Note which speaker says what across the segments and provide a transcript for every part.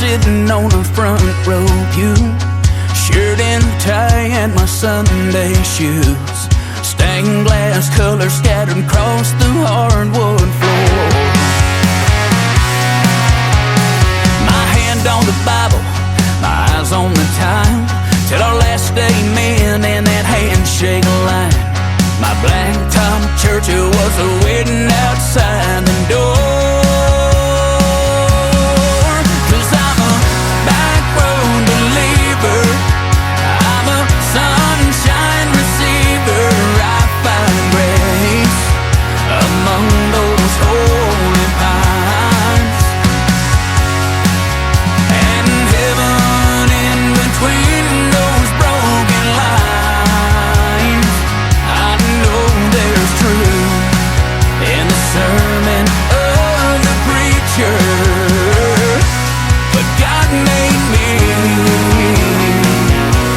Speaker 1: sitting on the front row pew, shirt and tie and my Sunday shoes, stained glass colors scattered across the hardwood floor. My hand on the Bible, my eyes on the time, till our last amen and that handshake line. My blacktop church was waiting outside the door. 'Cause I'm a back road believer, I'm a sunshine receiver. I find grace among those holy pines, and heaven in between those broken lines. I know there's truth in the sermon of the preacher, but God made me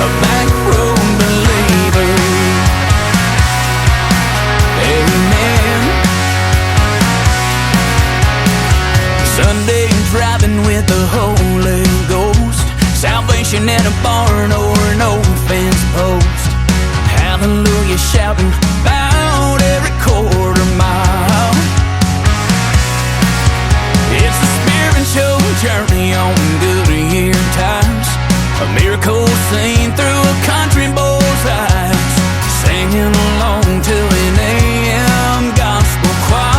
Speaker 1: a back road believer. Amen. Sunday driving with the Holy Ghost, salvation in a barn or an old fence post, hallelujah shouting about every quarter mile. It's a spiritual journey on good year times, a miracle seen through a country boy's eyes, singing along to an AM gospel choir.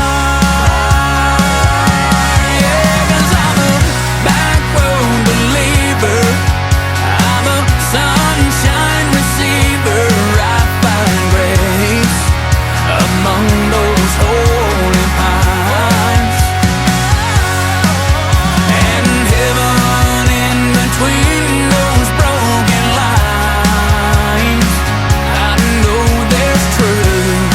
Speaker 1: Yeah, 'cause I'm a back road believer, I'm a sunshine receiver. I find grace among those holy pines, and heaven in between those broken lines. I know there's truth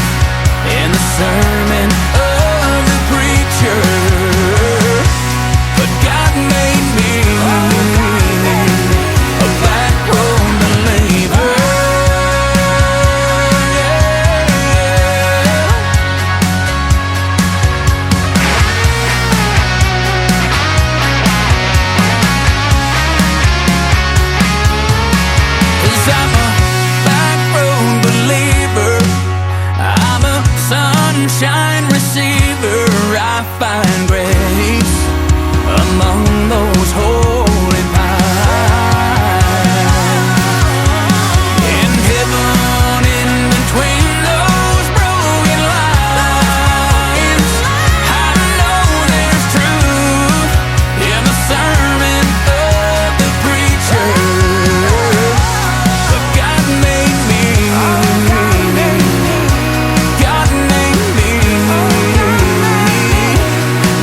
Speaker 1: in the sermon of the preacher, but God made me a back road believer. Cause I'm a back road believer, I'm a sunshine receiver. I find grace among those holy pines, in heaven in between those broken lines. I know there's truth in the sermon of the preacher, but God made me, God made me,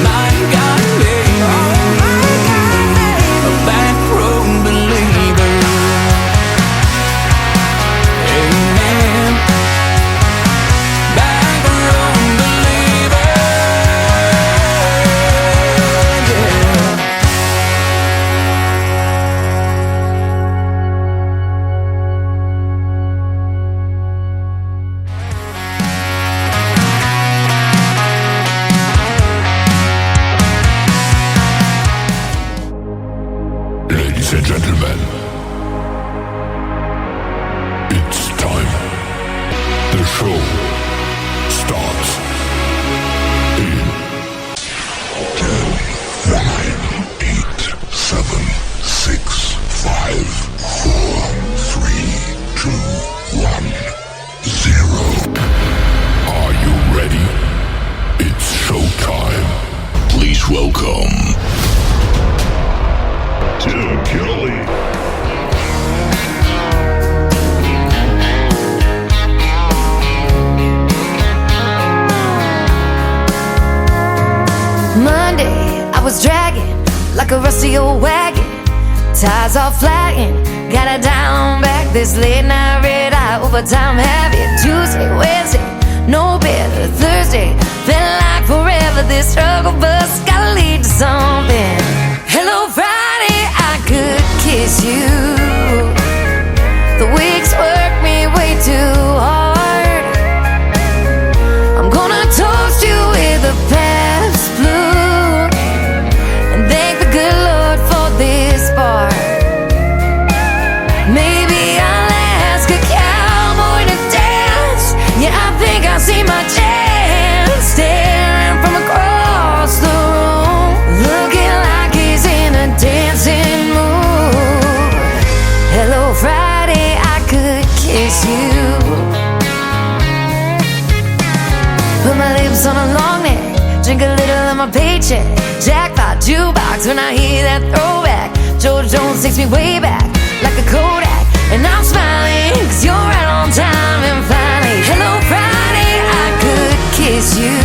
Speaker 1: my God made me a back road believer. Amen. Back road believer. Yeah.
Speaker 2: Ladies and gentlemen, it's time. The show starts in 10, 9, 8, 7, 6, 5, 4, 3, 2, 1, 0. Are you ready? It's showtime. Please welcome Tim Kelly.
Speaker 3: Monday, I was dragging like a rusty old wagon, tires all flagging, got it down back. This late night red eye overtime heavy. Tuesday, Wednesday, no better. Thursday, felt like forever. This struggle bus gotta lead to something. Hello Friday, I could kiss you. The weeks work me way too hard. I'm gonna toast you with a past blue and thank the good Lord for this. drink a little of my paycheck. Jackpot jukebox when I hear that throwback. George Jones takes me way back like a Kodak. And I'm smiling 'cause you're right on time. And finally, hello Friday, I could kiss you.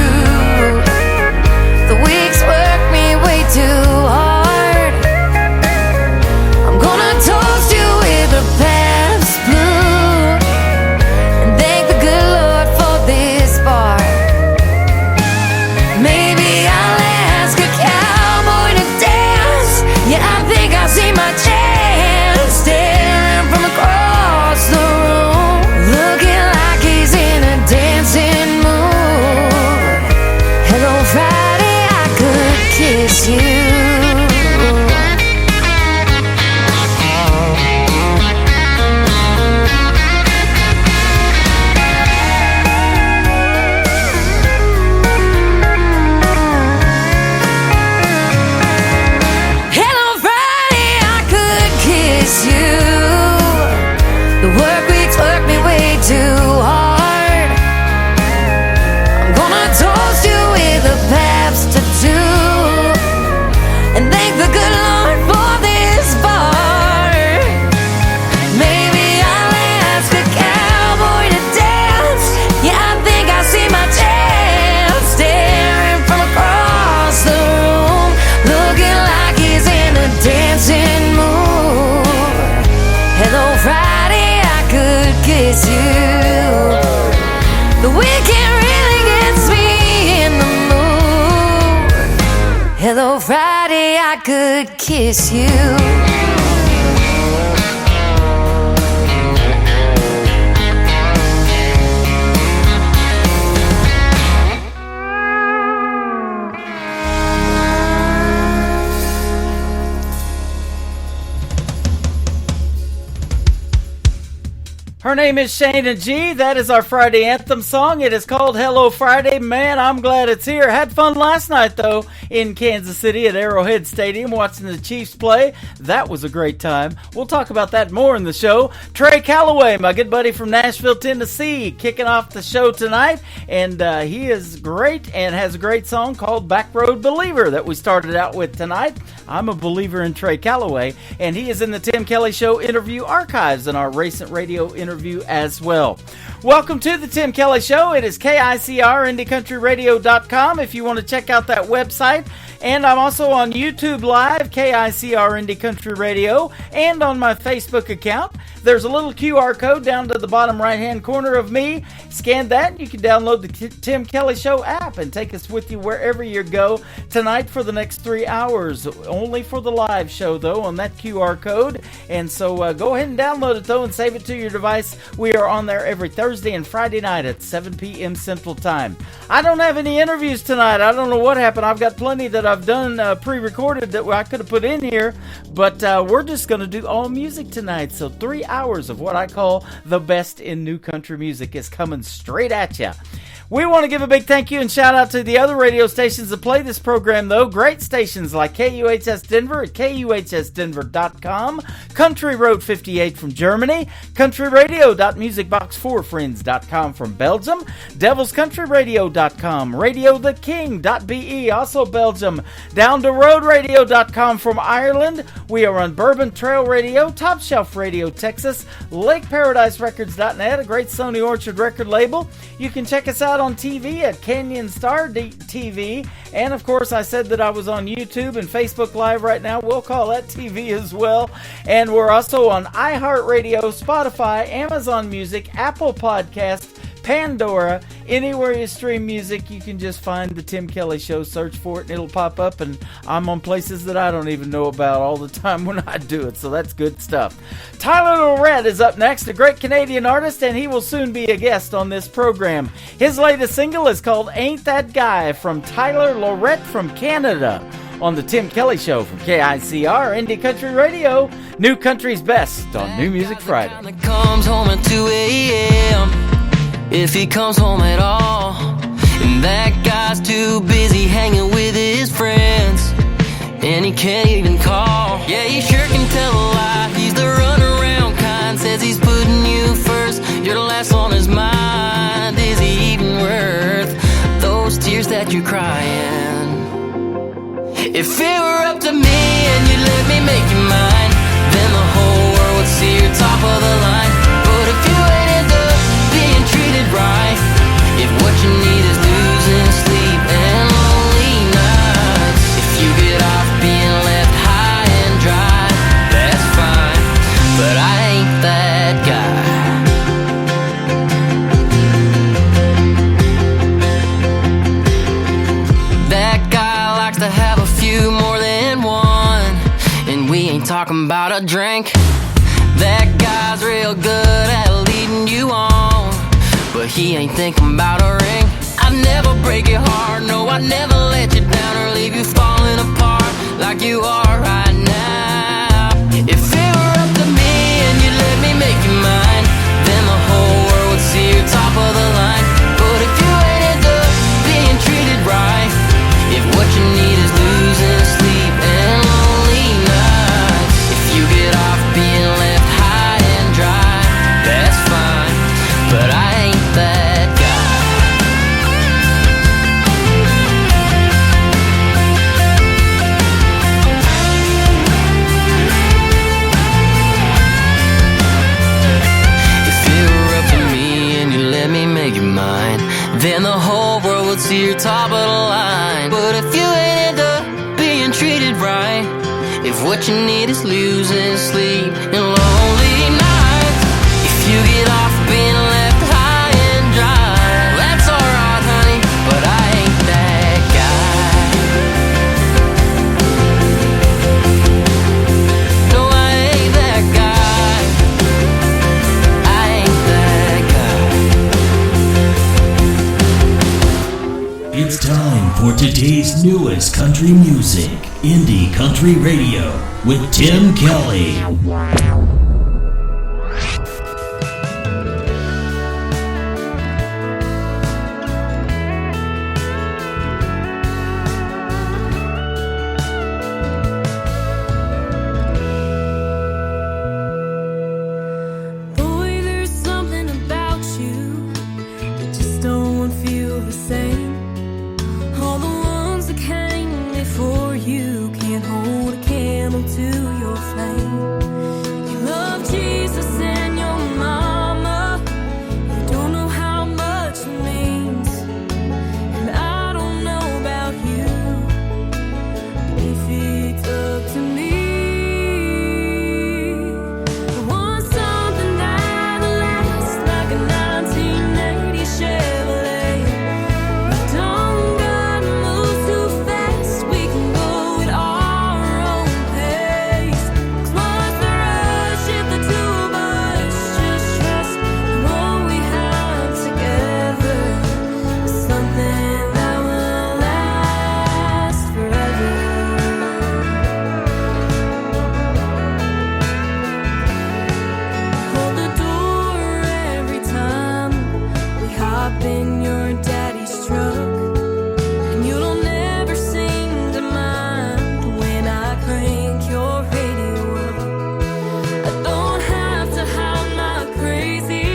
Speaker 3: The weeks work me way too hard. I'm gonna toast you with a Pabst Blue and thank the good Lord for this bar. Maybe I'll ask a cowboy to dance. Yeah, I think I see my chance staring from across the room, looking like he's in a dancing mood. Hello Friday, I could kiss you. Hello Friday, I could kiss you. The work weeks work me way too hard. I'm gonna toast you with a Pabst tattoo and thank the good Lord for this bar. Maybe I'll ask a cowboy to dance. Yeah, I think I see my chance staring from across the room, looking like he's in a dancing mood. Hello Friday, I could kiss you. The weekend really gets me in the mood. Hello Friday, I could kiss you.
Speaker 4: Her name is Shayna G. That is our Friday anthem song. It is called Hello Friday. Man, I'm glad it's here. Had fun last night, though, in Kansas City at Arrowhead Stadium watching the Chiefs play. That was a great time. We'll talk about that more in the show. Trey Calloway, my good buddy from Nashville, Tennessee, kicking off the show tonight. And he is great and has a great song called Backroad Believer that we started out with tonight. I'm a believer in Trey Calloway, and he is in the Tim Kelly Show interview archives and our recent radio interview as well. Welcome to the Tim Kelly Show. It is KICR, IndieCountryRadio.com if you want to check out that website. And I'm also on YouTube Live, KICR Indie Country Radio, and on my Facebook account. There's a little QR code down to the bottom right-hand corner of me. Scan that, and you can download the Tim Kelly Show app and take us with you wherever you go tonight for the next 3 hours. Only for the live show, though, on that QR code. And so go ahead and download it, though, and save it to your device. We are on there every Thursday and Friday night at 7 p.m. Central Time. I don't have any interviews tonight. I don't know what happened. I've got plenty that I've done pre-recorded that I could have put in here, but we're just going to do all music tonight. So 3 hours of what I call the best in new country music is coming straight at you. We want to give a big thank you and shout out to the other radio stations that play this program, though. Great stations like KUHS Denver at KUHSdenver.com, Country Road 58 from Germany, countryradio.musicbox4friends.com from Belgium, devilscountryradio.com, radiotheking.be, also Belgium, downtheroadradio.com from Ireland. We are on Bourbon Trail Radio, Top Shelf Radio Texas, LakeParadiseRecords.net, a great Sony Orchard record label. You can check us out on TV at Canyon Star TV, and of course I said that I was on YouTube and Facebook Live right now. We'll call that TV as well. And we're also on iHeartRadio, Spotify, Amazon Music, Apple Podcast, Pandora. Anywhere you stream music, you can just find the Tim Kelly Show, search for it, and it'll pop up. And I'm on places that I don't even know about all the time when I do it, so that's good stuff. Tyler Lorette is up next, a great Canadian artist, and he will soon be a guest on this program. His latest single is called Ain't That Guy, from Tyler Lorette from Canada, on the Tim Kelly Show from KICR Indie Country Radio, New Country's Best on New Music Friday.
Speaker 5: Comes home at 2 a.m. if he comes home at all, and that guy's too busy hanging with his friends, and he can't even call. Yeah, he sure can tell a lie. He's the runaround kind, says he's putting you first. You're the last on his mind. Is he even worth those tears tears that you're crying. If it were up to me and you let me make you mine, then the whole world would see you're top of the line. But if you ain't into being treated right, if what you need is losing sleep and lonely nights, if you get off being left high and dry, that's fine, but I ain't that guy. That guy likes to have a few more than one, and we ain't talking about a drink. That guy's real good at leading you on, but he ain't thinking about a ring. I'd never break your heart, no, I'd never let you down or leave you falling apart like you are right now. If it were up to me and you let me make you mine, then the whole world would see you're top of the line. But if you ain't into being treated right, if what you need is losing sleep and lonely nights, if you get off being left high and dry, that's fine, but I ain't that guy. If it were up to me and you let me make you mine, then the whole world would see you're top of the line. But if you ain't into being treated right, if what you need is losing sleep and lonely nights, if you get off being left high and dry, that's alright, honey, but I ain't that guy. No, I ain't that guy. I ain't that guy.
Speaker 6: It's time for today's newest country music, Indie Country Radio, with Tim Kelly.
Speaker 7: Boy, there's something about you that just don't feel the same. All the ones that came before you can't hold a candle to your flame. You love Jesus and your mama, you don't know how much it means. And I don't know about you, but if it's up to me, I want something that lasts like a 1980 Chevrolet. Don't gotta move too fast, we can go at our own pace. 'Cause what's the rush if the two of us just trust in what we have together? Something that will last forever. Hold the door every time we hop in your daddy's truck, and you don't ever seem to mind when I crank your radio up. I don't have to hide my crazy,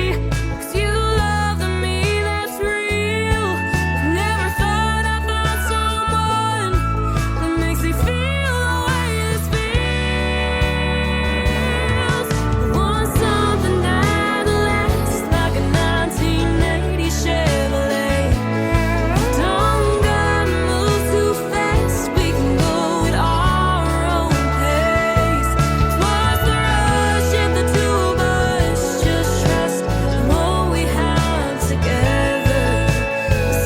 Speaker 7: 'cause you love the me that's real. I've never thought I'd find someone that makes me feel the way this feels. I want something that lasts like a 1980 Chevrolet. Don't gotta move too fast, we can go at our own pace. 'Cause what's the rush if the two of us just trust in what we have together?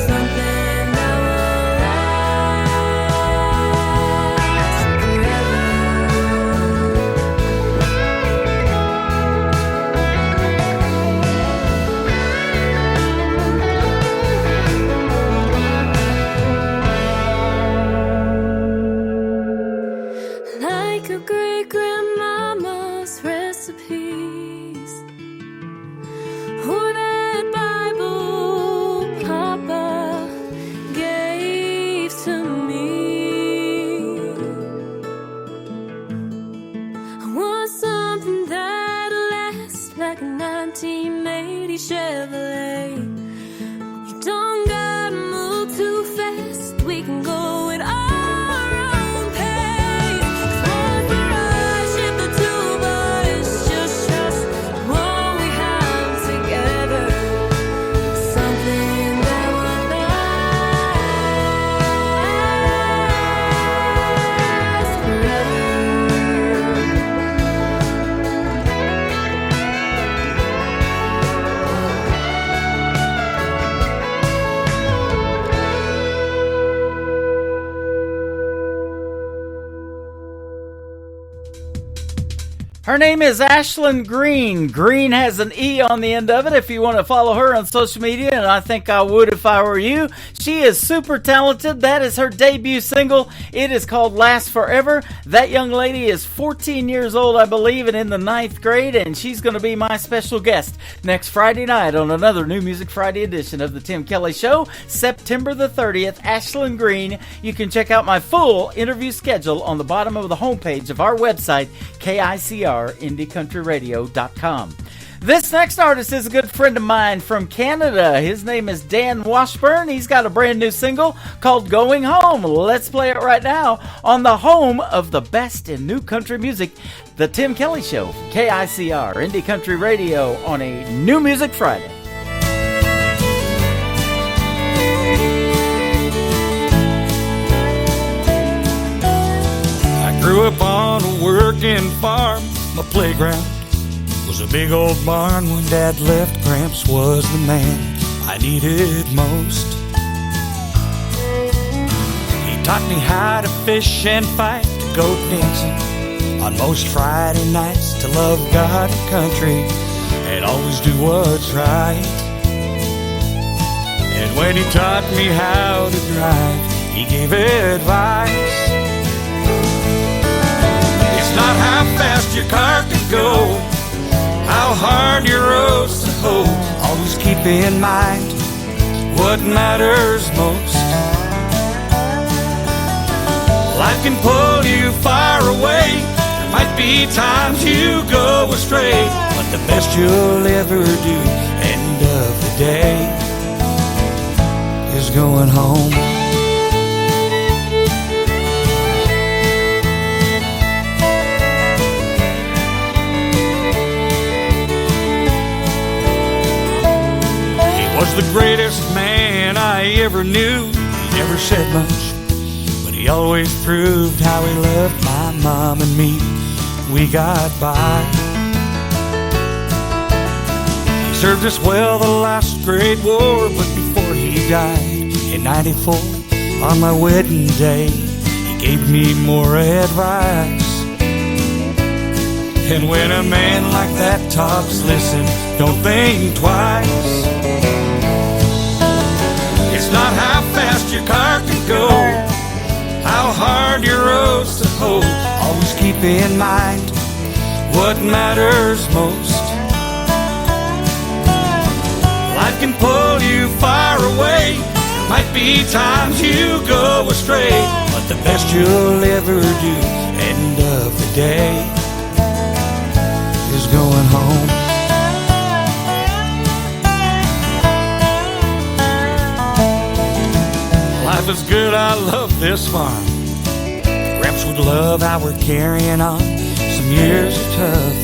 Speaker 7: Something that will last forever. Like your great grandmama's recipes, or that Bible Papa gave to me. I want something that lasts like a 1980 Chevrolet. You don't gotta move too fast,
Speaker 4: Her name is Ashlyn Green. Green has an E on the end of it if you want to follow her on social media, and I think I would if I were you. She is super talented. That is her debut single. It is called Last Forever. That young lady is 14 years old, I believe, and in the 9th grade, and she's going to be my special guest next Friday night on another New Music Friday edition of The Tim Kelly Show, September the 30th. Ashlyn Green. You can check out my full interview schedule on the bottom of the homepage of our website, KICRIndieCountryRadio.com. This next artist is a good friend of mine from Canada. His name is Dan Washburn. He's got a brand new single called Going Home. Let's play it right now on the home of the best in new country music, The Tim Kelly Show, KICR Indie Country Radio on a New Music Friday.
Speaker 8: I grew up on a working farm. My playground was a big old barn. When Dad left, Gramps was the man I needed most. He taught me how to fish and fight, to go dancing on most Friday nights, to love God and country and always do what's right. And when he taught me how to drive, he gave advice. It's not how fast your car can go, how hard your road's to hoe. Always keep in mind what matters most. Life can pull you far away. There might be times you go astray, but the best you'll ever do, end of the day, is going home. Was the greatest man I ever knew. He never said much, but he always proved how he loved my mom and me. We got by. He served us well the last great war, but before he died in '94, on my wedding day, he gave me more advice. And when a man like that talks, listen, don't think twice. It's not how fast your car can go, how hard your road's to hoe. Always keep in mind what matters most. Life can pull you far away. There might be times you go astray, but the best you'll ever do, end of the day, is going home. Life is good, I love this farm. Gramps would love how we're carrying on. Some years are tough,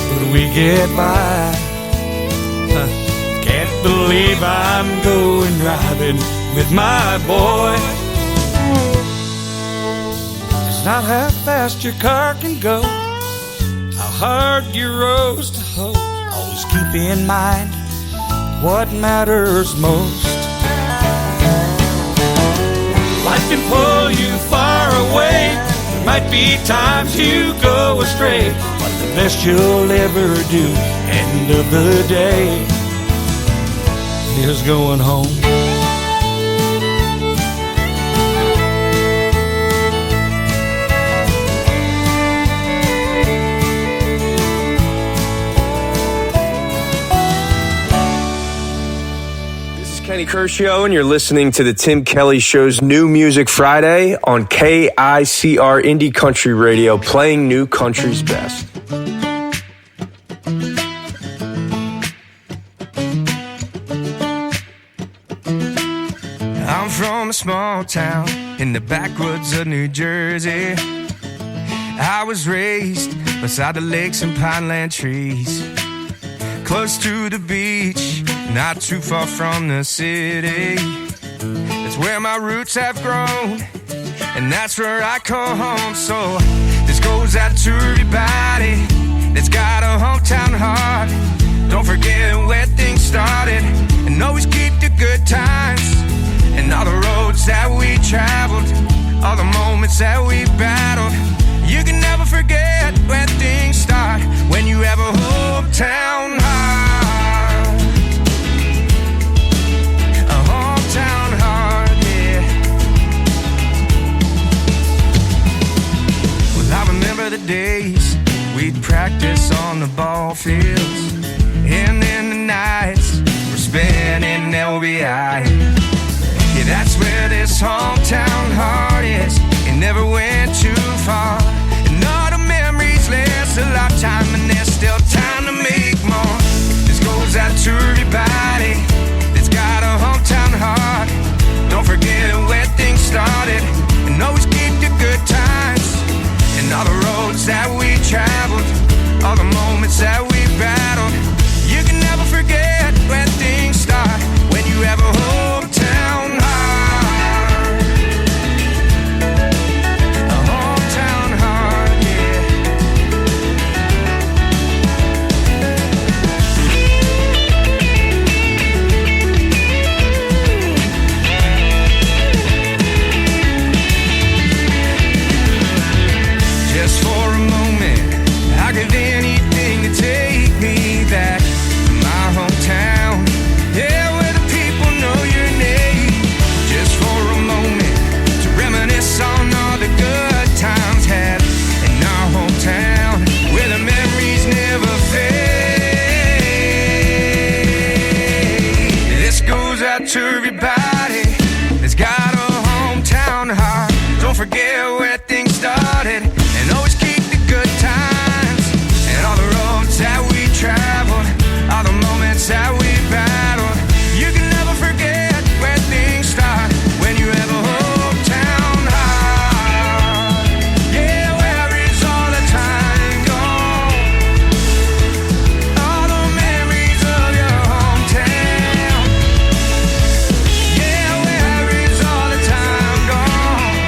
Speaker 8: but we get by. Can't believe I'm going driving with my boy. It's not how fast your car can go, how hard your road's to hoe. Always keep in mind what matters most. Life can pull you far away. There might be times you go astray, but the best you'll ever do, end of the day, is going home.
Speaker 9: Kenny Kershaw, and you're listening to the Tim Kelly Show's New Music Friday on KICR Indie Country Radio, playing new country's best.
Speaker 10: I'm from a small town in the backwoods of New Jersey. I was raised beside the lakes and pineland trees, close to the beach, not too far from the city. That's where my roots have grown, and that's where I call home. So this goes out to everybody that's got a hometown heart. Don't forget where things started, and always keep the good times, and all the roads that we traveled, all the moments that we battled. You can never forget where things the days we'd practice on the ball fields, and then the nights we're spending LBI. Yeah, that's where this hometown heart is. It never went too far, and all the memories last a lifetime, and there's still time to make more. This goes out to everybody that's got a hometown heart. Don't forget where things started, and always keep the good times. And all the roads that we traveled, all the moments that we battled. You can never forget when things start, when you have a hometown heart. A hometown heart, yeah. Just for a moment, I give anything to take me back to my hometown. Yeah, where the people know your name. Just for a moment, to reminisce on all the good times had in our hometown, where the memories never fade. This goes out to everybody that's got a hometown heart. Don't forget where things started, and always keep the good times. And all the roads that we traveled, all the moments that we battled. You can never forget where things start, when you have a hometown heart. Yeah, where is all the time gone? All the memories of your hometown. Yeah, where is all the time gone?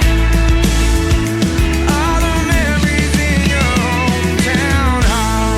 Speaker 10: All the memories in your hometown heart.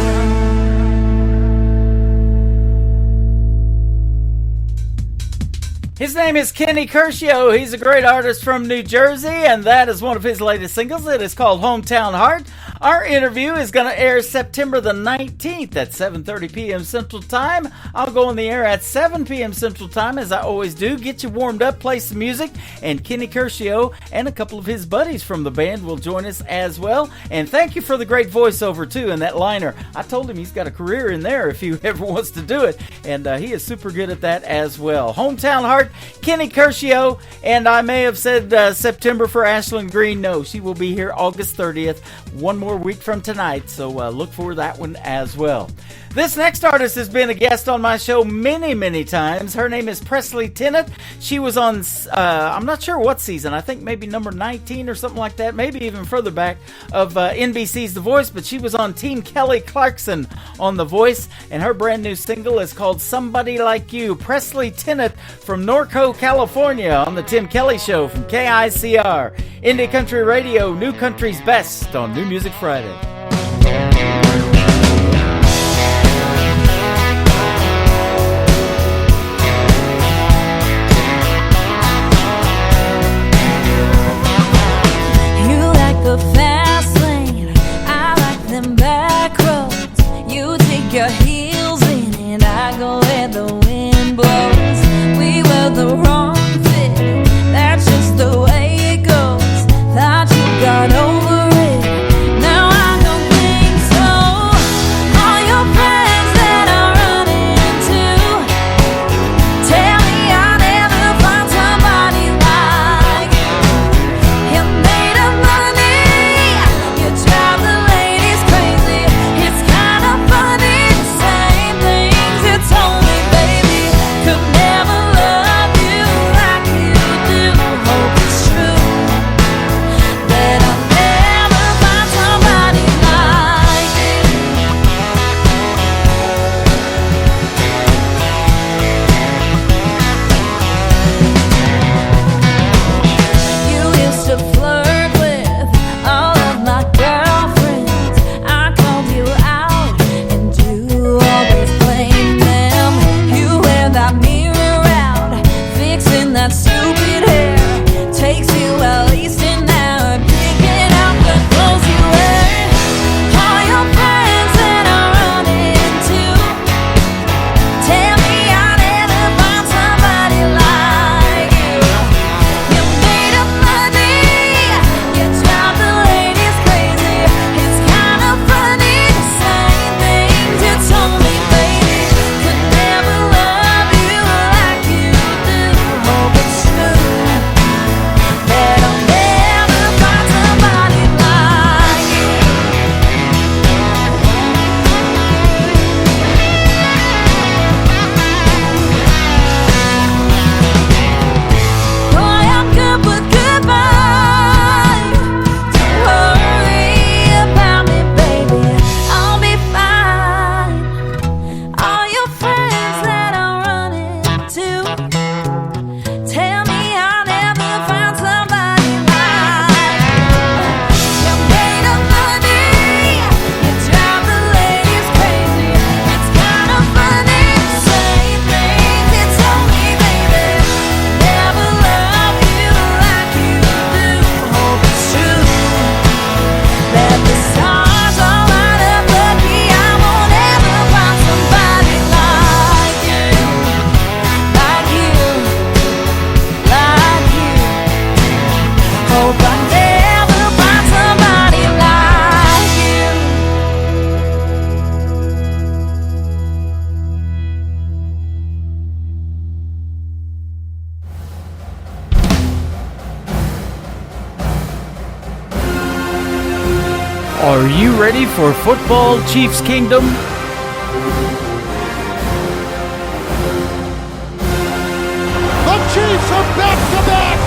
Speaker 4: His name is Kenny Curcio. He's a great artist from New Jersey, and that is one of his latest singles. It is called Hometown Heart. Our interview is going to air September the 19th at 7:30 p.m. Central Time. I'll go on the air at 7 p.m. Central Time, as I always do. Get you warmed up, play some music, and Kenny Curcio and a couple of his buddies from the band will join us as well. And thank you for the great voiceover, too, in that liner. I told him he's got a career in there if he ever wants to do it, and he is super good at that as well. Hometown Heart, Kenny Curcio, and I may have said September for Ashlyn Green. No, she will be here August 30th, one more week from tonight, so look for that one as well. This next artist has been a guest on my show many, many times. Her name is Presley Tennant. She was on, I'm not sure what season, I think maybe number 19 or something like that, maybe even further back, of NBC's The Voice, but she was on Team Kelly Clarkson on The Voice, and her brand new single is called Somebody Like You. Presley Tennant from Norco, California, on the Tim Kelly Show from KICR. Indie Country Radio, New Country's Best on New Music Friday.
Speaker 7: The fast lane, I like them back roads. You take your heels in and I go where the wind blows. We were the wrong fit, that's just the way it goes. Thought you got over it, now I don't think so.
Speaker 4: Are you ready for Football Chiefs Kingdom?
Speaker 11: The Chiefs are back-to-back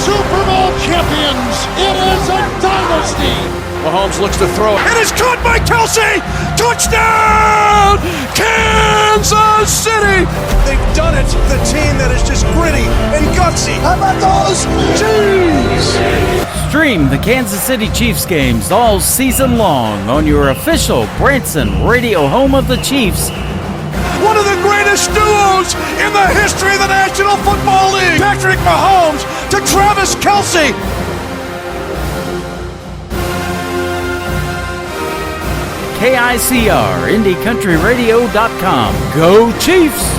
Speaker 11: Super Bowl champions. It is a dynasty.
Speaker 12: Mahomes looks to throw. It is caught by Kelsey. Touchdown, Kansas City. They've done it. The team that is just gritty and gutsy. How about those Chiefs?
Speaker 4: Stream the Kansas City Chiefs games all season long on your official Branson radio home of the Chiefs.
Speaker 12: One of the greatest duos in the history of the National Football League. Patrick Mahomes to Travis Kelsey.
Speaker 4: KICR, IndyCountryRadio.com. Go Chiefs!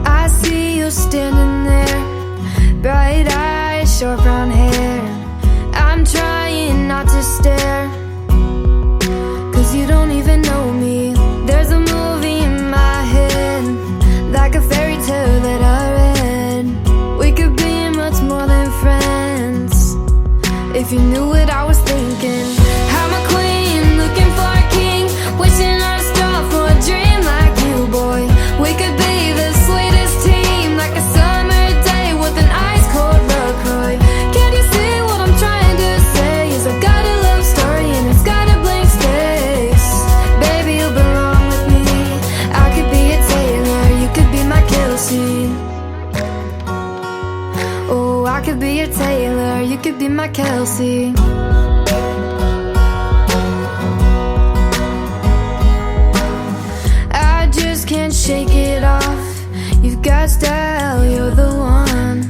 Speaker 7: I see you standing there, bright eyes, short brown hair. I'm trying not to stare, 'cause you don't even know me. There's a movie in my head, like a fairy tale that I read. We could be much more than friends, if you knew what I was thinking. I'm a queen, looking for a king, wishing on a star for a dream like you, boy. We could be the sweetest team, like a summer day with an ice cold LaCroix. Can you see what I'm trying to say? Is I got a love story and it's got a blank space. Baby, you belong with me. I could be a Taylor, you could be my Kelsey. Oh, I could be a Taylor, you could be my Kelsey. I just can't shake it off. You've got style, you're the one.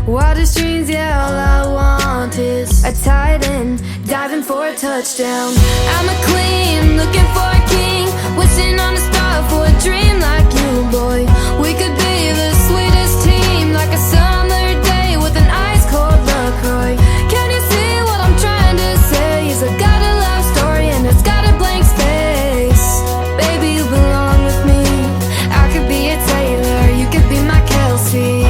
Speaker 7: Water streams, yeah, all I want is a tight end, diving for a touchdown. I'm a queen, looking for a king, wishing on a star for a dream like you, boy. We could be the sweetest team, like a summer day with an ice cold LaCroix. Can you see what I'm trying to say? Is I got a love story and it's got a blank space. Baby, you belong with me. I could be a Taylor, you could be my Kelsey.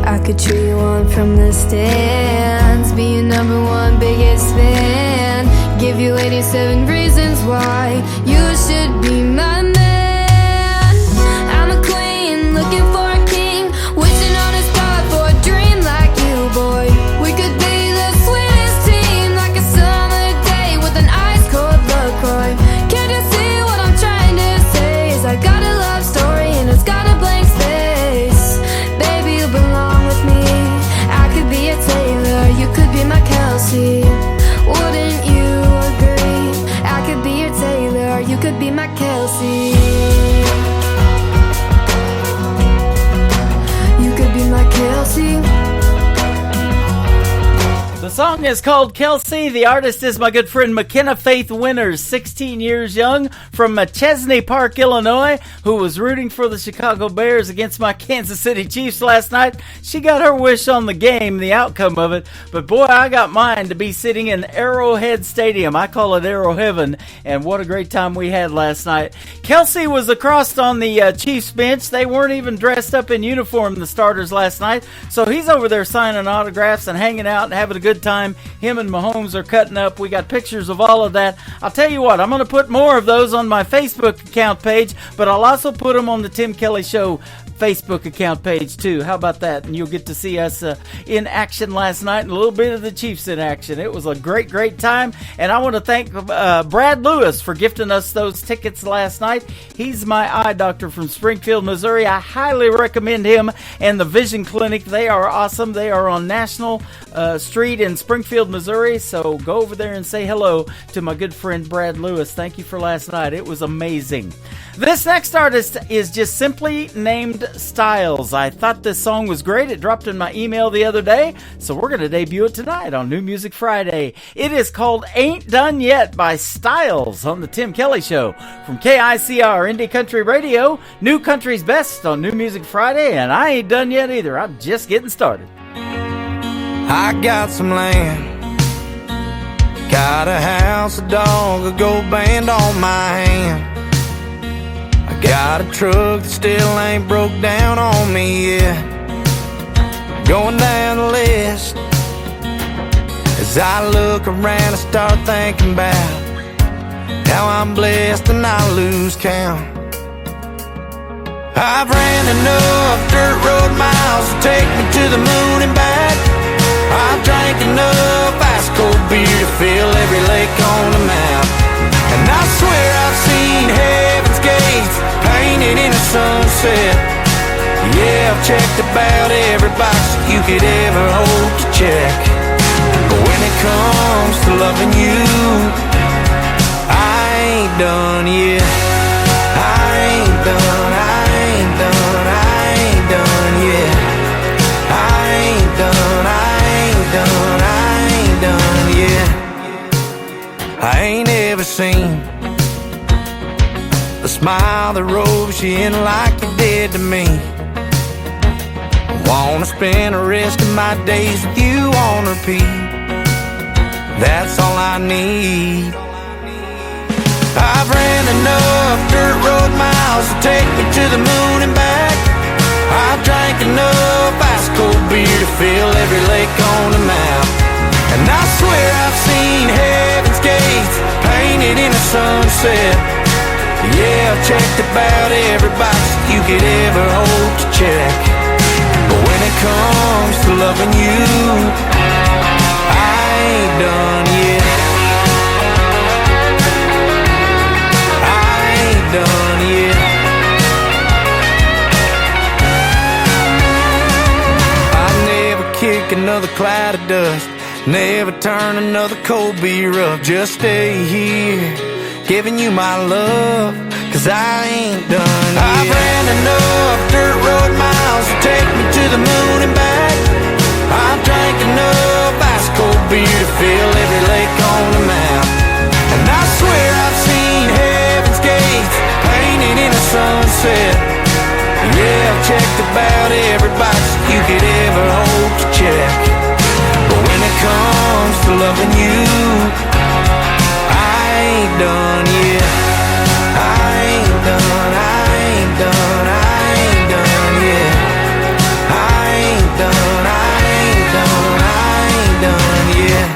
Speaker 7: I could cheer you on from the stands, be your number one biggest fan, give you 87 reasons why you should be my man. I'm a queen, looking for a king, wishing on a star for a dream like you, boy. We could be the sweetest team, like a summer day with an ice cold LaCroix. Can't you see what I'm trying to say? Is I got a love story and it's got a blank space. Baby, you belong with me. I could be a Taylor, you could be my Kelsey. Wouldn't you agree? I could be a Taylor, you could be my Kelsey. You could be my Kelsey.
Speaker 4: The song is called Kelsey. The artist is my good friend McKenna Faith Winters, 16 years young, from Chesney Park, Illinois, who was rooting for the Chicago Bears against my Kansas City Chiefs last night. She got her wish on the game, the outcome of it, but boy, I got mine to be sitting in Arrowhead Stadium. I call it Arrow Heaven, and what a great time we had last night. Kelsey was across on the Chiefs bench. They weren't even dressed up in uniform, the starters, last night, so he's over there signing autographs and hanging out and having a good time. Him and Mahomes are cutting up. We got pictures of all of that. I'll tell you what, I'm going to put more of those on my Facebook account page, but I'll also put them on the Tim Kelly Show Facebook account page too. How about that? And you'll get to see us in action last night and a little bit of the Chiefs in action. It was a great, great time. And I want to thank Brad Lewis for gifting us those tickets last night. He's my eye doctor from Springfield, Missouri. I highly recommend him and the Vision Clinic. They are awesome. They are on National Street in Springfield, Missouri. So go over there and say hello to my good friend Brad Lewis. Thank you for last night. It was amazing. This next artist is just simply named Styles. I thought this song was great. It dropped in my email the other day, so we're going to debut it tonight on New Music Friday. It is called Ain't Done Yet by Styles on the Tim Kelly Show from KICR Indie Country Radio, New Country's Best on New Music Friday, and I ain't done yet either. I'm just getting started.
Speaker 10: I got some land
Speaker 8: Got a house, a dog, a gold band on my hand. I got a truck that still ain't broke down on me yet. Going down the list. As I look around, I start thinking about how I'm blessed and I lose count. I've ran enough dirt road miles to take me to the moon and back. I've drank enough ice cold beer to fill every lake on the map. And I swear I've seen heaven's gates painted in a sunset. Yeah, I've checked about every box you could ever hope to check. But when it comes to loving you, I ain't done yet. I ain't done, I ain't done, I ain't done yet. I ain't done, I ain't done, I ain't done yet. I ain't ever seen the smile that robes you in like you did to me. I wanna spend the rest of my days with you on repeat. That's all I need. I've ran enough dirt road miles to take me to the moon and back. I've drank enough ice cold beer to fill every lake on the map. And I swear I've seen heaven's gates painted in a sunset. Yeah, I've checked about every box you could ever hope to check. But when it comes to loving you, I ain't done yet. I ain't done yet. I'll never kick another cloud of dust, never turn another cold beer up. Just stay here, giving you my love, 'cause I ain't done yet. I've ran enough dirt road miles to take me to the moon and back. I've drank enough ice cold beer to fill every lake on the map. And I swear I've seen heaven's gates painted in a sunset. Yeah, I've checked about every box you could ever hope to check. But when it comes to loving you, I ain't done yet. I ain't done, I ain't done, I ain't done yet. I ain't done, I ain't done, I ain't done yet.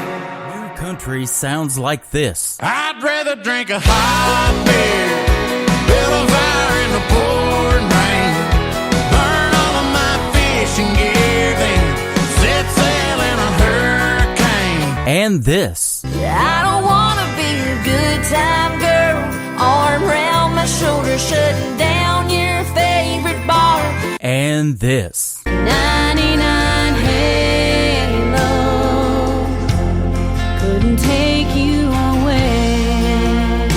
Speaker 4: New country sounds like this.
Speaker 8: I'd rather drink a hot beer, build a fire in the pouring rain, burn all of my fishing gear, then set sail in a hurricane.
Speaker 4: And this.
Speaker 3: I don't wanna be a good time girl, arm around my shoulder, shutting down your favorite bar.
Speaker 4: And this.
Speaker 7: 99 Halo couldn't take you away.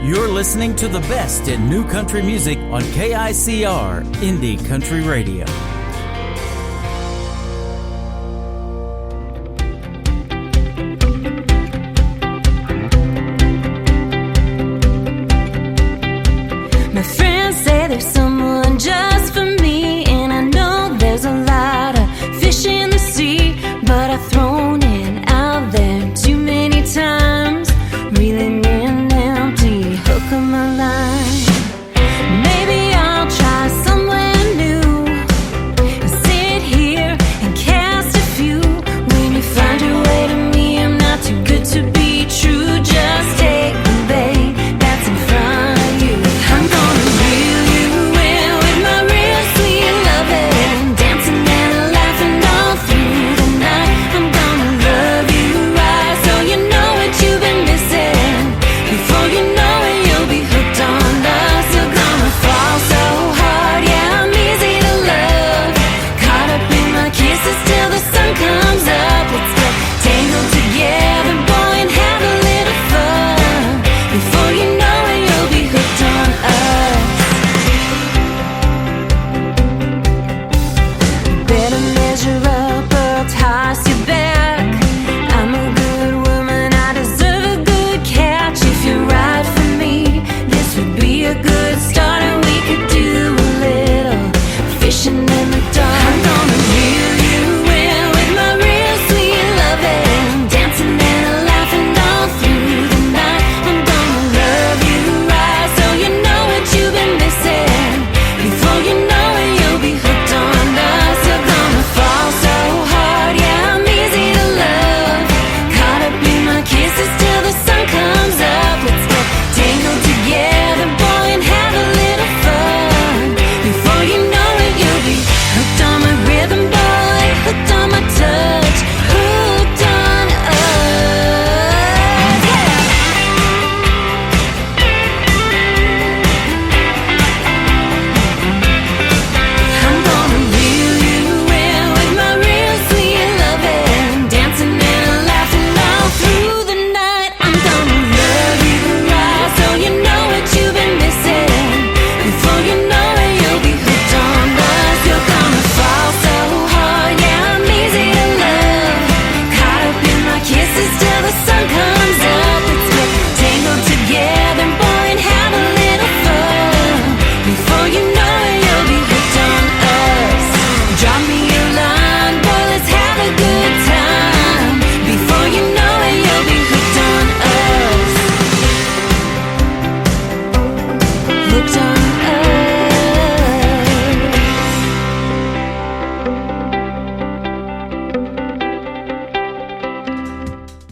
Speaker 4: You're listening to the best in new country music on KICR Indie Country Radio.
Speaker 7: My friends say there's someone just for me, and I know there's a lot of fish in the sea, but I've thrown it out there too many times, reeling in empty, hook on my line. Maybe I'll try somewhere new,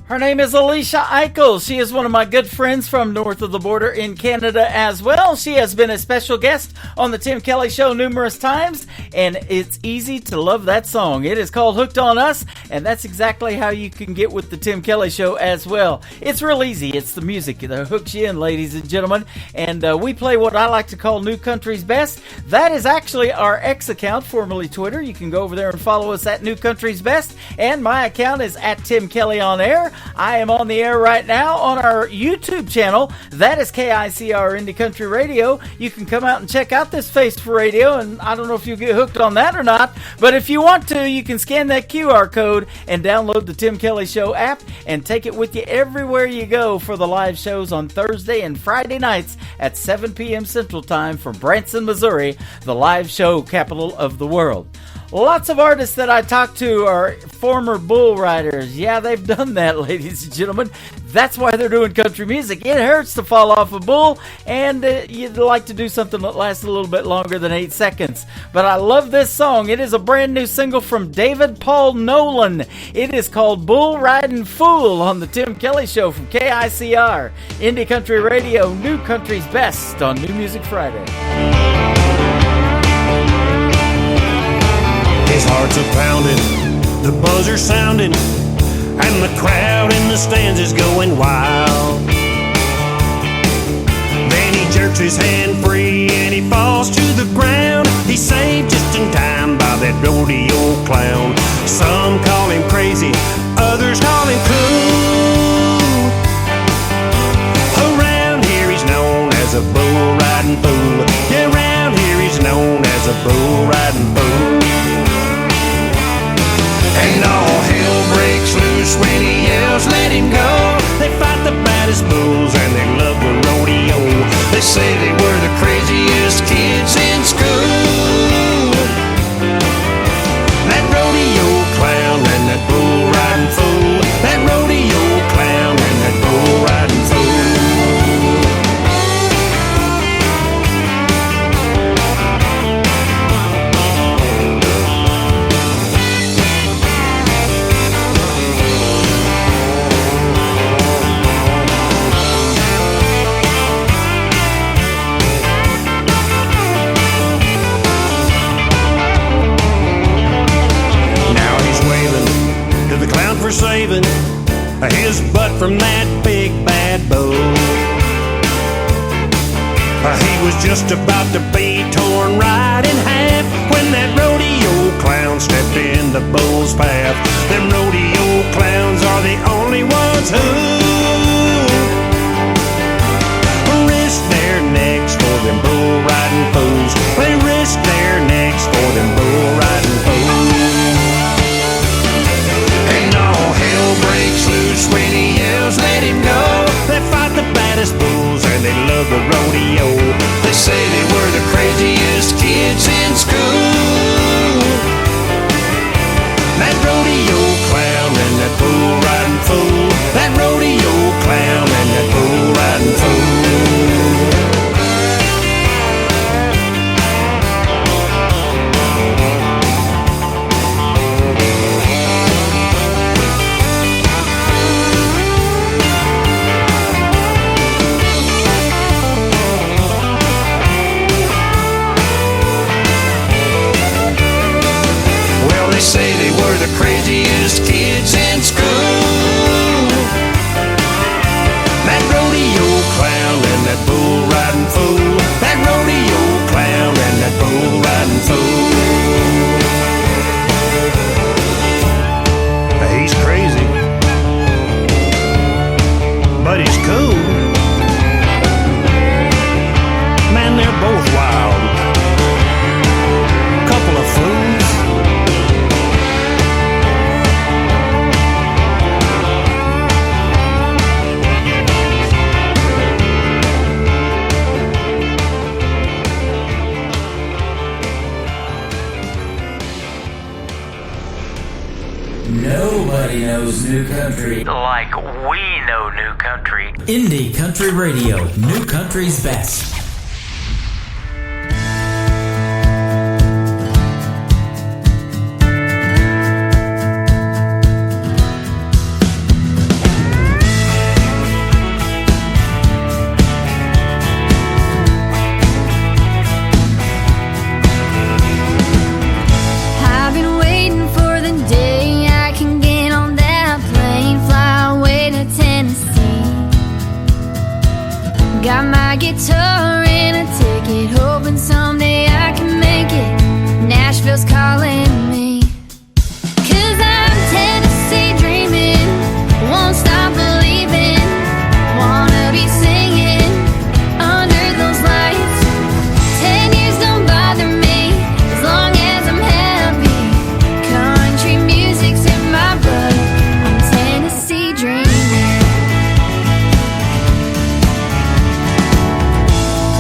Speaker 4: Her name is Alicia Eichel. She is one of my good friends from north of the border in Canada as well. She has been a special guest on the Tim Kelly Show numerous times, and it's easy to love that song. It is called Hooked on Us, and that's exactly how you can get with the Tim Kelly Show as well. It's real easy. It's the music that hooks you in, ladies and gentlemen, and we play what I like to call New Country's Best. That is actually our X account, formerly Twitter. You can go over there and follow us at New Country's Best, and my account is at Tim Kelly on Air. I am on the air right now on our YouTube channel. That is KICR Indie Country Radio. You can come out and check out this Face for Radio, and I don't know if you'll get hooked on that or not, but if you want to, you can scan that QR code and download the Tim Kelly Show app and take it with you everywhere you go for the live shows on Thursday and Friday nights at 7 p.m. Central Time from Branson, Missouri, the live show capital of the world. Lots of artists that I talk to are former bull riders. Yeah, they've done that, ladies and gentlemen. That's why they're doing country music. It hurts to fall off a bull, and you'd like to do something that lasts a little bit longer than 8 seconds. But I love this song. It is a brand new single from David Paul Nolan. It is called Bull Riding Fool on the Tim Kelly Show from KICR, Indie Country Radio, New Country's Best on New Music Friday.
Speaker 13: His heart's a-pounding, the buzzer sounding, and the crowd in the stands is going wild. Then he jerks his hand free and he falls to the ground. He's saved just in time by that rodeo clown. Some call him crazy, others call him cool. Around here he's known as a bull riding fool. Yeah, around here he's known as a bull riding fool. And all hell breaks loose when he yells, let him go. They fight the baddest bulls and they love the rodeo. They say they were the craziest kids in school. That rodeo clown and that bull riding fool. That rodeo clown and that bull riding fool. For saving his butt from that big bad bull. He was just about to be torn right in half when that rodeo clown stepped in the bull's path. Them rodeo clowns are the only ones who risk their necks for them bull riding fools. They risk their necks for them bull riding fools. Breaks loose when he yells, let him go. They fight the baddest bulls and they love the rodeo. They say they were the craziest kids in school. That rodeo clown and that bull riding fool. That rodeo clown and that bull riding fool. They say they were the craziest kids in school. That rodeo clown and that bull riding fool. That rodeo clown and that bull riding fool. He's crazy, but he's cool. Man, they're both wild. Couple of fools.
Speaker 6: Nobody knows new country
Speaker 14: like we know new country.
Speaker 6: Indie Country Radio, New Country's Best.
Speaker 3: guitar and a ticket, hoping someday I can make it. Nashville's calling me. 'Cause I'm Tennessee dreaming, won't stop believing, wanna be singing under those lights. 10 years don't bother me, as long as I'm happy. Country music's in my blood, I'm Tennessee dreaming.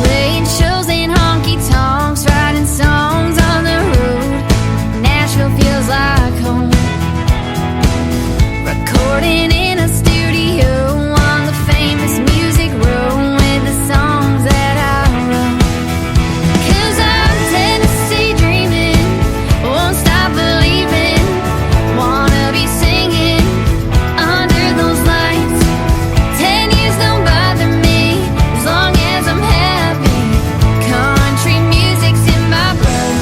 Speaker 3: Playing shows in honky-tonks, writing songs on the road. Nashville feels like home. Recording in a studio on the famous Music Row with the songs that I wrote. 'Cause I'm Tennessee dreaming, won't stop believing, wanna be singing under those lights. 10 years don't bother me, as long as I'm happy. Country music's in my blood,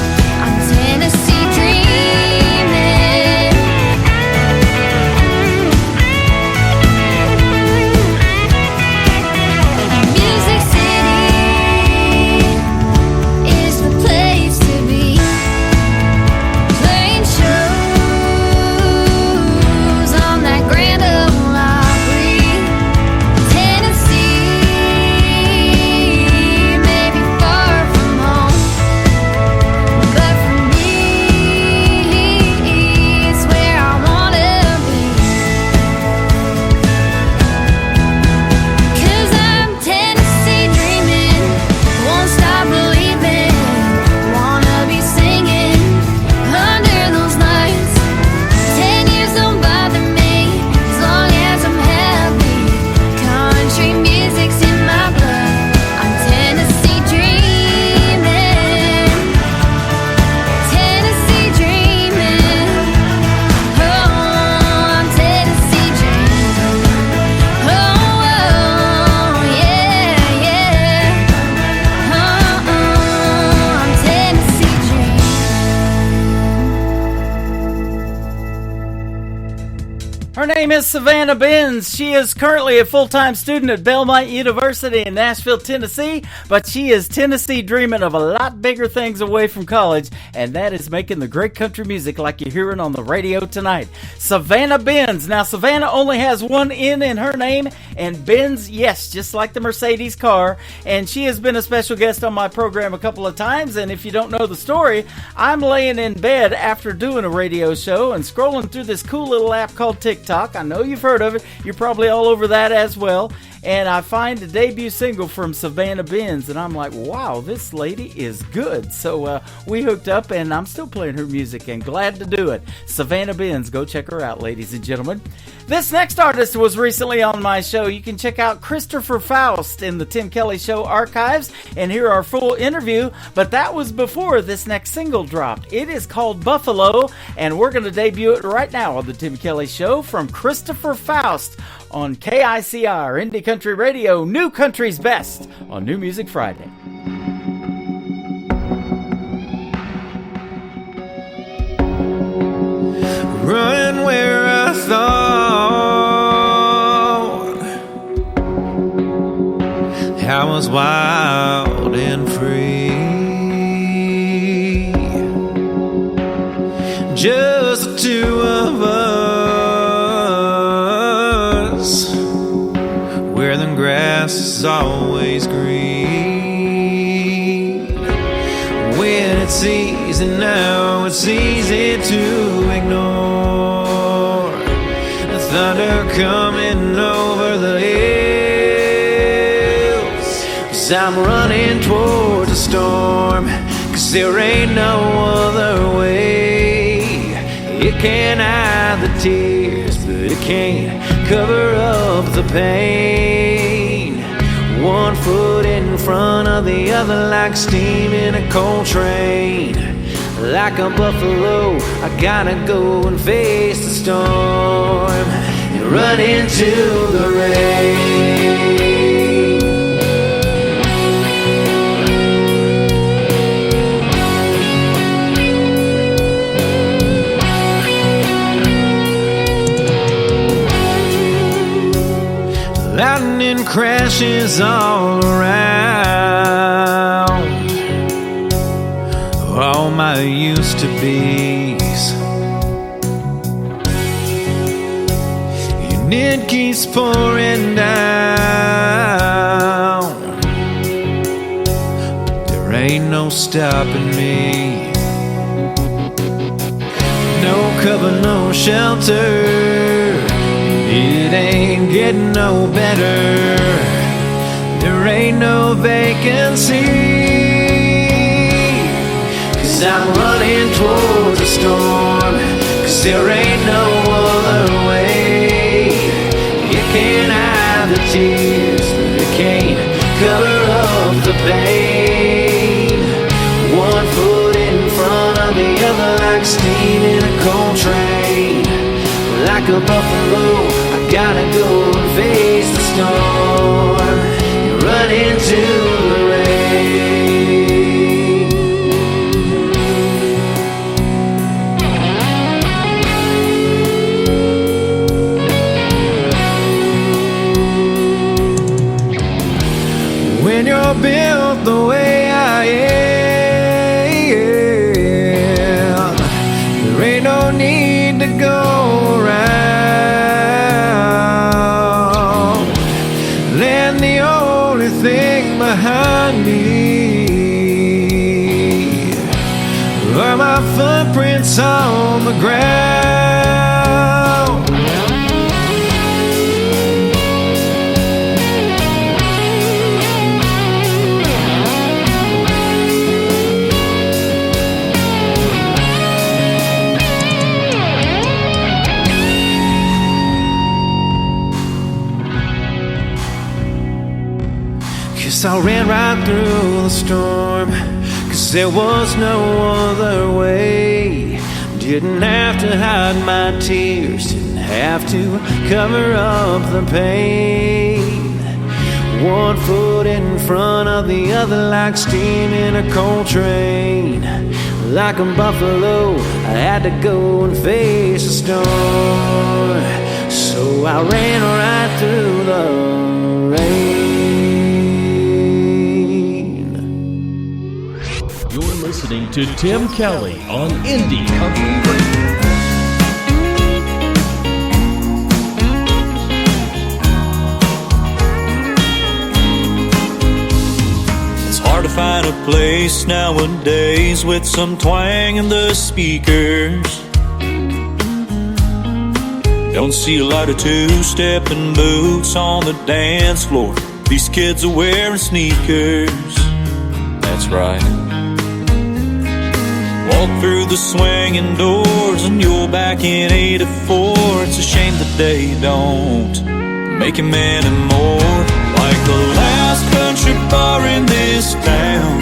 Speaker 3: I'm Tennessee dreaming. Music City is the place to be. Playing shows on that Grand Ole Opry. Tennessee may be far from home, but for me, it's where I wanna be. 'Cause I'm Tennessee dreaming, won't stop believing, wanna be singing under those lights. 10 years don't bother me, as long as I'm happy. Country music's in my blood, I'm Tennessee dreaming. Tennessee dreaming. Oh, I'm Tennessee dreaming. Oh, yeah, yeah. I'm Tennessee dreaming.
Speaker 4: Her name is Savannah Benz. She is currently a full-time student at Belmont University in Nashville, Tennessee, but she is Tennessee dreaming of a lot bigger things away from college, and that is making the great country music like you're hearing on the radio tonight. Savannah Benz. Now, Savannah only has one N in her name, and Benz, yes, just like the Mercedes car, and she has been a special guest on my program a couple of times, and if you don't know the story, I'm laying in bed after doing a radio show and scrolling through this cool little app called TikTok. I know you've heard of it. You're probably all over that as well. And I find a debut single from Savannah Benz, and I'm like, wow, this lady is good. So we hooked up, and I'm still playing her music, and glad to do it. Savannah Benz, go check her out, ladies and gentlemen. This next artist was recently on my show. You can check out Christopher Faust in the Tim Kelly Show archives and hear our full interview, but that was before this next single dropped. It is called Buffalo, and we're going to debut it right now on the Tim Kelly Show from Christopher Faust on KICR Indie Country Radio, New Country's Best on New Music Friday.
Speaker 10: Running where I thought I was wild and free, just the two of us, where the grass is always green. When it's easy now, it's easy to ignore the thunder coming over the hills. 'Cause I'm running towards a storm, 'cause there ain't no other way. It can't hide the tears, but it can't cover up the pain. One foot in front of the other, like steam in a cold train. Like a buffalo, I gotta go and face the storm and run into the rain. Lightning crashes all around.
Speaker 8: all my used to be's. And it keeps pouring down. There ain't no stopping me. No cover, no shelter. It ain't getting no better. There ain't no vacancy. 'Cause I'm running towards a storm. 'Cause there ain't no other way. It can't hide the tears, but it can't cover up the pain. One foot in front of the other, like steam in a cold train. Like a buffalo, I gotta go and face the storm. You run into the rain. When you're built the way I am, there ain't no need to go around. Then the only thing behind me are my footprints on the ground. I ran right through the storm, 'cause there was no other way. Didn't have to hide my tears, didn't have to cover up the pain. One foot in front of the other, like steam in a cold train. Like a buffalo, I had to go and face the storm. So I ran right through the rain.
Speaker 6: Listening to Tim Kelly on Indie Country Radio.
Speaker 15: It's hard to find a place nowadays with some twang in the speakers. Don't see a lot of two-stepping boots on the dance floor. These kids are wearing sneakers. That's right. Walk through the swinging doors and you're back in 84. It's a shame that they don't make them anymore. Like the last country bar in this town,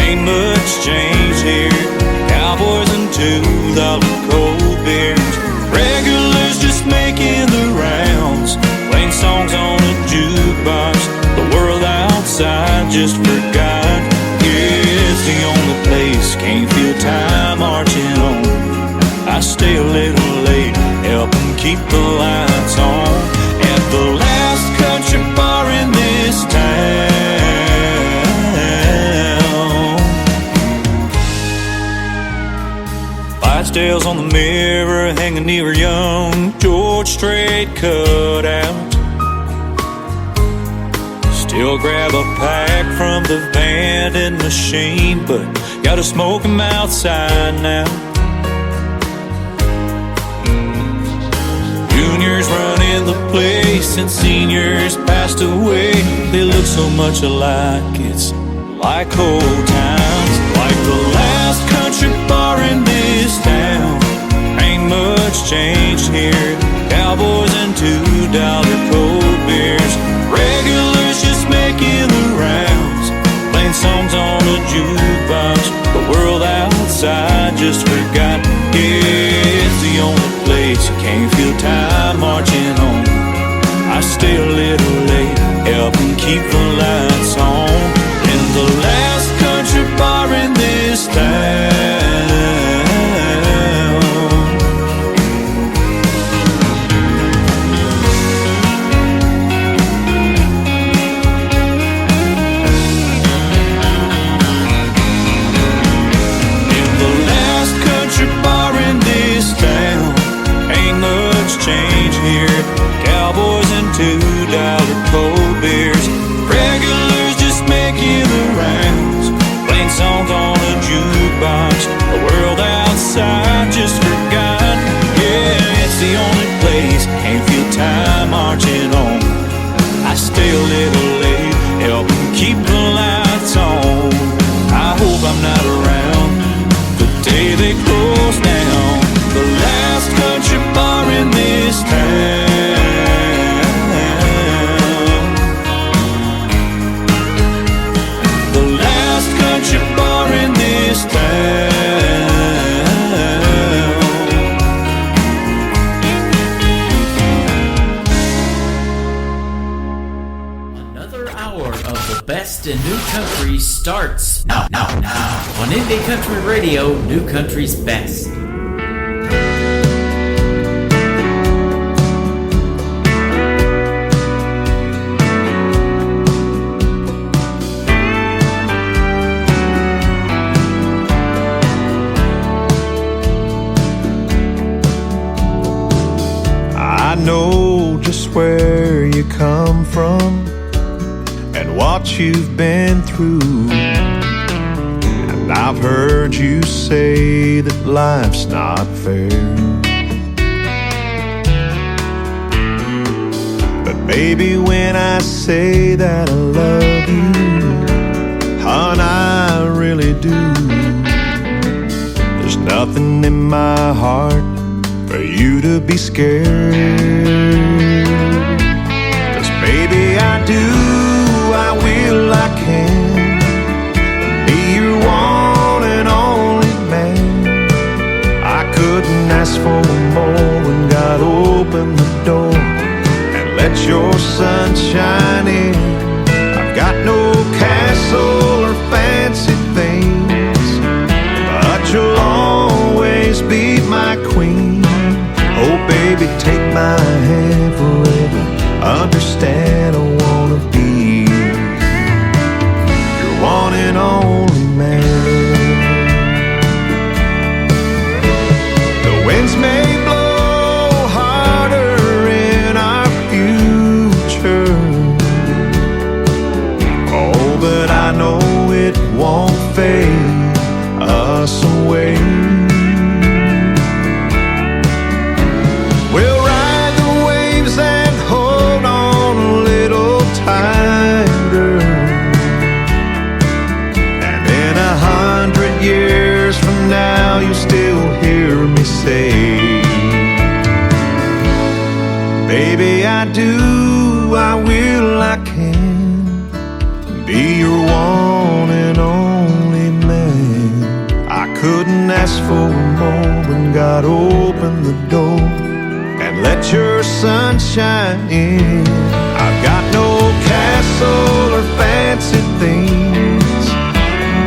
Speaker 15: ain't much change here. Cowboys and $2 cold beers. Regulars just making the rounds, playing songs on a jukebox. The world outside just forgot. It's the only place, can't feel time marching on. I stay a little late, help them keep the lights on. At the last country bar in this town. Clydesdales on the mirror, hanging near a young George Strait cutout. Still grab a pack from the vending machine, but gotta smoke them outside now. Juniors running the place and seniors passed away. They look so much alike, it's like old times. Like the last country bar in this town, ain't much changed here. Cowboys and $2 cold beers. Regulars just making the rounds, playing songs on a jukebox. The world outside just forgot. It's the only place you can't feel time marching on. I stay a little late, help them keep the lights on. In the last country bar in this town.
Speaker 6: best in new country starts now. On Indie Country Radio, New Country's Best.
Speaker 12: I know just where you come from and what you've been through. And I've heard you say that life's not fair. But baby, when I say that I love you, hon, I really do. There's nothing in my heart for you to be scared. 'Cause baby, I do, I will, I can be your one and only man. I couldn't ask for more when God opened the door and let your sun shine in. I've got no castle or fancy things, but you'll always be my queen. Oh baby, take my hand forever. Understand I wanna be your one and only man. The winds may blow harder in our future, oh, but I know it won't fade us away. We'll ride the waves and hold on a little tighter. And in 100 years from now, you'll still hear me say, baby, I do, I will, I can be your one and only man. I couldn't ask for more when God opened the door and let your sun shine in. I've got no castle or fancy things,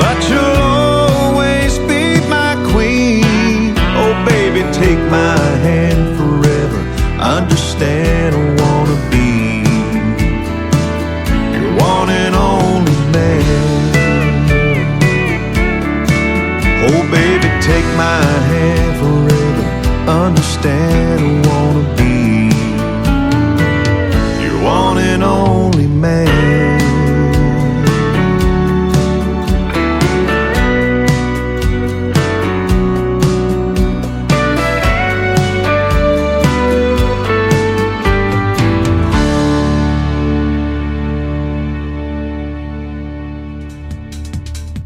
Speaker 12: but you'll always be my queen. Oh baby, take my hand forever. Understand I wanna be your one and only man. Oh baby, take my hand forever. Understand I wanna be your one and only man.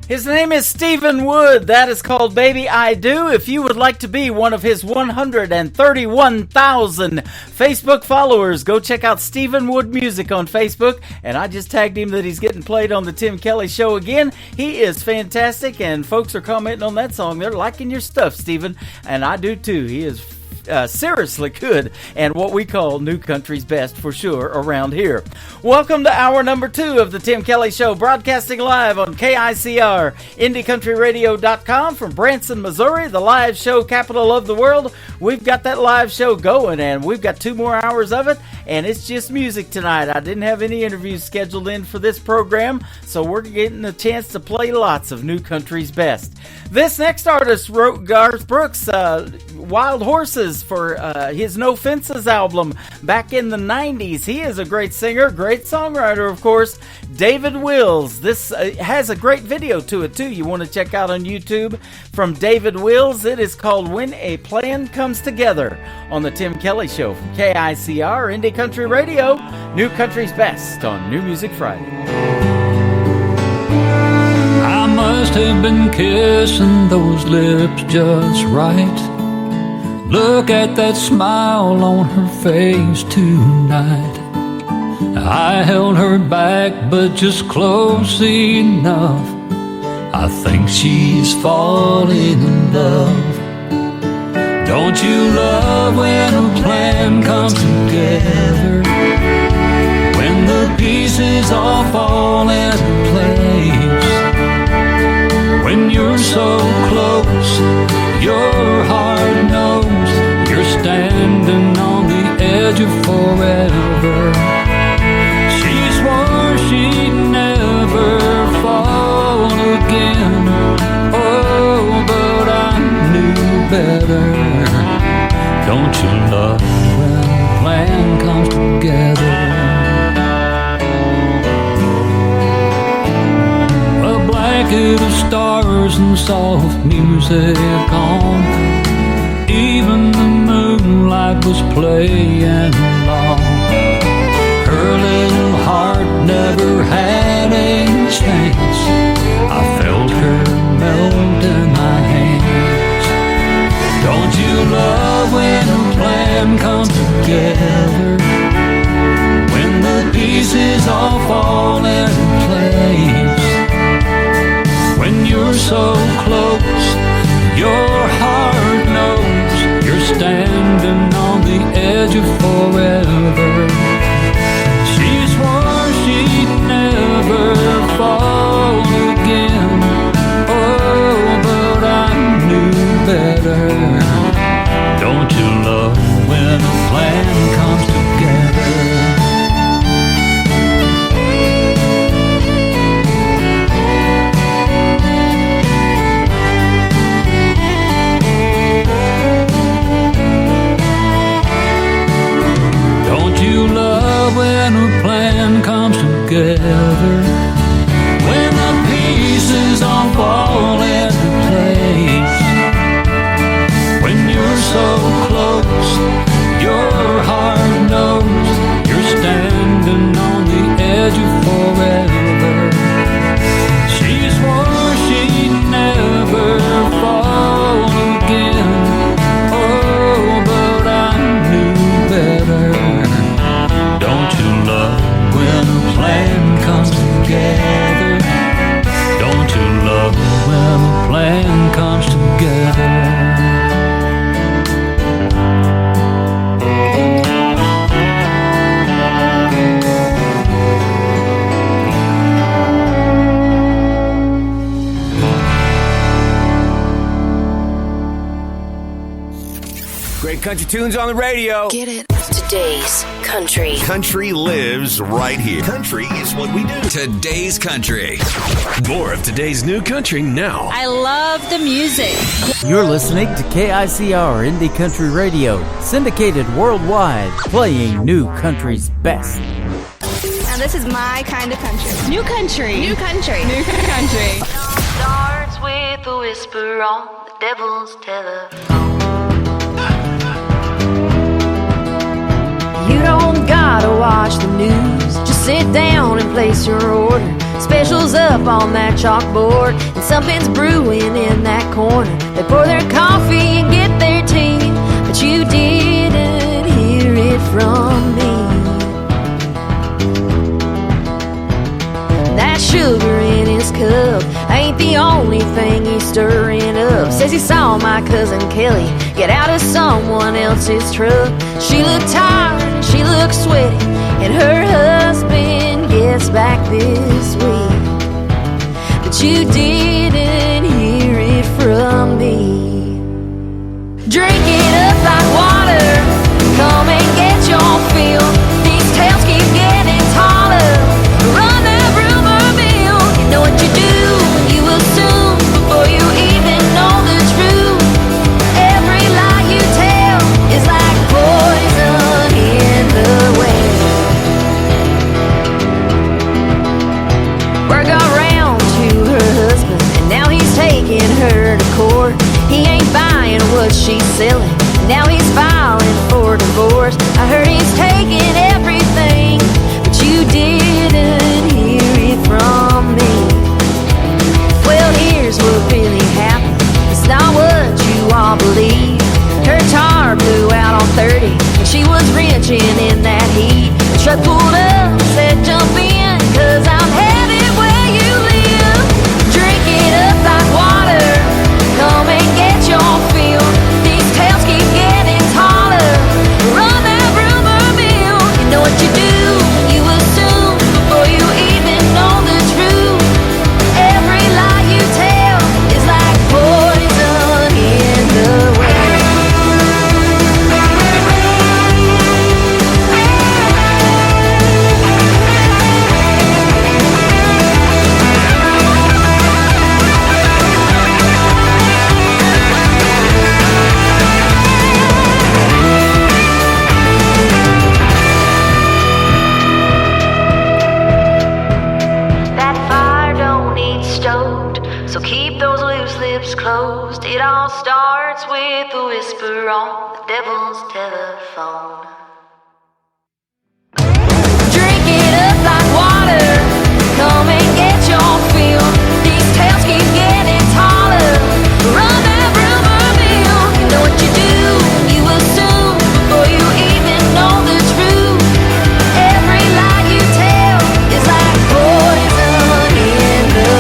Speaker 4: His name is Stephen Wood. That is called Baby I Do. If you would like to be one of his 131,000 Facebook followers, go check out Stephen Wood Music on Facebook. And I just tagged him that he's getting played on the Tim Kelly Show again. He is fantastic, and folks are commenting on that song. They're liking your stuff, Stephen, and I do too. He is seriously good and what we call New Country's Best for sure around here. Welcome to hour number 2 of the Tim Kelly Show, broadcasting live on KICR, IndieCountryRadio.com from Branson, Missouri, the live show capital of the world. We've got that live show going, and we've got 2 more hours of it, and it's just music tonight. I didn't have any interviews scheduled in for this program, so we're getting a chance to play lots of New Country's Best. This next artist wrote Garth Brooks' Wild Horses for his No Fences album back in the 90s. He is a great singer, great songwriter, of course. David Wills. This has a great video to it, too, you want to check out on YouTube from David Wills. It is called When a Plan Comes Together on the Tim Kelly Show from KICR, Indie Country Radio, New Country's Best on New Music Friday.
Speaker 16: I must have been kissing those lips just right. Look at that smile on her face tonight. I held her back, but just close enough. I think she's falling in love. Don't you love when a plan comes together? When the pieces all fall in stars and soft music on. Even the moonlight was playing along. Her little heart never had a chance. I felt her melt in my hands. Don't you love when a plan comes together? When the pieces all fall into place. When you're so close, your heart knows you're standing on the edge of forever. She swore she'd never fall again. Oh, but I knew better. Don't you love when a plan comes together? When a plan comes together, when the pieces all fall into place, when you're so close, your heart knows you're standing on the edge of forever. She swore she'd never fall again. Oh, but I knew better. Don't you love when a plan comes together? Don't you love when a plan comes together?
Speaker 17: Great country tunes on the radio.
Speaker 18: Get it? Today's country.
Speaker 19: Country lives right here. Country is what we do.
Speaker 20: Today's country.
Speaker 19: More of today's new country now.
Speaker 21: I love the music.
Speaker 4: You're listening to KICR Indie Country Radio, syndicated worldwide, playing new country's best.
Speaker 21: Now this is my kind of country. New country. New country. New country.
Speaker 3: Starts with a whisper on the devil's telephone. You don't gotta watch the news, just sit down and place your order. Specials up on that chalkboard, and something's brewing in that corner. They pour their coffee and get their tea, but you didn't hear it from me. That sugar in his cup ain't the only thing he's stirring up. Says he saw my cousin Kelly get out of someone else's truck. She looked tired, she looked sweaty, and her husband gets back this week. But you didn't hear it from me. Drink it up like water, come and get your fill. These tales keep getting taller. Run that rumor mill. You know what you do, you assume before you even know the truth. Every lie you tell is like poison in the well. Word got round to her husband, and now he's taking her to court. He ain't buying what she's selling, now he's filing for divorce. I heard he's taking everything, but you didn't hear it from me. Well, here's what really happened, it's not what you all believe. Her tar blew out on 30, and she was wrenching in that heat. The truck pulled up, said jump in, 'cause I'm headed where you live. Drink it up like water, come and get your fill. These tales keep getting taller. Run that rumor mill. You know what you do, you assume before you even know the truth. Every lie you tell is like poison in the well. whisper on the devil's telephone. Drink it up like water, come and get your fill. These tales keep getting taller. Run that rumor mill. You know what you do, you assume before you even know the truth. Every lie you tell is like poison in the wind.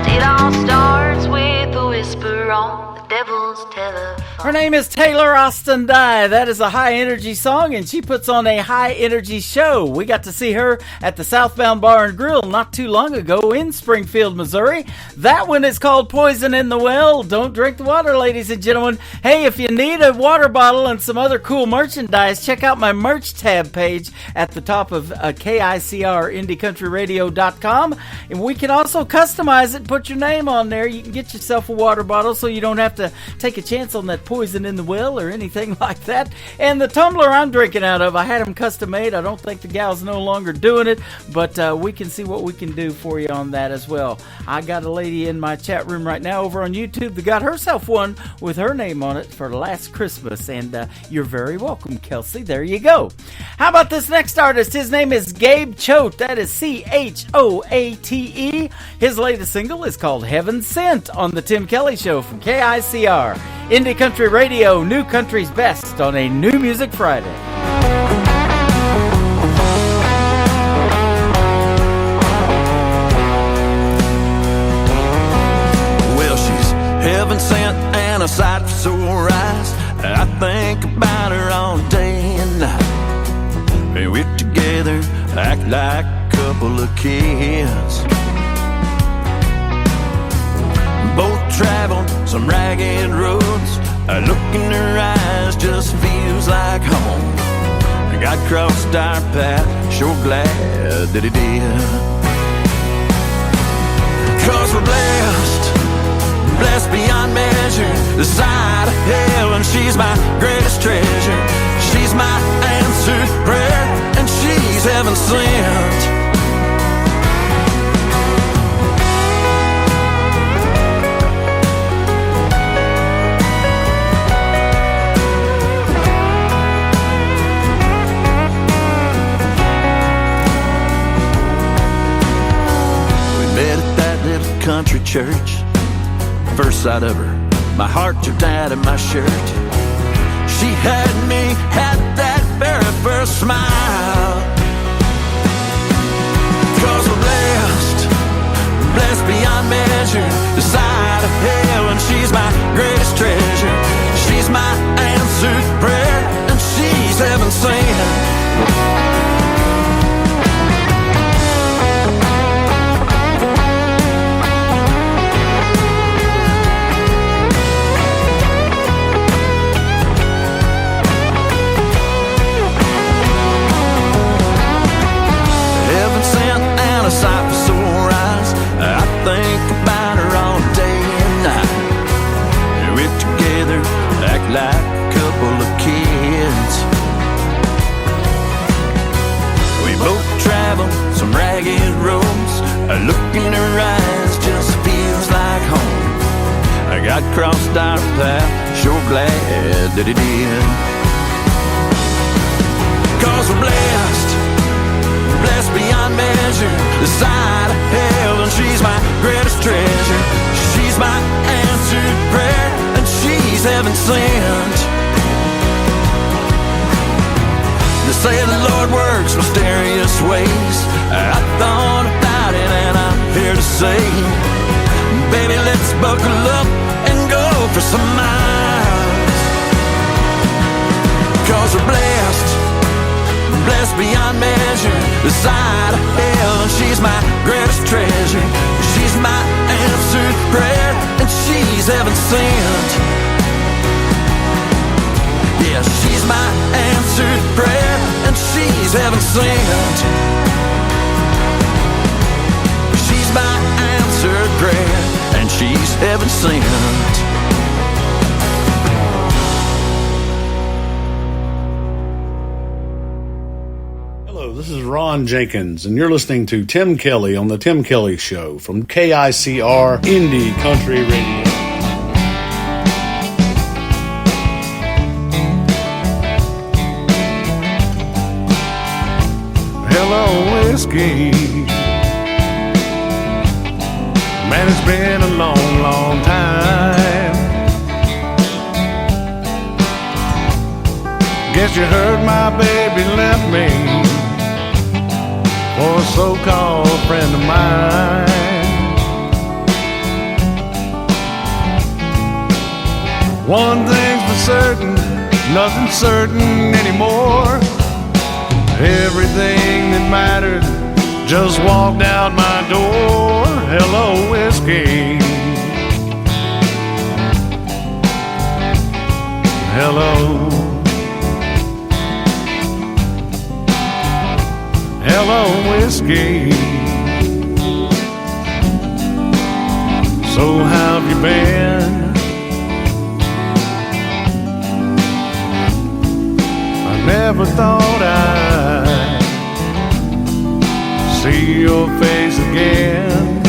Speaker 3: It all starts with a whisper on the devil's telephone.
Speaker 4: Her name is Taylor Austin Dye. That is a high-energy song, and she puts on a high-energy show. We got to see her at the Southbound Bar and Grill not too long ago in Springfield, Missouri. That one is called Poison in the Well. Don't drink the water, ladies and gentlemen. Hey, if you need a water bottle and some other cool merchandise, check out my merch tab page at the top of KICR IndieCountryRadio.com. And we can also customize it and put your name on there. You can get yourself a water bottle so you don't have to take a chance on that poison in the well or anything like that. And the tumbler I'm drinking out of, I had them custom made. I don't think the gal's no longer doing it, but we can see what we can do for you on that as well. I got a lady in my chat room right now over on YouTube that got herself one with her name on it for last Christmas, and you're very welcome, Kelsey. There you go. How about this next artist? His name is Gabe Choate. That is Choate. His latest single is called Heaven Sent on the Tim Kelly Show from KICR Indie Country Radio, New Country's Best on a New Music Friday.
Speaker 1: Well, she's heaven sent and a sight for sore eyes. I think about her all day and night. And we're together, act like a couple of kids. Both traveled some ragged roads. A look in her eyes just feels like home. God crossed our path, sure glad that He did. 'Cause we're blessed beyond measure, the side of heaven. She's my greatest treasure. She's my answered prayer, and she's heaven sent. Country church, first sight of her, my heart jumped out of my shirt. She had me at that very first smile. 'Cause we're blessed beyond measure, the side of heaven. She's my greatest treasure. She's my answered prayer, and she's heaven sent. A sight for sore eyes. I think about her all day and night. We're together, act like a couple of kids. We both travel some ragged roads. A look in her eyes just feels like home. God crossed our path, sure glad that He did. 'Cause we're blessed beyond measure, the side of heaven. She's my greatest treasure. She's my answered prayer, and she's heaven sent. They say the Lord works mysterious ways. I thought about it and I'm here to say, baby, let's buckle up and go for some miles. 'Cause we're blessed beyond measure, the side of heaven. She's my greatest treasure. She's my answered prayer, and she's heaven sent. Yeah, she's my answered prayer, and she's heaven sent. She's my answered prayer, and she's heaven sent.
Speaker 20: This is Ron Jenkins, and you're listening to Tim Kelly on The Tim Kelly Show from KICR Indie Country Radio.
Speaker 22: Hello, whiskey. Man, it's been a long, long time. Guess you heard my baby left me for a so-called friend of mine. One thing's for certain, nothing's certain anymore. Everything that mattered just walked out my door. Hello, whiskey. Hello. Hello, whiskey. So how have you been? I never thought I'd see your face again.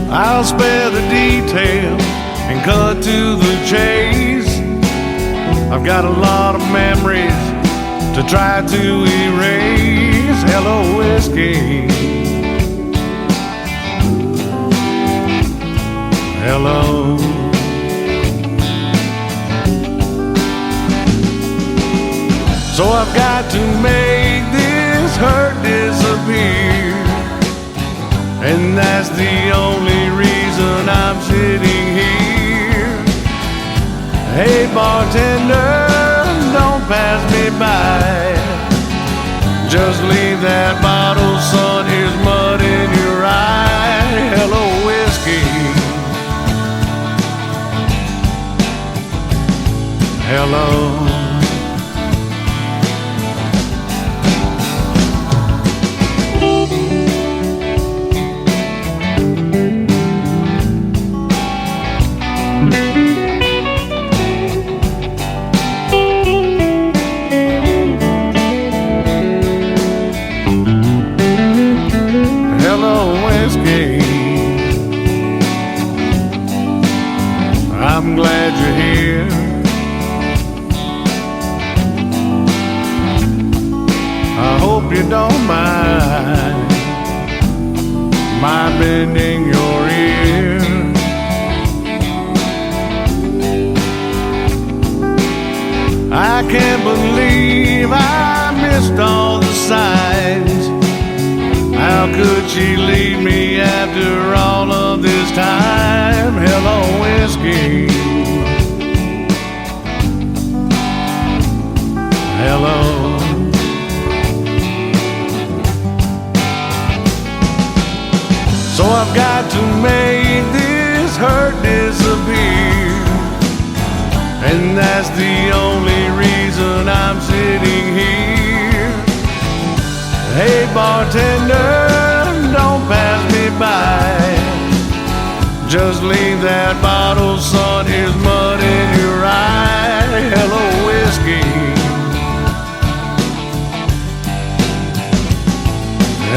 Speaker 22: I'll spare the details and cut to the chase. I've got a lot of memories to try to erase. Hello, whiskey. Hello. So I've got to make this hurt disappear, and that's the only reason I'm sitting here. Hey bartender, don't pass me by. Just leave that bottle, son, here's mud in your eye. Hello, whiskey. Hello. I'm glad you're here. I hope you don't mind my bending your ear. I can't believe I missed all the signs. How could she leave me after all of this time? Hello, whiskey. Hello. So I've got to make this hurt disappear, and that's the only reason I'm sitting here. Hey bartender, don't pass me by. Just leave that bottle, son, here's mud in your eye. Hello, whiskey.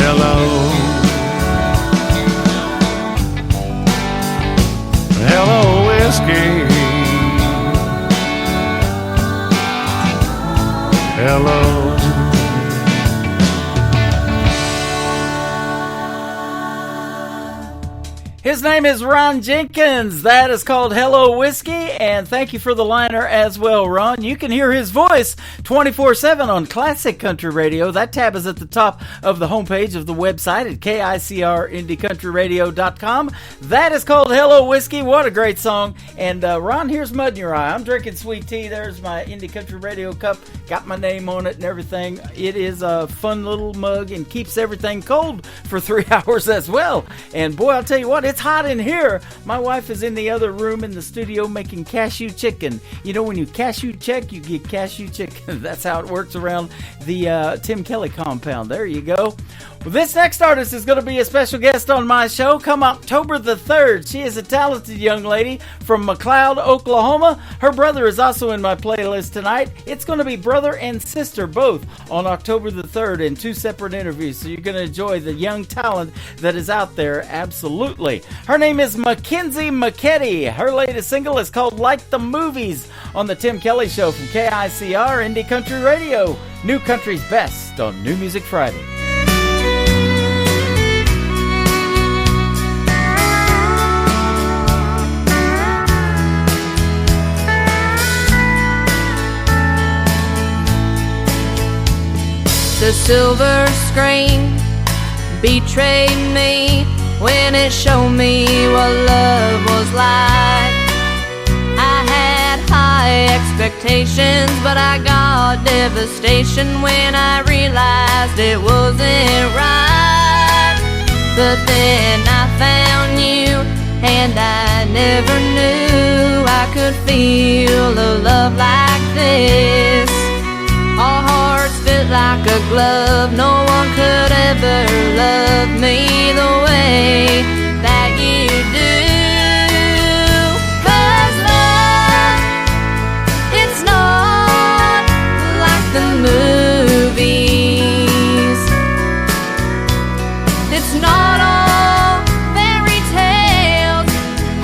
Speaker 22: Hello. Hello, whiskey. Hello.
Speaker 4: His name is Ron Jenkins. That is called Hello Whiskey, and thank you for the liner as well, Ron. You can hear his voice 24/7 on Classic Country Radio. That tab is at the top of the homepage of the website at KICRIndieCountryRadio.com. That is called Hello Whiskey. What a great song. And Ron, here's Mud in Your Eye. I'm drinking sweet tea. There's my Indie Country Radio cup. Got my name on it and everything. It is a fun little mug and keeps everything cold for 3 hours as well. And boy, I'll tell you what, it's hot in here. My wife is in the other room in the studio making cashew chicken. You know, when you cashew check, you get cashew chicken. That's how it works around the Tim Kelly compound. There you go. Well, this next artist is going to be a special guest on my show come October the 3rd. She is a talented young lady from McLeod, Oklahoma. Her brother is also in my playlist tonight. It's going to be brother and sister both on October the 3rd in 2 separate interviews. So you're going to enjoy the young talent that is out there, absolutely. Her name is Mackenzie McKetty. Her latest single is called Like the Movies on the Tim Kelly Show from KICR Indie Country Radio. New Country's Best on New Music Friday.
Speaker 7: The silver screen betrayed me when it showed me what love was like. I had high expectations, but I got devastation when I realized it wasn't right. But then I found you, and I never knew I could feel a love like this. Our hearts fit like a glove. No one could ever love me the way that you do. 'Cause love, it's not like the movies. It's not all fairy tales,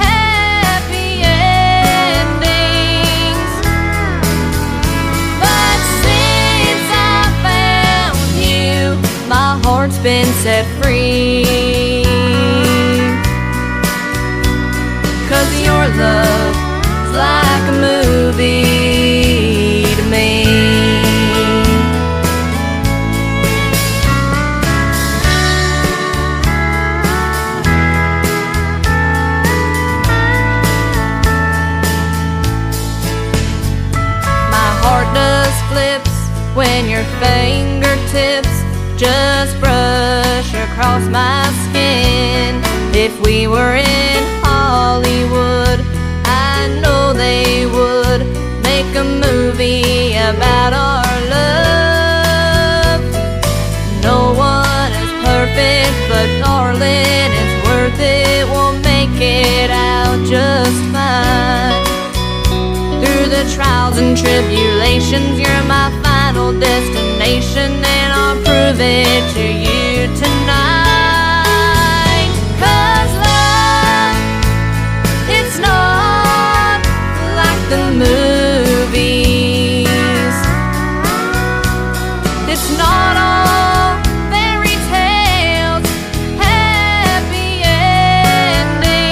Speaker 7: happy endings. But since I found you, my heart's been set free. 'Cause your love is like a movie to me. My heart does flips when your fingertips just brush across my skin. If we were in Hollywood, I know they would make a movie about our love. No one is perfect, but darling, it's worth it. We'll make it out just fine. Through the trials and tribulations, you're my final destination, and I'll prove it to you tonight. 'Cause love, it's not like the movies. It's not all fairy tales, happy endings.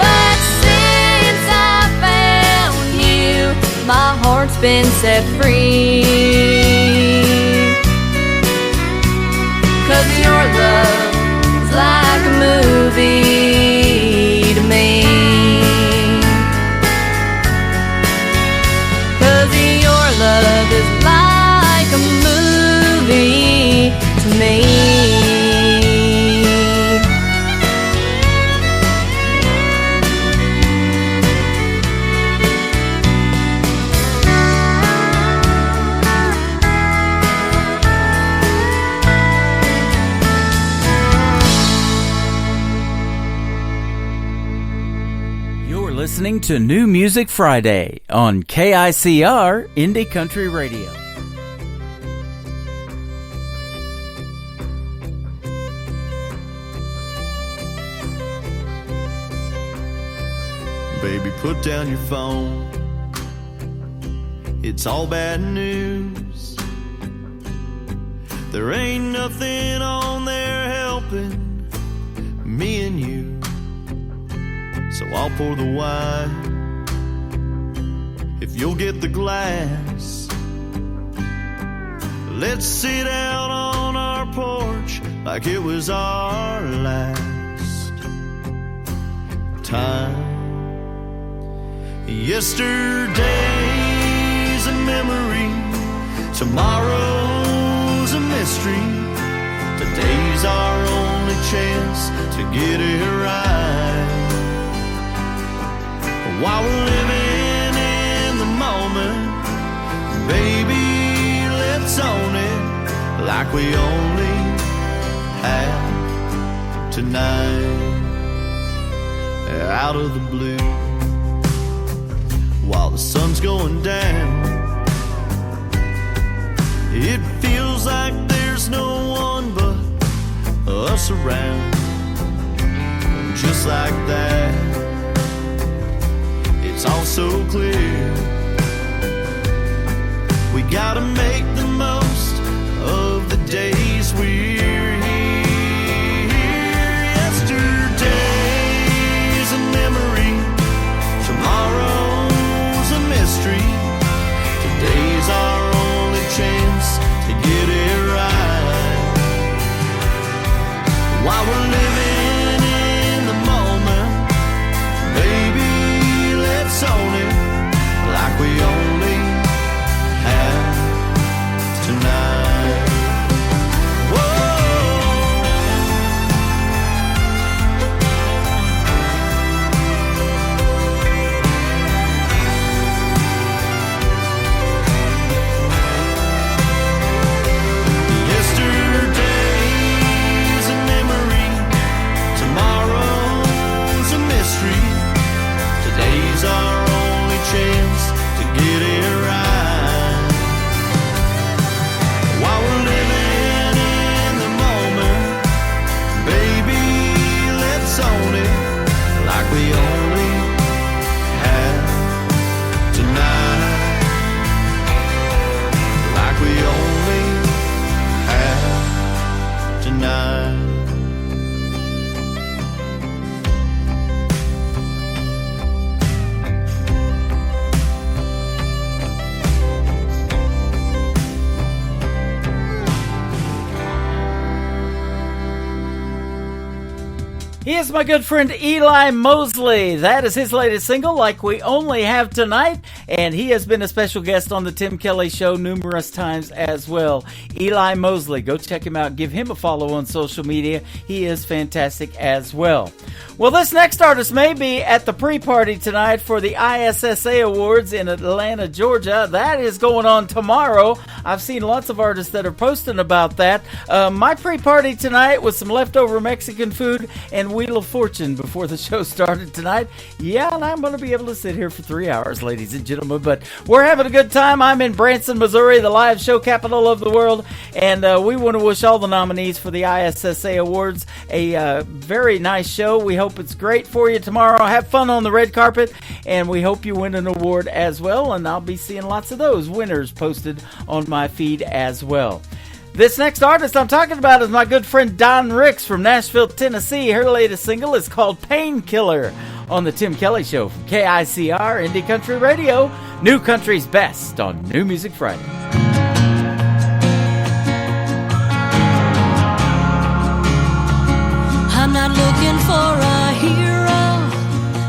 Speaker 7: But since I found you, my heart's been set free. 'Cause your love is like a movie to me. 'Cause your love is like a movie to me.
Speaker 4: Listening to New Music Friday on KICR Indie Country Radio.
Speaker 2: Baby, put down your phone. It's all bad news. There ain't nothing on there helping me and you. So I'll pour the wine, if you'll get the glass. Let's sit out on our porch like it was our last time. Yesterday's a memory, tomorrow's a mystery. Today's our only chance to get it right. While we're living in the moment, baby, let's own it like we only have tonight. Out of the blue, while the sun's going down, it feels like there's no one but us around. Just like that, it's all so clear. We gotta make the most of the days we're here. Yesterday's a memory, tomorrow's a mystery. Today's our only chance to get it right. While we're living in the moment, baby, let's own it like we only have tonight. Whoa. Yesterday's a memory, tomorrow's a mystery. Today's our only chance to get it right. While we're living in the moment, baby, let's own it like we only have tonight. Like we only have tonight.
Speaker 4: He is my good friend Eli Mosley. That is his latest single, Like We Only Have Tonight, and he has been a special guest on the Tim Kelly Show numerous times as well. Eli Mosley, go check him out. Give him a follow on social media. He is fantastic as well. Well, this next artist may be at the pre-party tonight for the ISSA Awards in Atlanta, Georgia. That is going on tomorrow. I've seen lots of artists that are posting about that. My pre-party tonight was some leftover Mexican food and Wheel of Fortune before the show started tonight. Yeah, and I'm going to be able to sit here for 3 hours, ladies and gentlemen, but we're having a good time. I'm in Branson, Missouri, the live show capital of the world, and we want to wish all the nominees for the ISSA Awards a very nice show. We hope it's great for you tomorrow. Have fun on the red carpet, and we hope you win an award as well, and I'll be seeing lots of those winners posted on my feed as well. This next artist I'm talking about is my good friend Don Ricks from Nashville, Tennessee. Her latest single is called Painkiller on the Tim Kelly Show from KICR Indie Country Radio, New Country's Best on New Music Friday.
Speaker 7: I'm not looking for a hero,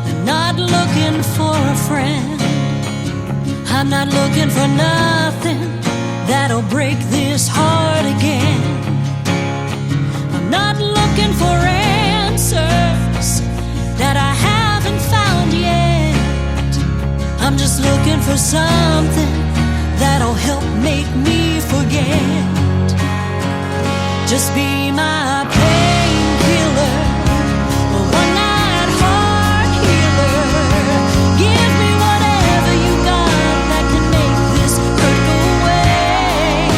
Speaker 7: I'm not looking for a friend, I'm not looking for nothing that'll break this heart again. I'm not looking for answers that I haven't found yet. I'm just looking for something that'll help make me forget. Just be my painkiller, a one-night heart healer. Give me whatever you got that can make this hurt go away.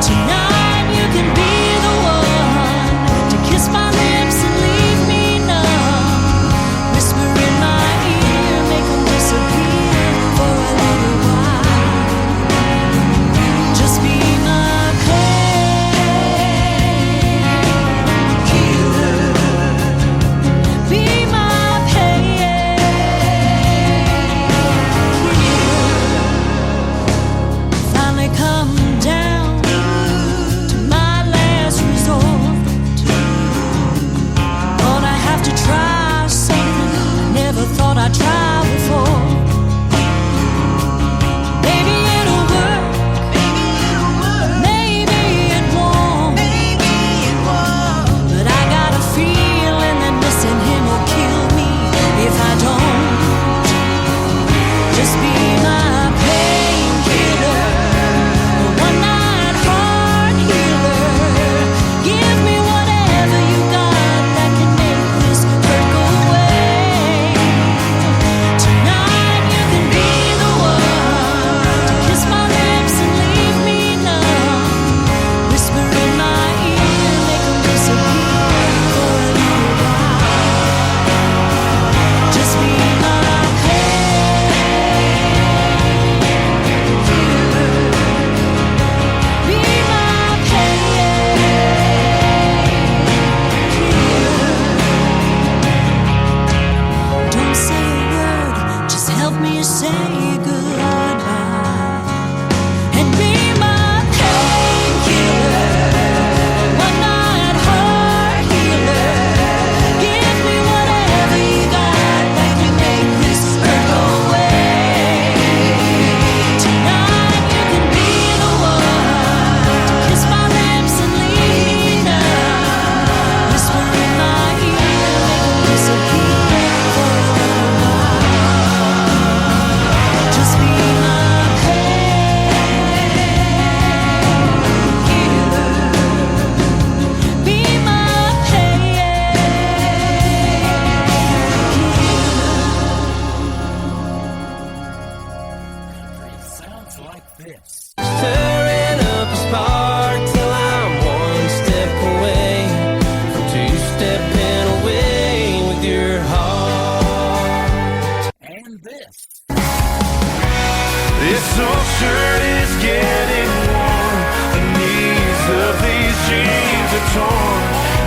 Speaker 7: Tonight you can be the one to kiss my lips and leave me numb. Whisper in my ear, make them disappear for a little while. Just be my painkiller.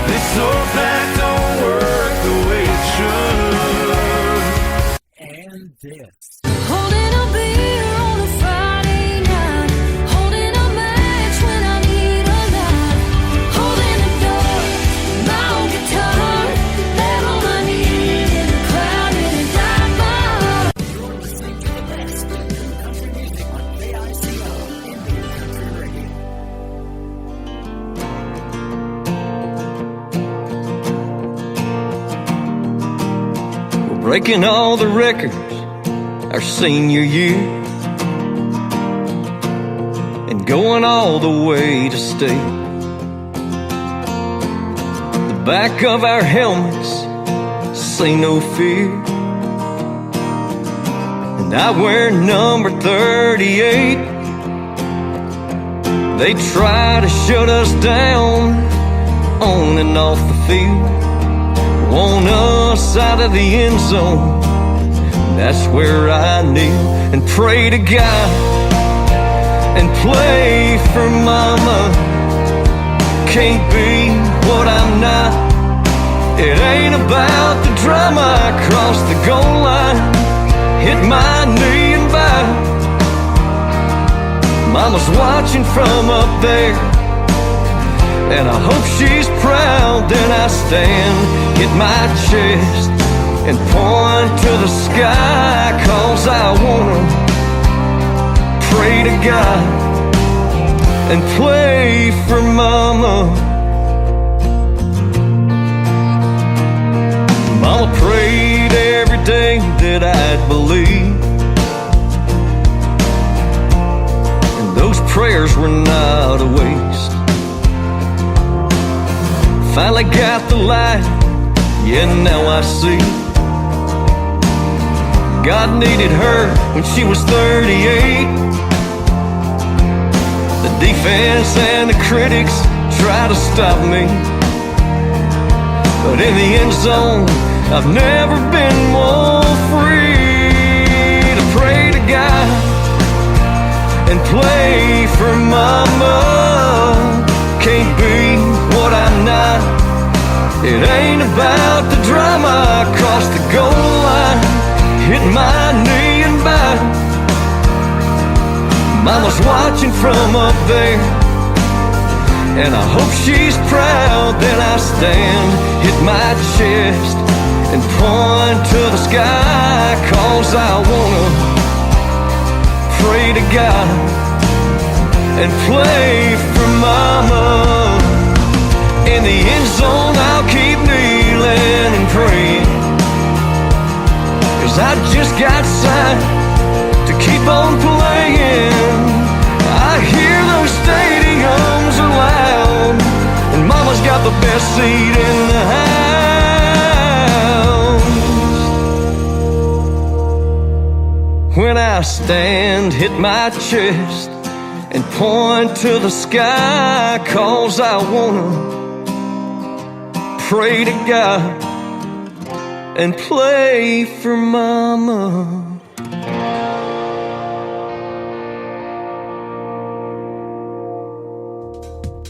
Speaker 12: This old pack don't work the way it should.
Speaker 4: And this.
Speaker 7: Holding a beer on a Friday night, holding a match when I need a light, holding the door, my old guitar, that all I need in a crowded and dark bar.
Speaker 4: You're listening to the best in country music on KICR Indie Country Radio.
Speaker 5: We're breaking all the records our senior year and going all the way to state. The back of our helmets say no fear, and I wear number 38. They try to shut us down on and off the field, want us out of the end zone. That's where I kneel and pray to God and play for mama. Can't be what I'm not. It ain't about the drama. I cross the goal line, hit my knee and bow. Mama's watching from up there, and I hope she's proud. Then I stand, hit my chest, and point to the sky, 'cause I wanna pray to God and play for mama. Mama prayed every day that I'd believe, and those prayers were not a waste. Finally got the light, yeah, now I see. God needed her when she was 38. The defense and the critics try to stop me, but in the end zone, I've never been more free to pray to God and play for mama. Can't be what I'm not. It ain't about the drama. I cross the goal line, hit my knee and bow. Mama's watching from up there, and I hope she's proud. Then I stand, hit my chest, and point to the sky, 'cause I wanna pray to God and play for mama. In the end zone, I'll keep kneeling and praying, 'cause I just got signed to keep on playing. I hear those stadiums are loud, and mama's got the best seat in the house. When I stand, hit my chest, and point to the sky, 'cause I wanna pray to God and play for mama.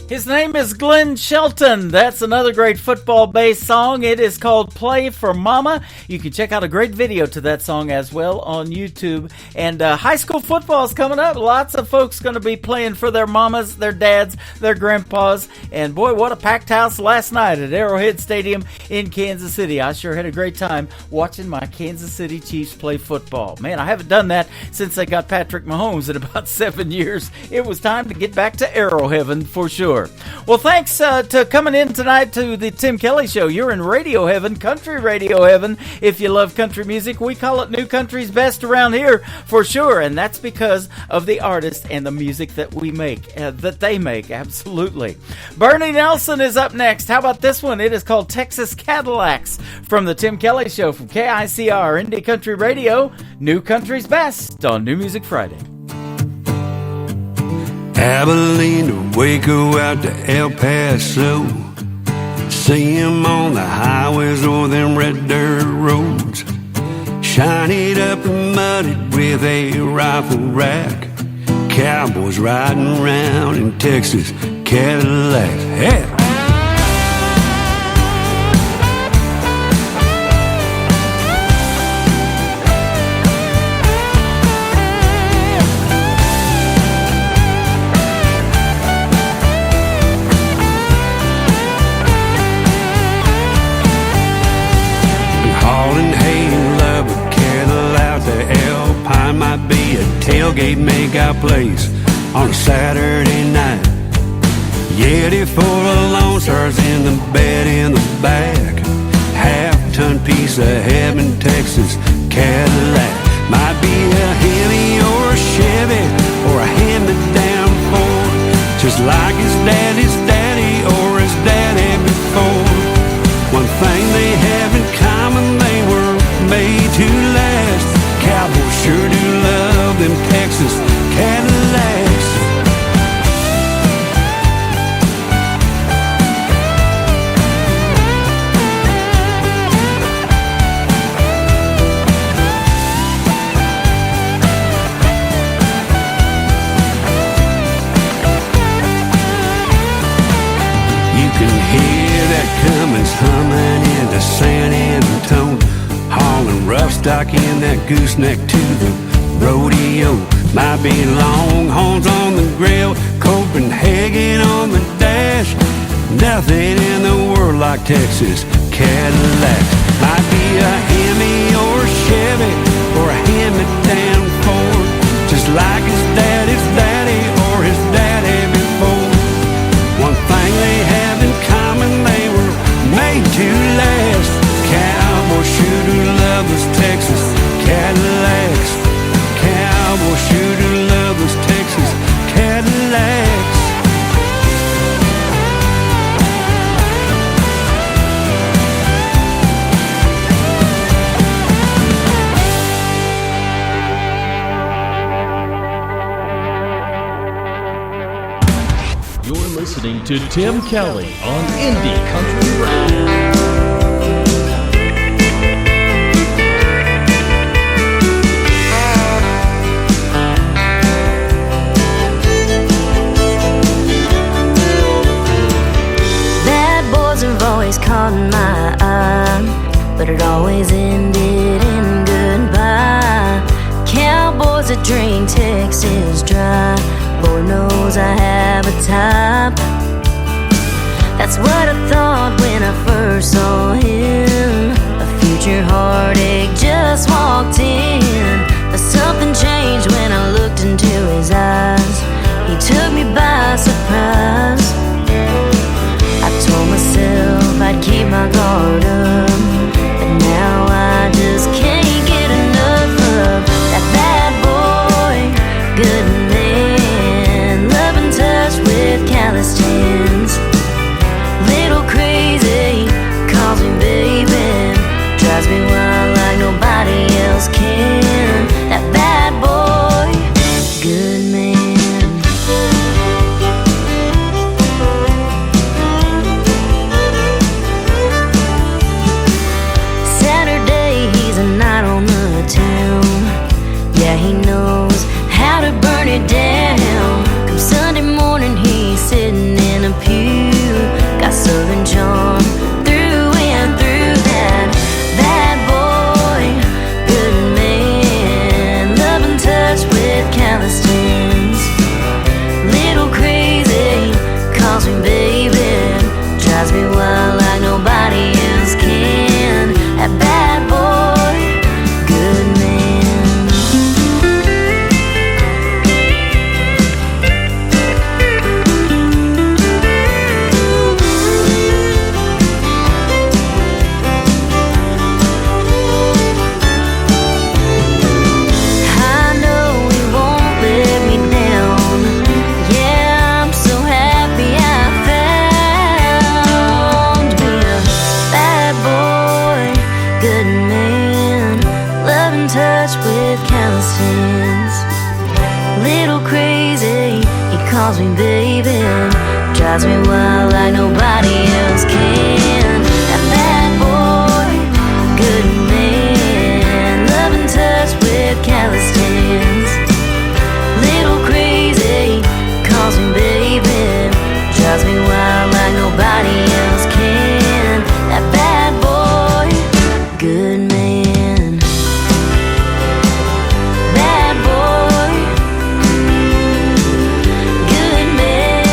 Speaker 4: His name is Glenn Shelton. That's another great football-based song. It is called Play for Mama. You can check out a great video to that song as well on YouTube. And high school football is coming up. Lots of folks going to be playing for their mamas, their dads, their grandpas. And boy, what a packed house last night at Arrowhead Stadium in Kansas City. I sure had a great time watching my Kansas City Chiefs play football. Man, I haven't done that since they got Patrick Mahomes in about 7 years. It was time to get back to Arrow Heaven for sure. Well, thanks to coming in tonight to the Tim Kelly Show. You're in radio heaven, country radio heaven. If you love country music, we call it New Country's Best around here for sure, and that's because of the artists and the music that we make, that they make, absolutely. Bernie Nelson is up next. How about this one? It is called Texas Cadillacs from the Tim Kelly Show from KICR Indie Country Radio, New Country's Best on New Music Friday.
Speaker 9: Abilene to Waco out to El Paso, see him on the highways or them red dirt roads, shinied up and muddied with a rifle rack, cowboys riding around in Texas Cadillacs. Hey! tailgate make-out place on a Saturday night. Yeti full of Lone Stars in the bed in the back. Half-ton piece of heaven, Texas Cadillac. Might be a Hemi or a Chevy or a hand-me-down Ford, just like his daddy's daddy or his daddy before. One thing they have in common, they were made to last. Cowboys sure do love them Texas Cadillacs. Cummins humming into San Antone, hauling rough stock in that gooseneck to the rodeo. Might be Longhorns on the grill, Copenhagen on the dash. Nothing in the world like Texas Cadillac. Might be a Hemi or a Chevy or a hand-me-down Ford, just like his daddy's daddy or his daddy before. One thing they have in common, they were made to last. Cowboys sure do love those Texas Cadillacs. Cowboys sure do love those Texas Cadillacs.
Speaker 6: You're listening to Tim Kelly on Indie Country Radio.
Speaker 3: Always caught my eye, but it always ended in goodbye. Cowboys that drink Texas dry, Lord knows I have a type. That's what I thought when I first saw him. A future heartache just walked in, but something changed when I looked into his eyes. He took me by surprise. I told myself I'd keep my guard up, but now I just can't get enough of that bad boy, good man, love and touch with calloused hands. Little crazy, calls me baby, drives me wild like nobody else can. That bad boy, good man. He knows how to burn it down. Come Sunday morning, he's sitting in a pew. Got Southern charm through and through. That bad boy, good man, love and touch with calloused hands. Little crazy, calls me baby, drives me wild like nobody else can. That bad boy, good man. Calls me baby, drives me wild like nobody else can. That bad boy, good man, love and touch with calloused hands. Little crazy, calls me baby, drives me wild like nobody else can. That bad boy, good man. Bad boy, good man.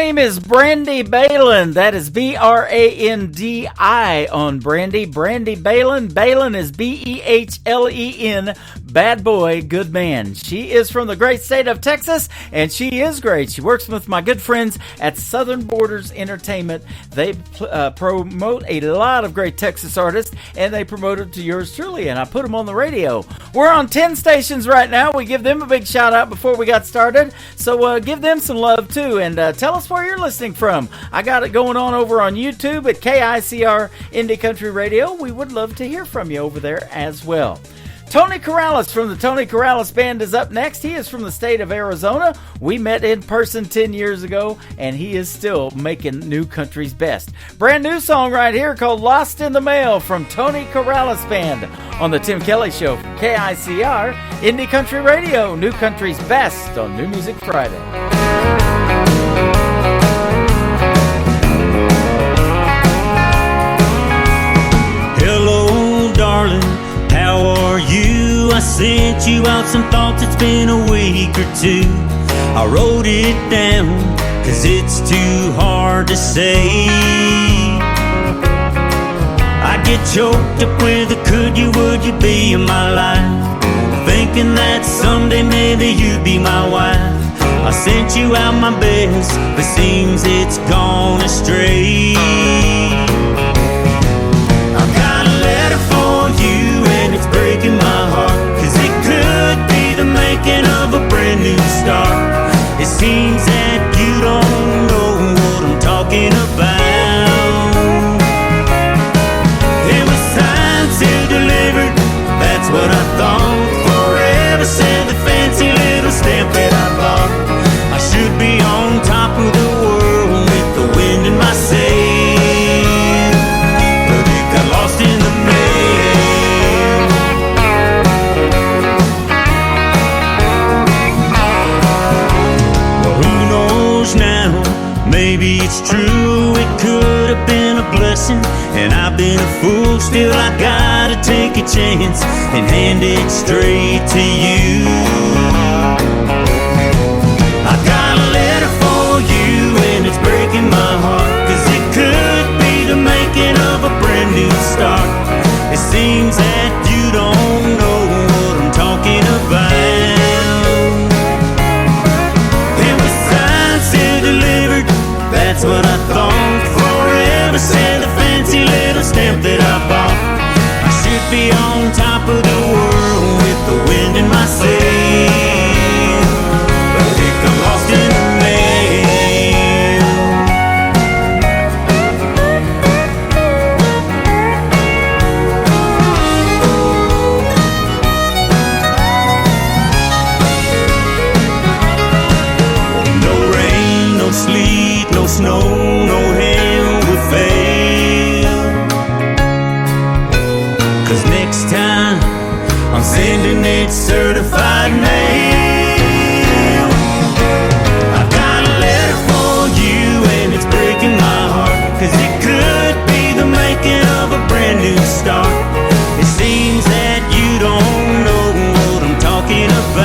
Speaker 4: name is Brandy Balin. That is B-R-A-N-D-I on Brandy. Brandy Balin. Balin is B-E-H-L-E-N. Bad boy, good man. She is from the great state of Texas, and she is great. She works with my good friends at Southern Borders Entertainment. They promote a lot of great Texas artists, and they promote them to yours truly, and I put them on the radio. We're on 10 stations right now. We give them a big shout out before we got started, so give them some love too, and tell us where you're listening from. I got it going on over on YouTube at KICR Indie Country Radio. We would love to hear from you over there as well. Tony Corrales from the Tony Corrales Band is up next. He is from the state of Arizona. We met in person 10 years ago, and he is still making new country's best. Brand new song right here called Lost in the Mail from Tony Corrales Band on the Tim Kelly Show from KICR Indie Country Radio, new country's best on New Music Friday.
Speaker 11: Hello, darling. How are you? I sent you out some thoughts, it's been a week or two. I wrote it down, cause it's too hard to say. I get choked up with a could you, would you be in my life? Thinking that someday maybe you'd be my wife. I sent you out my best, but seems it's gone astray. I've got a letter for you, and it's breaking my heart, cause it could be the making of a brand new start. It seems that you don't know what I'm talking about. It was signed, sealed, delivered, that's what I thought. Forever said the fancy little stamp that I bought. I should be on top of the world with the wind in my sail, but it got lost in the mail. Well, who knows now? Maybe it's true, it could have been a blessing, and I've been a fool. Still I gotta take a chance and hand it straight to you. I got a letter for you, and it's breaking my heart, cause it could be the making of a brand new start. It seems that you don't know what I'm talking about. It was signed, sealed, delivered, that's what I thought. Forever said the fancy little stamp that I bought. I should be on top of the world with the wind in my sail, but it got lost in the sleet, no snow, no hail will fail. Cause next time I'm sending it certified mail. I've got a letter for you, and it's breaking my heart, cause it could be the making of a brand new start. It seems that you don't know what I'm talking about.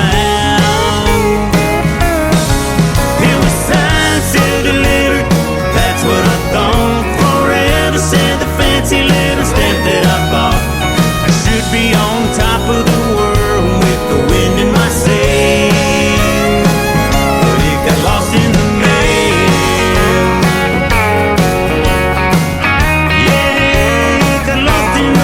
Speaker 11: Delivered, that's what I thought. Forever said the fancy little stamp that I bought. I should be on top of the world with the wind in my sail, but it got lost in the mail. Yeah, it got lost in the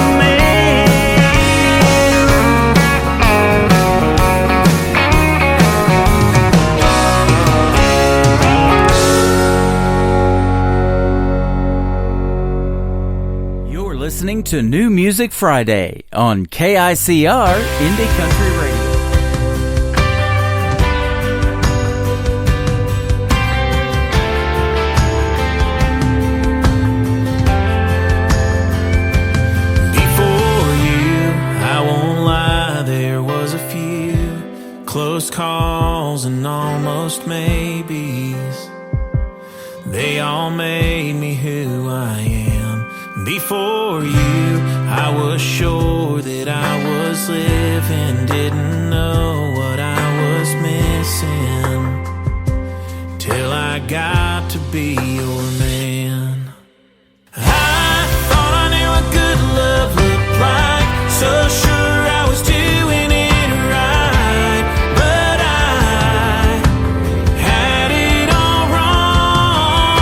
Speaker 4: Listening to New Music Friday on KICR Indie Country Radio.
Speaker 2: Before you, I won't lie, there was a few close calls and almost maybes. They all made me who I am. Before you, I was sure that I was living, didn't know what I was missing, till I got to be be your man. I thought I knew what good love looked like, so sure I was doing it right, but I had it all wrong.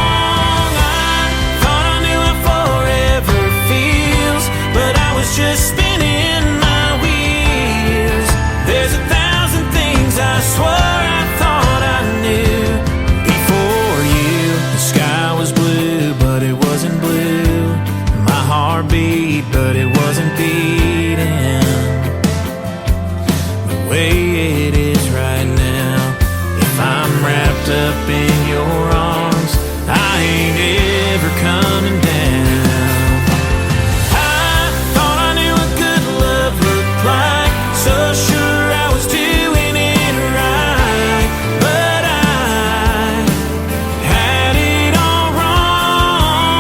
Speaker 2: I thought I knew what forever feels, but I was just spinning my wheels. There's 1,000 things I swore I thought I knew before you. The sky was blue, but it wasn't blue. My heart beat, but it wasn't beating the way it is right now. If I'm wrapped up in your arms, I ain't ever coming down. I thought I knew what good love looked like, so sure I was doing it right, but I had it all wrong.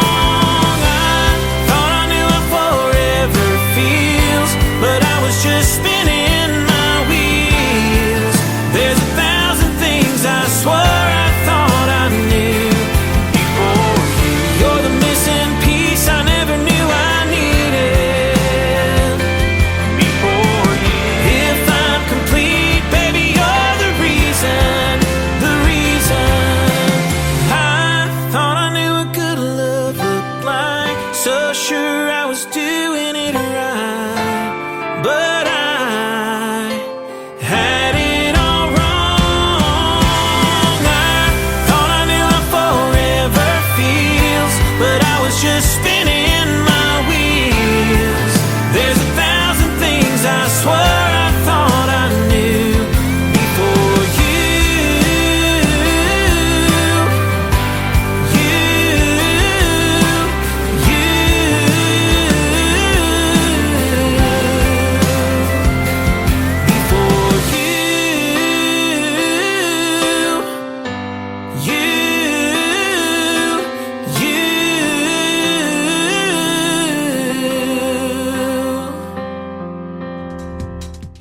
Speaker 2: I thought I knew what forever feels, but I was just spinning my wheels. There's 1,000 things I swore I thought I knew before you. You're the missing piece I never knew I needed before you. If I'm complete, baby, you're the reason, the reason. I thought I knew what good love looked like, so sure I was doing it right, but I had it all wrong. I thought I knew what forever feels, but I was just spinning my wheels. There's 1,000 things I swore I thought I knew before you.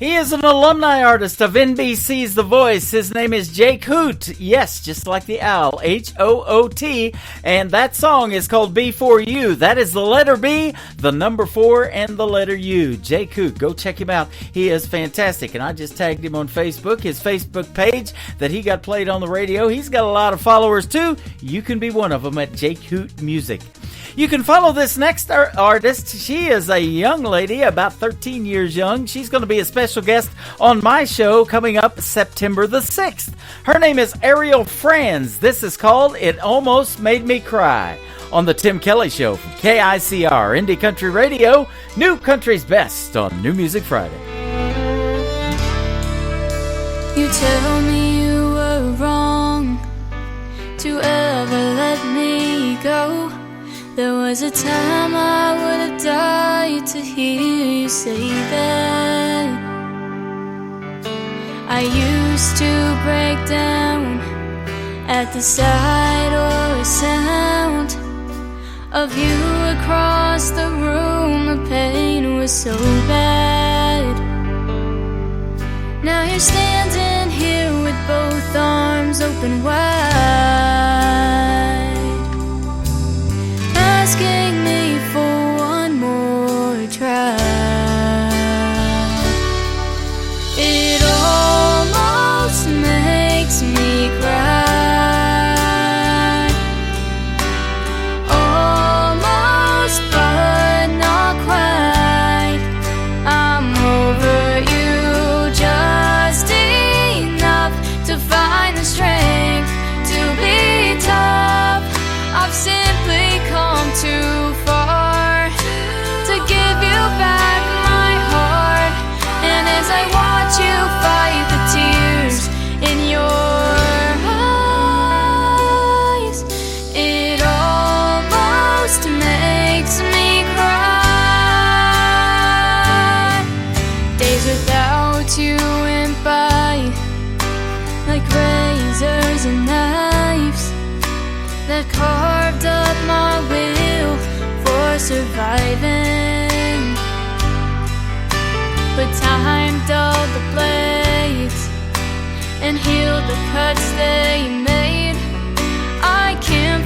Speaker 4: He is an alumni artist of NBC's The Voice. His name is Jake Hoot. Yes, just like the owl, H-O-O-T. And that song is called Before You. That is the letter B, the number 4, and the letter U. Jake Hoot, go check him out. He is fantastic. And I just tagged him on Facebook, his Facebook page that he got played on the radio. He's got a lot of followers too. You can be one of them at Jake Hoot Music. You can follow this next artist. She is a young lady, about 13 years young. She's going to be a special guest on my show coming up September the 6th. Her name is Ariel Franz. This is called It Almost Made Me Cry on the Tim Kelly Show from KICR, Indie Country Radio, New Country's Best on New Music Friday.
Speaker 7: You tell me you were wrong to ever let me go. There was a time I would have died to hear you say that. I used to break down at the sight or sound of you across the room. The pain was so bad. Now you're standing here with both arms open wide, asking me for one more try. It almost makes me cry, almost but not quite. I'm over you just enough to find the strength to be tough. I've simply come too far to give you back my heart. And as I watch you fight the tears in your eyes, it almost makes me cry. Days without you went by like razors and knives that carved up my will for surviving. But time dulled the blades and healed the cuts they made. I can't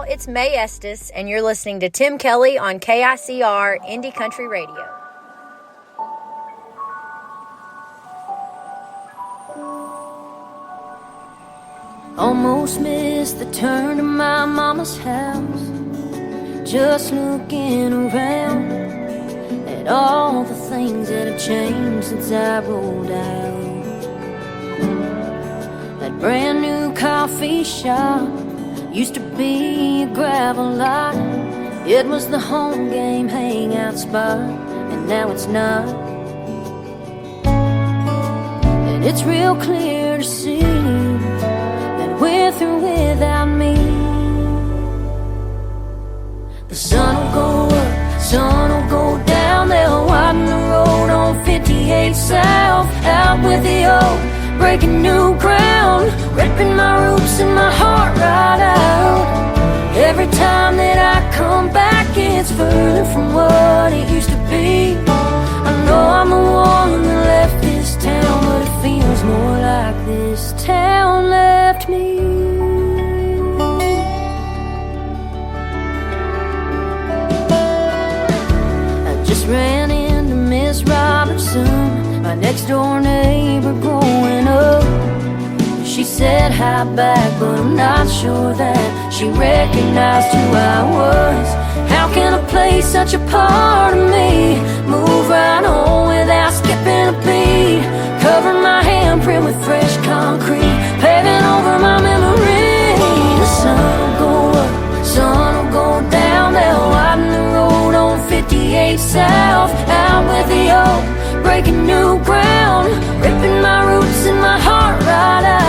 Speaker 13: it's May Estes, and you're listening to Tim Kelly on KICR Indie Country Radio.
Speaker 7: Almost missed the turn to my mama's house, just looking around at all the things that have changed since I rolled out. That brand new coffee shop used to be a gravel lot. It was the home game hangout spot, and now it's not. And it's real clear to see that we're through without me. The sun will go up, sun will go down. They'll widen the road on 58 South. Out with the old, breaking new ground, ripping my roots and my heart right out. Every time that I come back, it's further from what it used to be. I know I'm the one that left this town, but it feels more like this town left me. I just ran into Miss Robertson, my next door neighbor growing up. She said hi back, but I'm not sure that she recognized who I was. How can a place such a part of me move right on without skipping a beat? Cover my handprint with fresh concrete, paving over my memory. The sun will go up, sun will go down. They'll widen the road on 58 South. Out with the old, breaking new ground, ripping my roots and my heart right out.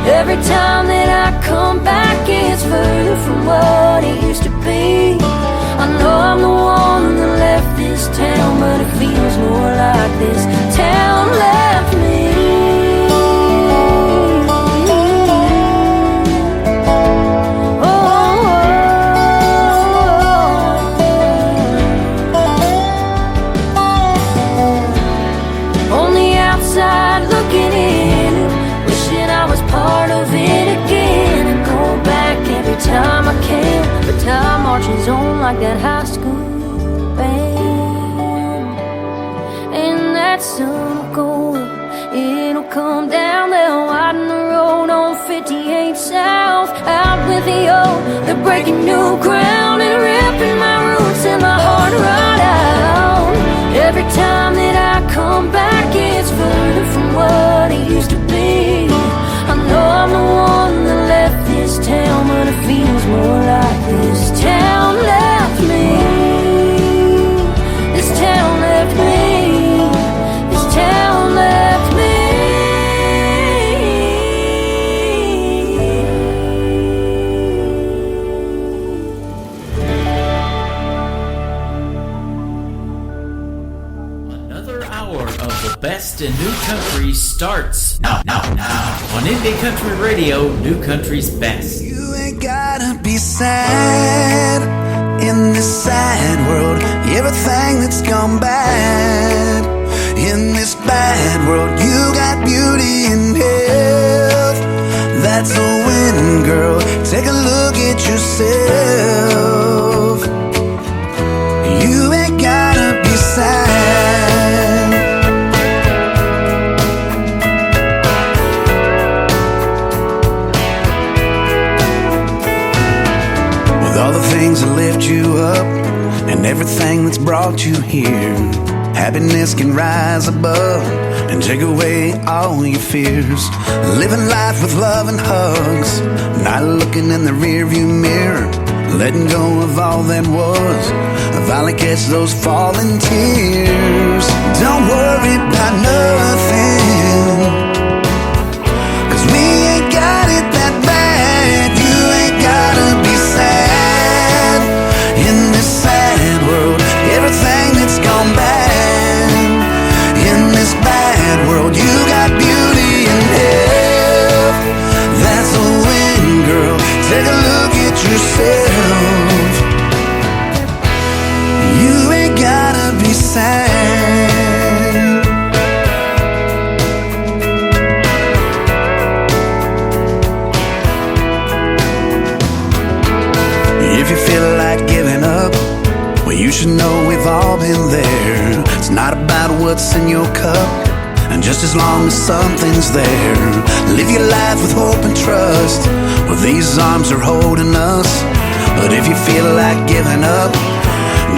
Speaker 7: Every time that I come back, it's further from what it used to be. I know I'm the one that left this town, but it feels more like this town left me. On the outside looking in, wishing I was part of it again. And go back every time I can, but time marches on like that high school band. And that sun will go up, it'll come down. They'll widen the road on 58 South. Out with the old, they're breaking new ground and ripping my roots and my heart right out. Every time that I come back, it's further from what it used to be. I know I'm the one that left this town, but it feels more like this town left me. This town left me. This town left me.
Speaker 4: Another hour of the best in new country starts now on Indie Country Radio, New Country's best.
Speaker 14: You ain't gotta be sad in this sad world. Everything that's gone bad in this bad world, you got beauty and health. That's a win, girl. Take a look at yourself. You ain't gotta be sad. All the things that lift you up and everything that's brought you here, happiness can rise above and take away all your fears. Living life with love and hugs, not looking in the rearview mirror, letting go of all that was. I finally catch those falling tears. Don't worry about nothing, 'cause we ain't got it that bad. You ain't gotta be sad in this sad world. Everything that's gone bad in this bad world, you got beauty and health. That's a win, girl. Take a look at yourself. You ain't gotta be sad. should know we've all been there. It's not about what's in your cup, and just as long as something's there, live your life with hope and trust. Well, these arms are holding us. But if you feel like giving up,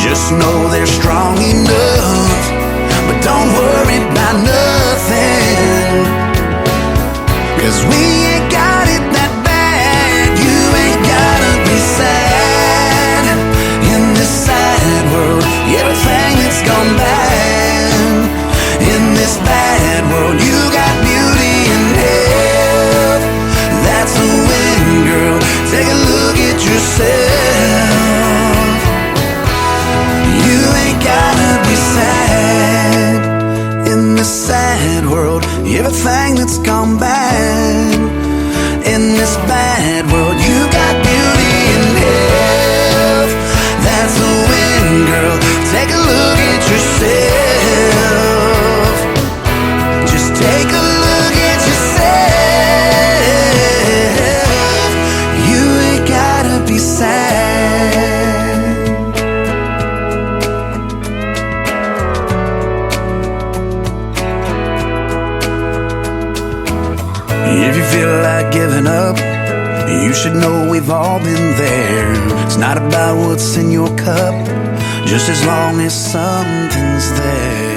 Speaker 14: just know they're strong enough. But don't worry about nothing, 'cause we ain't got it that bad. You ain't gotta be sad in this sad world. Everything that's gone bad in this bad world, you got beauty in health. That's a win, girl. Take a look at yourself. You ain't gotta be sad in this sad world. Everything that's gone bad in this bad world, you got beauty in health. That's a win, girl. Take a look at yourself. Just take a look at yourself. You ain't gotta be sad. If you feel like giving up, you should know we've all been there. It's not about what's in your cup, just as long as something's there.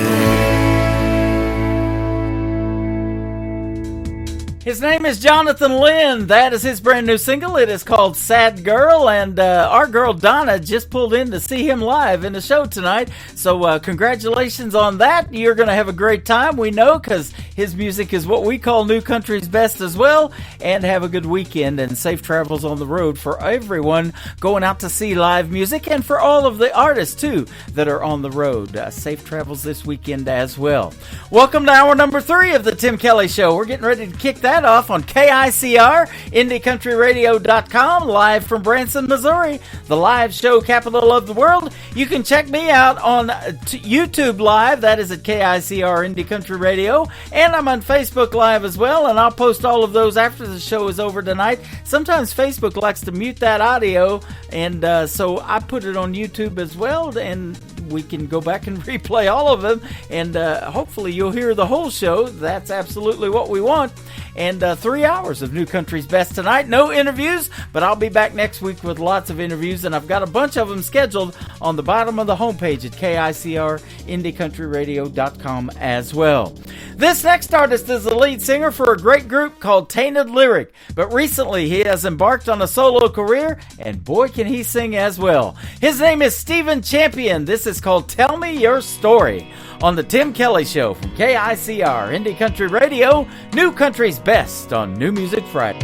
Speaker 4: His name is Jonathan Lynn. That is his brand new single. It is called Sad Girl, and our girl Donna just pulled in to see him live in the show tonight. So congratulations on that. You're going to have a great time, we know, because his music is what we call New Country's best as well. And have a good weekend and safe travels on the road for everyone going out to see live music, and for all of the artists, too, that are on the road. Safe travels this weekend as well. Welcome to hour number 3 of the Tim Kelly Show. We're getting ready to kick that off on KICR, IndieCountryRadio.com, live from Branson, Missouri, the live show capital of the world. You can check me out on YouTube Live, that is at KICR Indie Country Radio, and I'm on Facebook Live as well, and I'll post all of those after the show is over tonight. Sometimes Facebook likes to mute that audio, and so I put it on YouTube as well, and we can go back and replay all of them, and hopefully you'll hear the whole show. That's absolutely what we want. And 3 hours of New Country's Best tonight. No interviews, but I'll be back next week with lots of interviews, and I've got a bunch of them scheduled on the bottom of the homepage at KICR-IndieCountryRadio.com as well. This next artist is the lead singer for a great group called Tainted Lyric, but recently he has embarked on a solo career, and boy can he sing as well. His name is Stephen Champion. This is called Tell Me Your Story on the Tim Kelly Show from KICR Indie Country Radio, New Country's best on New Music Friday.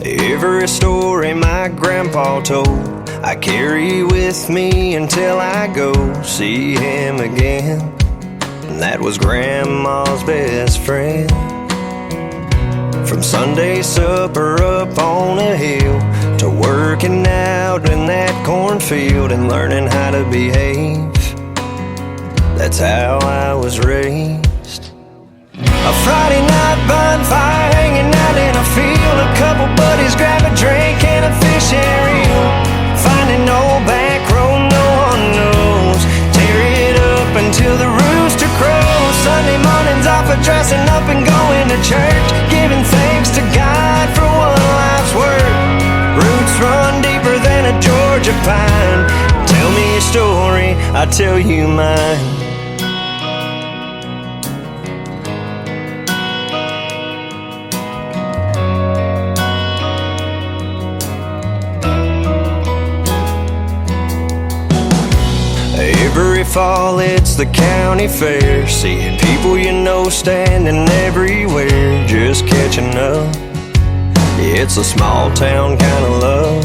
Speaker 5: Every story my grandpa told, I carry with me until I go see him again. And that was Grandma's best friend. From Sunday supper up on a hill to working out in that cornfield and learning how to behave, that's how I was raised. A Friday night bonfire hanging out in a field, a couple buddies grab a drink and a fishing reel, finding no back road no one knows, tear it up until the rooster crows. Sunday mornings off of dressing up and going to church, giving thanks to God for one life's work. Roots run deeper than a Georgia pine. Tell me your story, I'll tell you mine. Every fall it's the county fair, seeing people you know standing everywhere, just catching up. Yeah, it's a small town kind of love.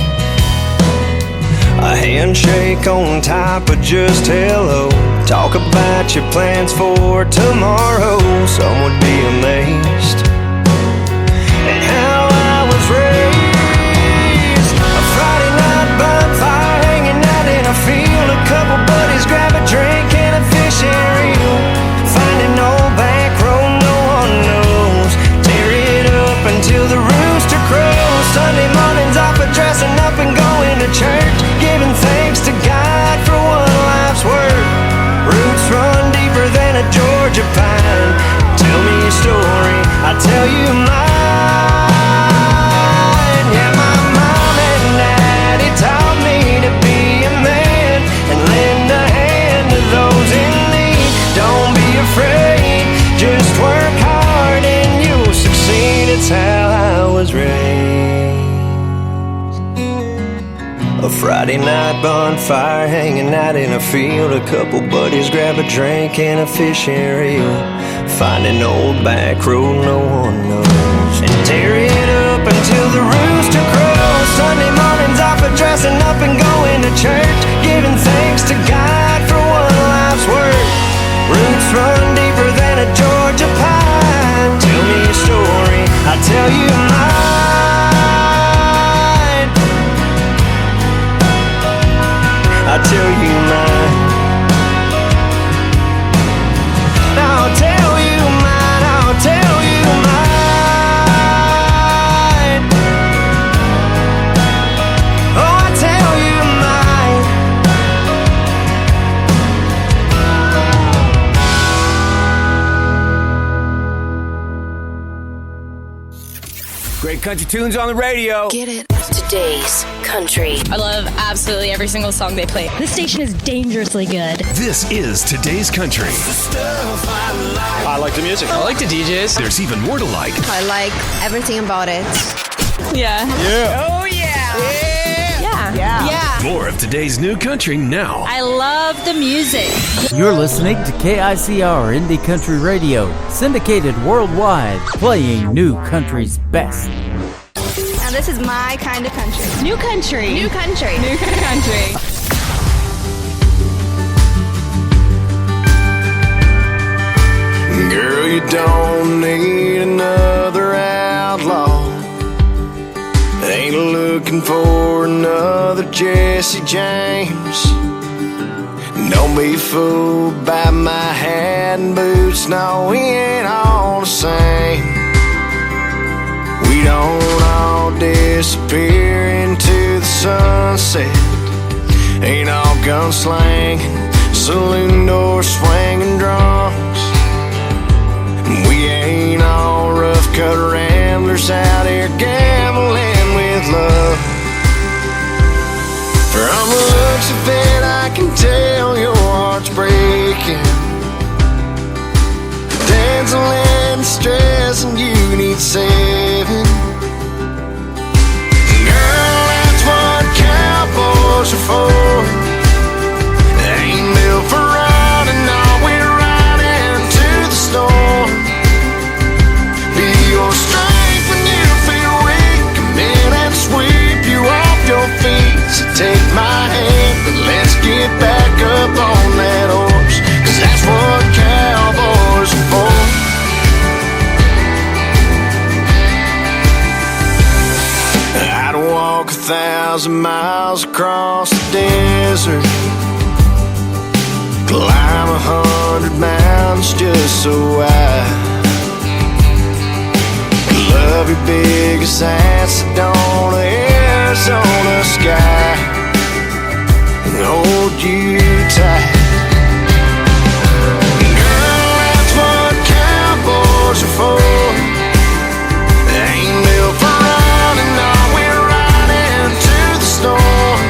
Speaker 5: A handshake on top of just hello. Talk about your plans for tomorrow. Some would be amazed at how I was raised. A Friday night bonfire hanging out in a field, a couple buddies grab a drink and a fishing reel, finding no back road no one knows, tear it up until the rooster crows. Sunday mornings Friday night bonfire, hanging out in a field. A couple buddies grab a drink and a fishing reel. Find an old back road no one knows and tear it up until the rooster crows. Sunday mornings off of dressing up and going to church, giving thanks to God for one life's work. Roots run deeper than a Georgia pine. Tell me a story, I'll tell you mine. I'll tell you mine. I'll tell you mine. I'll tell you mine. Oh, I'll tell you mine.
Speaker 17: Great country tunes on the radio.
Speaker 18: Get it? Today's country.
Speaker 21: I love absolutely every single song they play. This station is dangerously good.
Speaker 19: This is Today's Country.
Speaker 12: I like the music.
Speaker 17: I like the DJs.
Speaker 19: There's even more to like.
Speaker 21: I like everything about it. Yeah.
Speaker 12: Yeah.
Speaker 21: Oh, yeah. Yeah.
Speaker 19: More of today's new country now.
Speaker 21: I love the music.
Speaker 4: You're listening to KICR Indie Country Radio, syndicated worldwide, playing new country's best.
Speaker 21: Now this is my kind of country. New country. New country. New country.
Speaker 5: Girl, you don't need another outlaw. Ain't looking for another Jesse James. Don't be fooled by my hat and boots. No, we ain't all the same. We don't all disappear into the sunset. Ain't all gunslanging, saloon door swinging drunks. We ain't all rough-cut ramblers out here gambling with love. From the looks of it, I can tell your heart's breaking. Dancing and stress, and you need saving. Girl, that's what cowboys are for. They ain't built for running, no, we're right into the storm. Be your strength when you feel weak. Come in and sweep you off your feet. So take my hand, but let's get back up on that horse, 'cause that's what cowboys are for. I'd walk 1,000 miles across the desert, climb 100 mountains just so I love your biggest ass on the Arizona sky and hold you tight. Girl, that's what cowboys are for. They ain't built for running, no, we're right into the storm.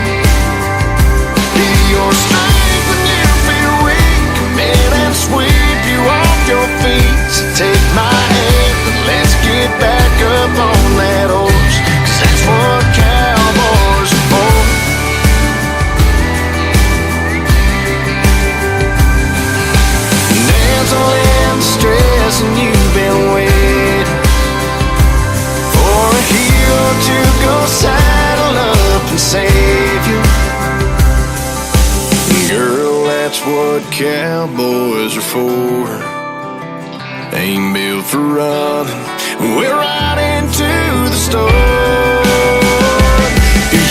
Speaker 5: Be your strength when you feel weak. Come in and sweep you off your feet. So take my hand and let's get back up on that horse, 'cause that's what cowboys are for. Dancing in the stress, and you've been waiting for a hero to go saddle up and save you. Girl, that's what cowboys are for. Ain't built for running, we're right into the storm.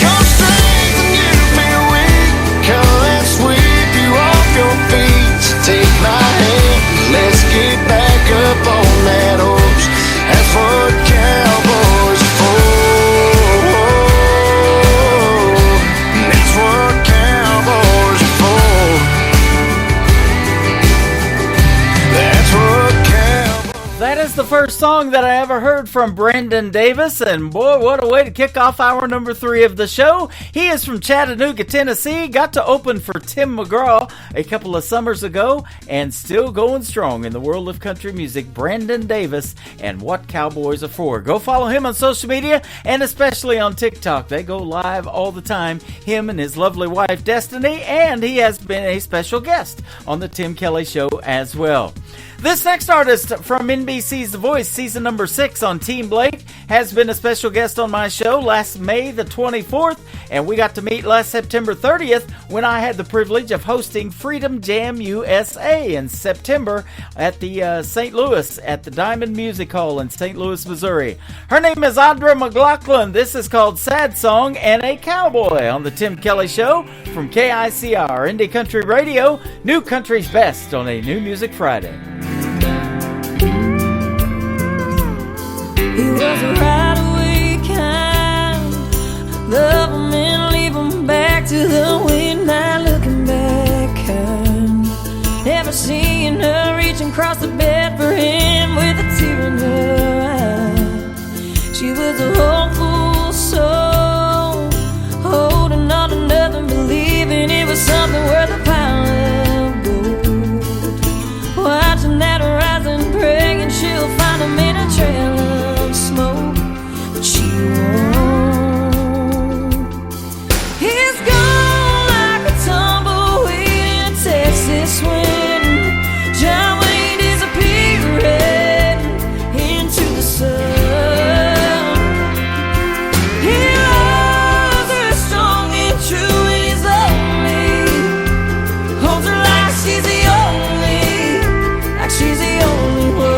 Speaker 5: Your strength when you feel weak. Come and sweep you off your feet. So take my hand, let's get back up on that horse. That's what cowboys are for. That's what cowboys are for. That's what cowboys.
Speaker 4: That is the first song that I ever heard from Brandon Davis, and boy, what a way to kick off hour number 3 of the show. He is from Chattanooga, Tennessee, got to open for Tim McGraw a couple of summers ago, and still going strong in the world of country music. Brandon Davis and What Cowboys Are For. Go follow him on social media, and especially on TikTok. They go live all the time, him and his lovely wife Destiny, and he has been a special guest on the Tim Kelly Show as well. This next artist from NBC's The Voice, season number 6 on Team Blake, has been a special guest on my show last May the 24th, and we got to meet last September 30th when I had the privilege of hosting Freedom Jam USA in September at the St. Louis, at the Diamond Music Hall in St. Louis, Missouri. Her name is Audra McLaughlin. This is called Sad Song and a Cowboy on the Tim Kelly Show from KICR, Indie Country Radio, New Country's Best on a New Music Friday.
Speaker 7: He was a right-away kind, love him and leave him back to the wind, not looking back kind. Never seeing her reaching across the bed for him with a tear in her eye. She was a hopeful soul, holding on to nothing, believing it was something worth a pile of gold. Watching that horizon, praying she'll find him in a trail of smoke, but she won't. He's gone like a tumbleweed in a Texas wind. John Wayne disappearing into the sun. He loves her strong and true, and he's lonely. Holds her like she's the only, like she's the only one.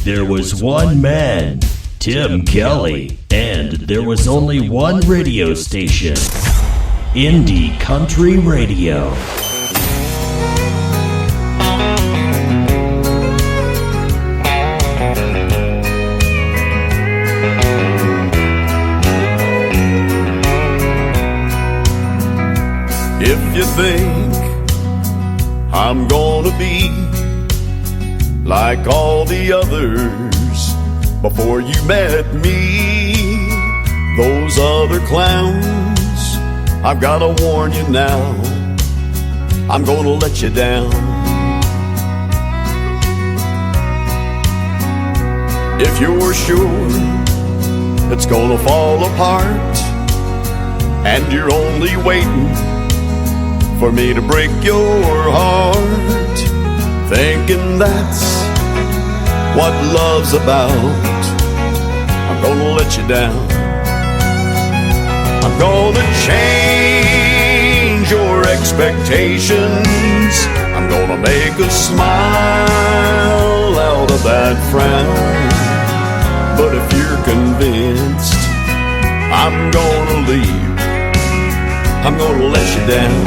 Speaker 6: There was one man, Tim Kelly, and there was only one radio station, Indie Country Radio.
Speaker 8: If you think I'm gonna be like all the others before you met me. Those other clowns, I've gotta warn you now, I'm gonna let you down. If you're sure it's gonna fall apart and you're only waiting for me to break your heart, thinking that's what love's about, I'm gonna let you down. I'm gonna change your expectations. I'm gonna make a smile out of that frown. But if you're convinced I'm gonna leave, I'm gonna let you down.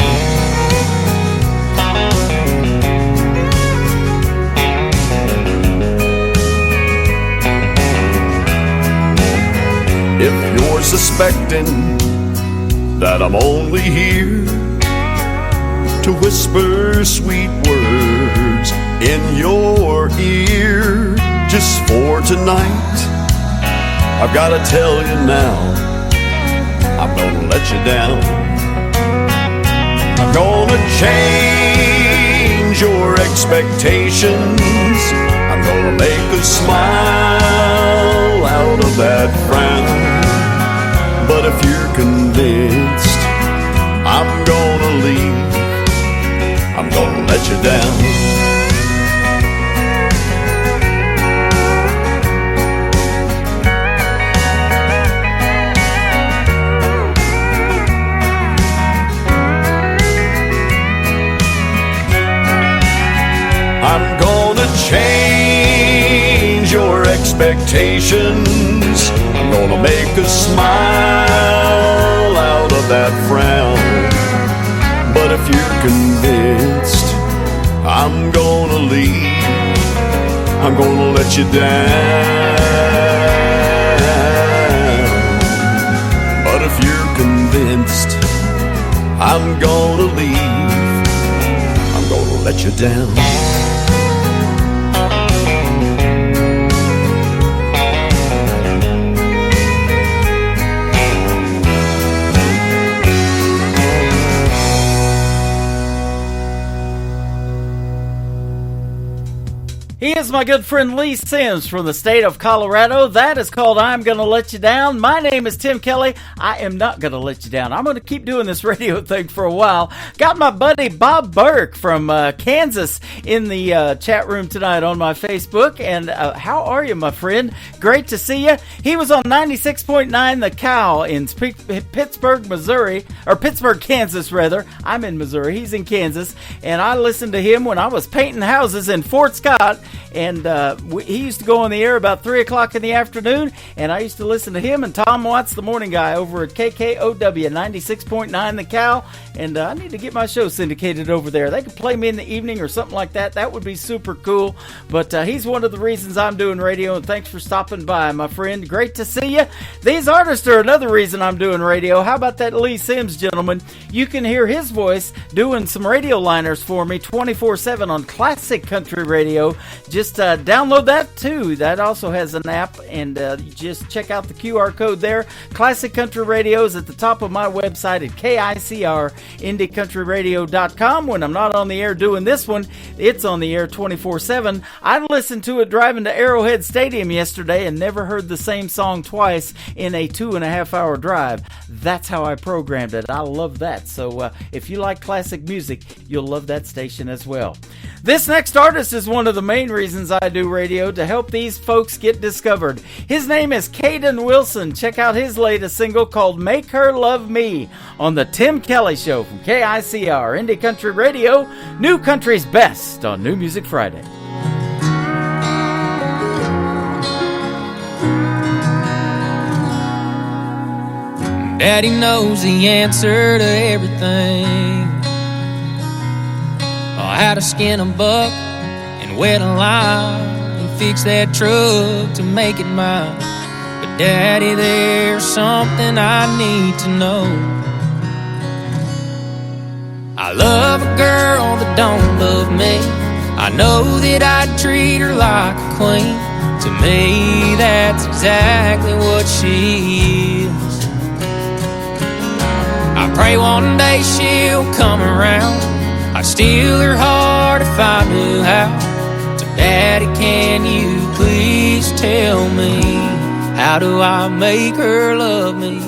Speaker 8: If you're suspecting that I'm only here to whisper sweet words in your ear just for tonight, I've gotta tell you now, I'm gonna let you down. I'm gonna change your expectations. I'm gonna make a smile out of that frown. But if you're convinced I'm gonna leave, I'm gonna let you down. I'm gonna change your expectations. I'm gonna make a smile out of that frown. But if you're convinced I'm gonna leave, I'm gonna let you down. But if you're convinced I'm gonna leave, I'm gonna let you down.
Speaker 4: He is my good friend Lee Sims from the state of Colorado. That is called I'm Gonna Let You Down. My name is Tim Kelly. I am not gonna let you down. I'm gonna keep doing this radio thing for a while. Got my buddy Bob Burke from Kansas in the chat room tonight on my Facebook. And how are you, my friend? Great to see you. He was on 96.9 The Cow in Pittsburgh, Missouri, or Pittsburgh, Kansas, rather. I'm in Missouri. He's in Kansas. And I listened to him when I was painting houses in Fort Scott. And he used to go on the air about 3 o'clock in the afternoon, and I used to listen to him and Tom Watts, the morning guy, over at KKOW 96.9 The Cow, and I need to get my show syndicated over there. They could play me in the evening or something like that. That would be super cool, but he's one of the reasons I'm doing radio, and thanks for stopping by, my friend. Great to see you. These artists are another reason I'm doing radio. How about that Lee Sims gentleman? You can hear his voice doing some radio liners for me 24/7 on classic country radio. Just download that too. That also has an app, and just check out the QR code there. Classic Country Radio is at the top of my website at KICR-IndieCountryRadio.com. When I'm not on the air doing this one, it's on the air 24/7. I listened to it driving to Arrowhead Stadium yesterday and never heard the same song twice in a 2.5-hour drive. That's how I programmed it. I love that. So if you like classic music, you'll love that station as well. This next artist is one of the main reasons I do radio, to help these folks get discovered. His name is Caden Wilson. Check out his latest single called Make Her Love Me on the Tim Kelly Show from KICR Indie Country Radio, New Country's best on New Music Friday.
Speaker 10: Daddy knows the answer to everything. How to skin a buck and wet a lime and fix that truck to make it mine. But Daddy, there's something I need to know. I love a girl that don't love me. I know that I'd treat her like a queen. To me, that's exactly what she is. I pray one day she'll come around. I'd steal her heart if I knew how. So Daddy, can you please tell me, how do I make her love me?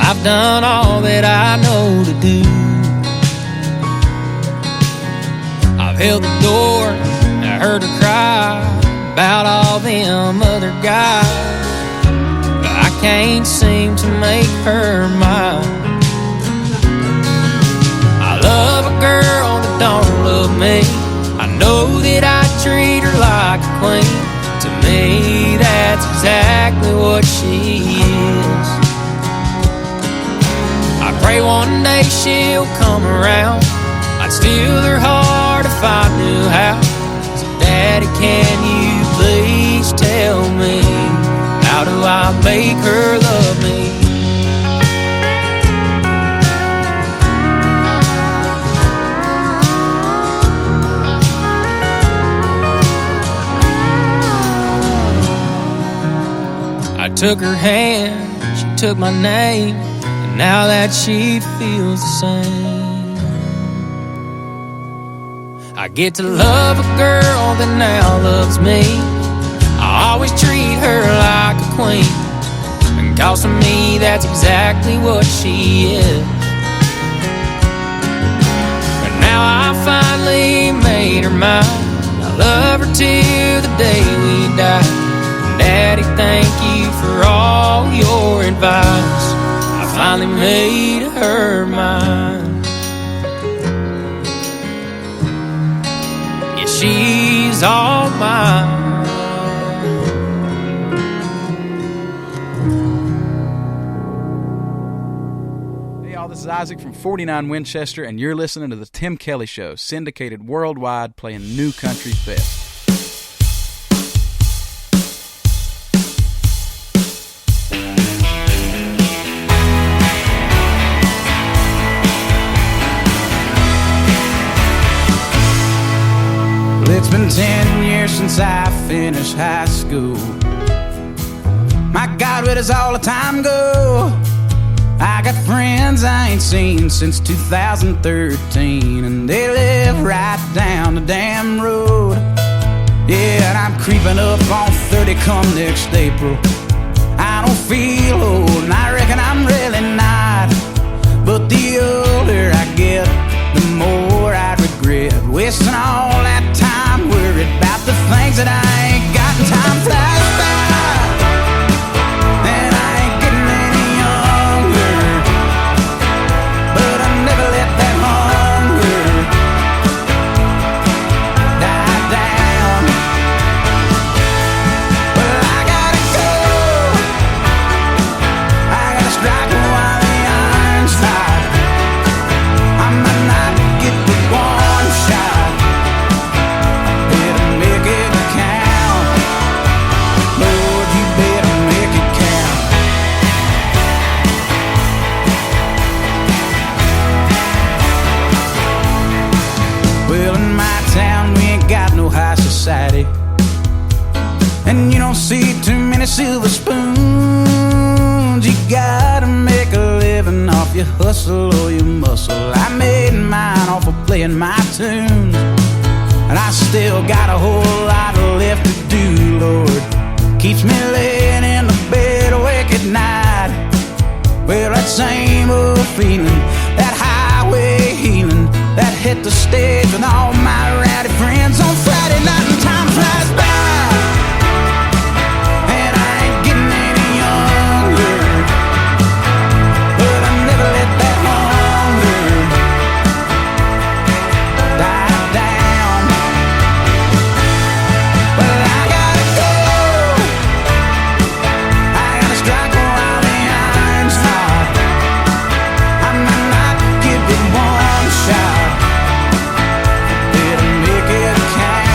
Speaker 10: I've done all that I know to do. I've held the door, I heard her cry about all them other guys, but I can't seem to make her mine. I love a girl that don't love me. I know that I treat her like a queen. To me, that's exactly what she is. I pray one day she'll come around. I'd steal her heart if I knew how. So Daddy, can you please tell me, how do I make her love me? I took her hand, she took my name, and now that she feels the same. I get to love a girl that now loves me. I always treat her like a queen, and cause to me that's exactly what she is. But now I finally made her mine. I love her till the day we die. Daddy, thank you for all your advice. I finally made her mine. Yeah, she's all mine.
Speaker 15: Hey y'all, this is Isaac from 49 Winchester, and you're listening to the Tim Kelly Show, syndicated worldwide, playing new country's best.
Speaker 16: It's been 10 years since I finished high school. My God, where does all the time go? I got friends I ain't seen since 2013, and they live right down the damn road. Yeah, and I'm creeping up on 30 come next April. I don't feel old, and I reckon I'm really not. But the older I get, the more I regret wasting all that time worried about the things that I ain't got. And time flies by, and I ain't getting any younger, but I never let that hunger die down. Well, I gotta go, I gotta strike while the iron's hot. I might not get the one shot, better make it count. Lord, you better make it count. Well, in my town we ain't got no high society, and you don't see too many silver spoons. You gotta make a living off your hustle or your muscle. I made mine off of playing my tunes, and I still got a whole lot left to do, Lord. Keeps me laying in the bed awake at night. Well, that same old feeling, that highway healing, that hit the stage with all my rowdy friends on Friday night, and time flies by, and I ain't getting any younger, but I never let that hunger die down. Well, I gotta go, I gotta strike while the iron's hot. I might not give it one shot, better make it count.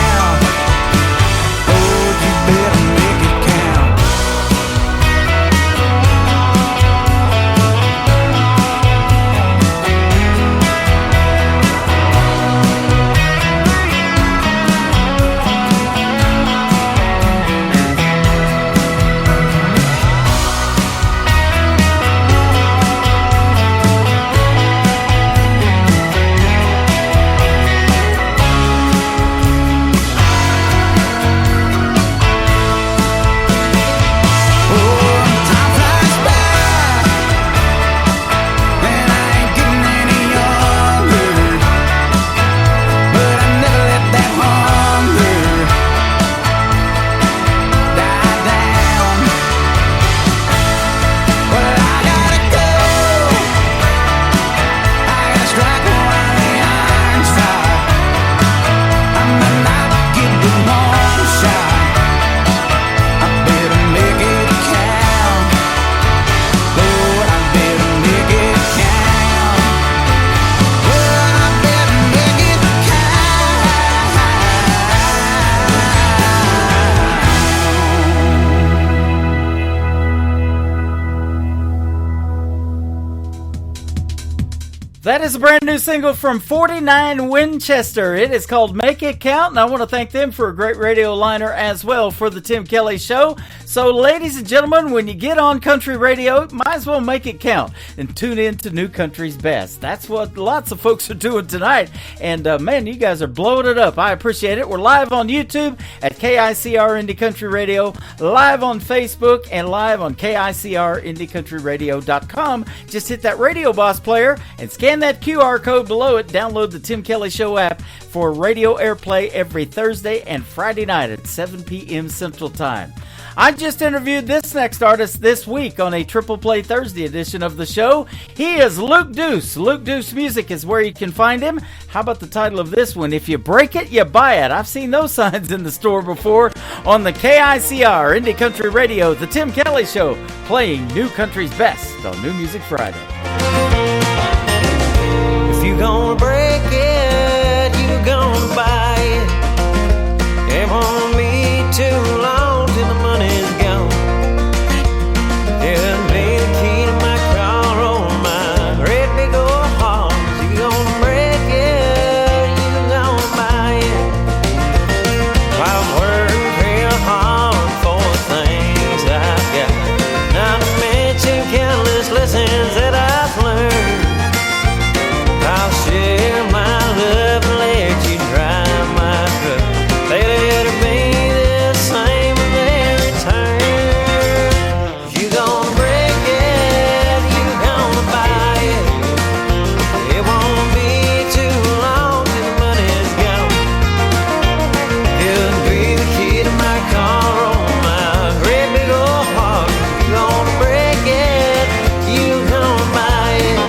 Speaker 4: That is a brand new single from 49 Winchester. It is called Make It Count, and I want to thank them for a great radio liner as well for the Tim Kelly Show. So, ladies and gentlemen, when you get on country radio, might as well make it count and tune in to New Country's Best. That's what lots of folks are doing tonight, and man, you guys are blowing it up. I appreciate it. We're live on YouTube at KICR Indie Country Radio, live on Facebook, and live on KICRIndieCountryRadio.com. Just hit that Radio Boss player and scan that QR code below it. Download the Tim Kelly Show app for radio airplay every Thursday and Friday night at 7 p.m. Central Time. I just interviewed this next artist this week on a Triple Play Thursday edition of the show. He is Luke Deuce. Luke Deuce Music is where you can find him. How about the title of this one? If you break it, you buy it. I've seen those signs in the store before. On the KICR Indie Country Radio, the Tim Kelly Show, playing New Country's Best on New Music Friday.
Speaker 5: If you're gonna break it, you're gonna buy it. It won't be too long till the money's gone. Give me the key to my car or my great big old heart. If you're gonna break it, you're gonna buy it. I've worked real hard for the things I've got, not to mention countless lessons that I've learned. I'll share my love and let you drive my truck. Let it be the same in their return. If you're gonna break it, you're gonna buy it. It won't be too long till the money's gone. It'll be the key to my car or my great big old heart. If you're gonna break it, you're gonna buy it.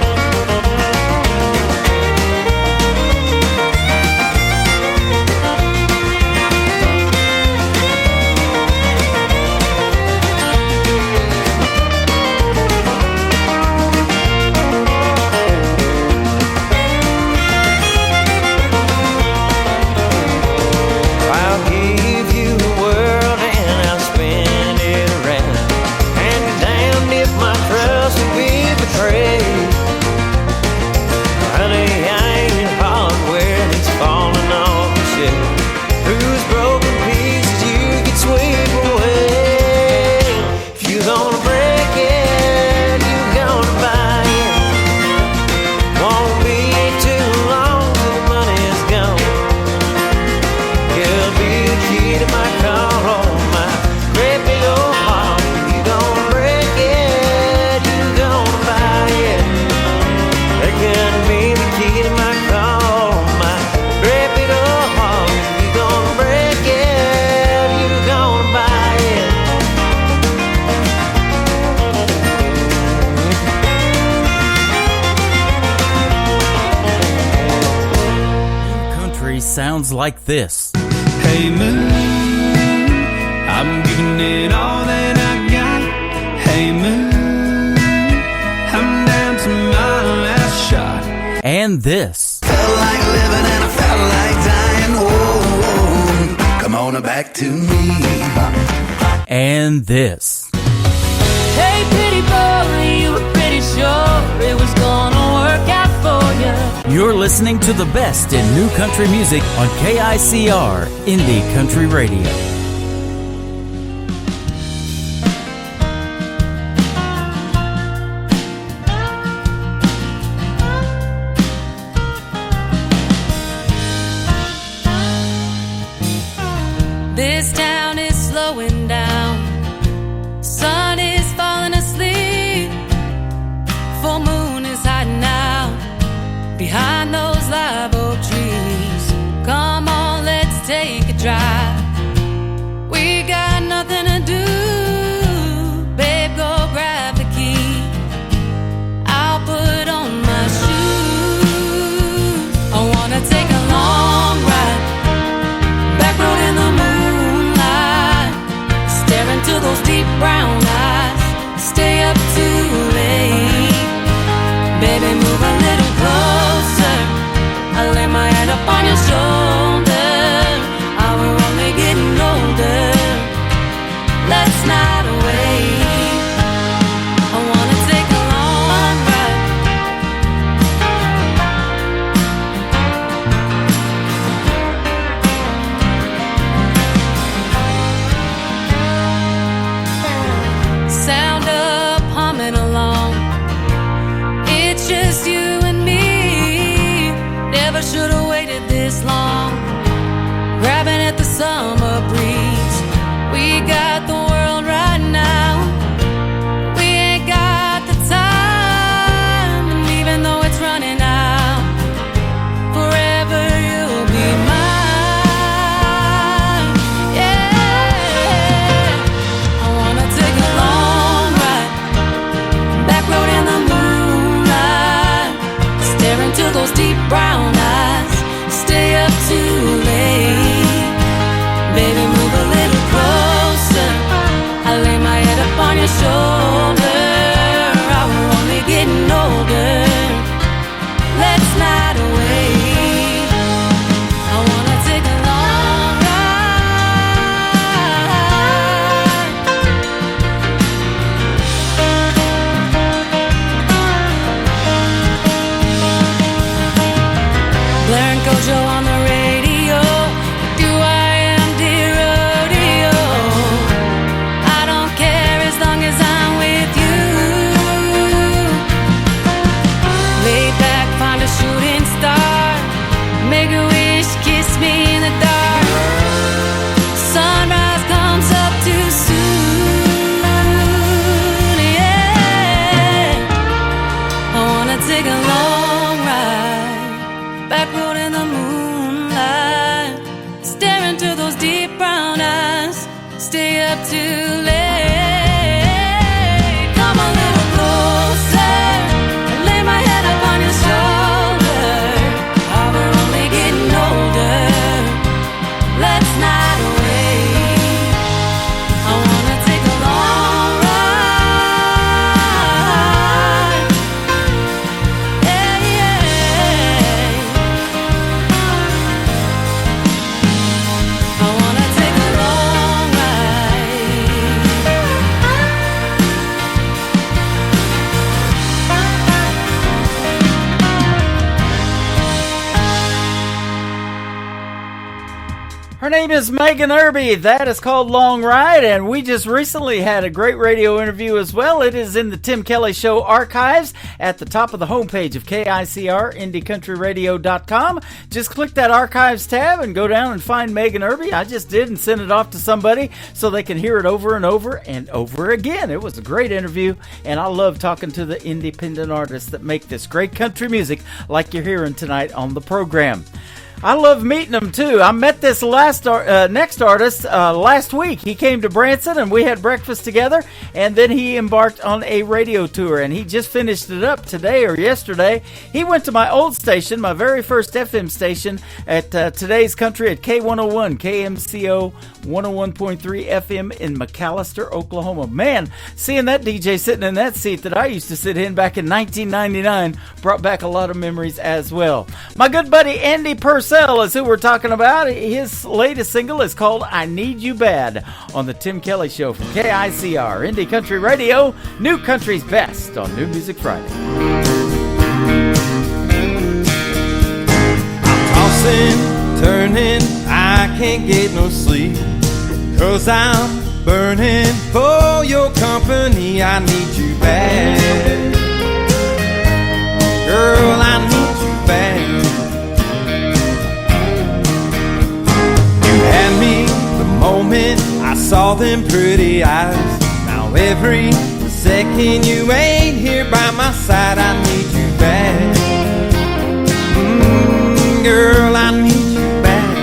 Speaker 5: I'll give you the world and I'll spin it around. And damned if my trust will be betrayed. Honey, I ain't hardware that's falling off the shelf. Whose broken pieces you can sweep away. If you're gonna break it, you're gonna buy it. Won't be too long till the money's gone. It'll be the key to my car or my great big old heart. If you're gonna break it, you're gonna buy it. It can be the key to my car or my great big old heart. If you're gonna break it, you're gonna buy it.
Speaker 4: Country sounds like this.
Speaker 16: Hey moon, I'm giving it all that I got. Hey moon, I'm down to my last shot.
Speaker 4: And this.
Speaker 14: Felt like living and I felt like dying. Oh, come on back to me.
Speaker 4: And this.
Speaker 7: Hey, pretty boy, you were pretty sure it was gonna work out for you.
Speaker 4: You're listening to the best in new country music on KICR Indie Country Radio.
Speaker 7: This town is slowing down. Sun is falling asleep. Full moon is hiding out behind those live oak trees. Come on, let's take a drive. We got nothing to do. Babe, go grab the key. I'll put on my shoes. I wanna take a long ride. Back road in the moonlight. Stare into those deep brown eyes. Stay up too late. Baby, move a little closer. I lay my head up on your shoulder. We're only getting older. Let's not wait. I wanna take a long ride. too late. Come a little closer and lay my head up on your shoulder. Oh, we're only getting older. Let's not wait. I wanna take a long ride. Yeah, yeah. I wanna take a long
Speaker 4: Her name is Megan Irby. That is called Long Ride, and we just recently had a great radio interview as well. It is in the Tim Kelly Show archives at the top of the homepage of KICR, IndieCountryRadio.com. Just click that archives tab and go down and find Megan Irby. I just did and sent it off to somebody so they can hear it over and over and over again. It was a great interview, and I love talking to the independent artists that make this great country music like you're hearing tonight on the program. I love meeting them too. I met this next artist last week. He came to Branson and we had breakfast together, and then he embarked on a radio tour, and he just finished it up today or yesterday. He went to my old station, my very first FM station at Today's Country at K101, KMCO 101.3 FM in McAlester, Oklahoma. Man, seeing that DJ sitting in that seat that I used to sit in back in 1999 brought back a lot of memories as well. My good buddy Andy Purcell is who we're talking about. His latest single is called I Need You Bad on the Tim Kelly Show from KICR, Indie Country Radio, New Country's Best on New Music Friday.
Speaker 5: I'm tossing, turning, I can't get no sleep, 'cause I'm burning for your company. I need you bad. Girl, I need you bad. Had me the moment I saw them pretty eyes. Now every second you ain't here by my side, I need you back. Girl, I need you back.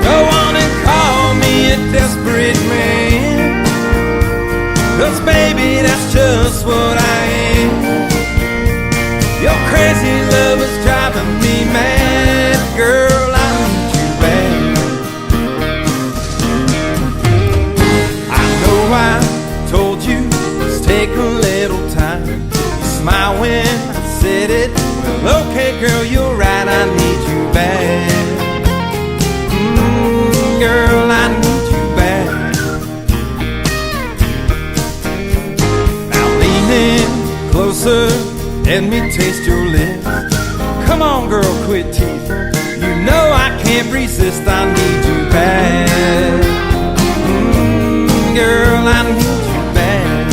Speaker 5: Go on and call me a desperate man, 'cause baby, that's just what I am. Your crazy love is driving me mad. Girl, I need you bad. I know I told you, let's take a little time. You smile when I said it. Well, okay, girl, you're right, I need you bad. Girl, I need you bad. Now lean in closer, let me taste your lips. Come on, girl, quit teasing. You know I can't resist, I need you bad. Girl, I need you bad.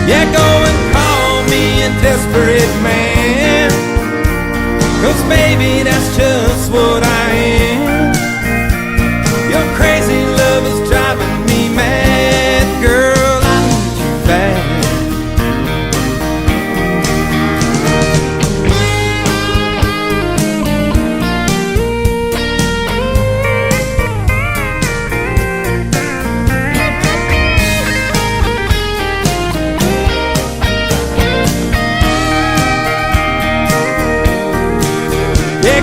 Speaker 5: Yeah, go and call me a desperate man, 'cause baby, that's just what I am. Your crazy love is driving me mad. Girl, I need you bad.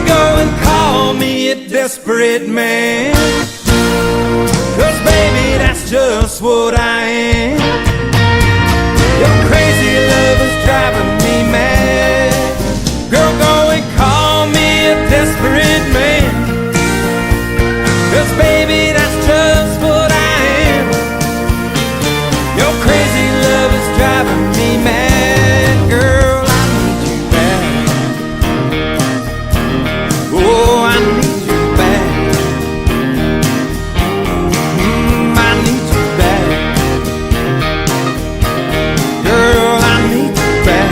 Speaker 5: Go and call me a desperate man, 'cause baby, that's just what I am. Your crazy love is driving me mad. Girl, go and call me a desperate man, 'cause baby, that's just what I am. Your crazy love is driving me mad. Girl, I need you bad. Oh, I need you bad. I need you bad. Girl, I need you bad.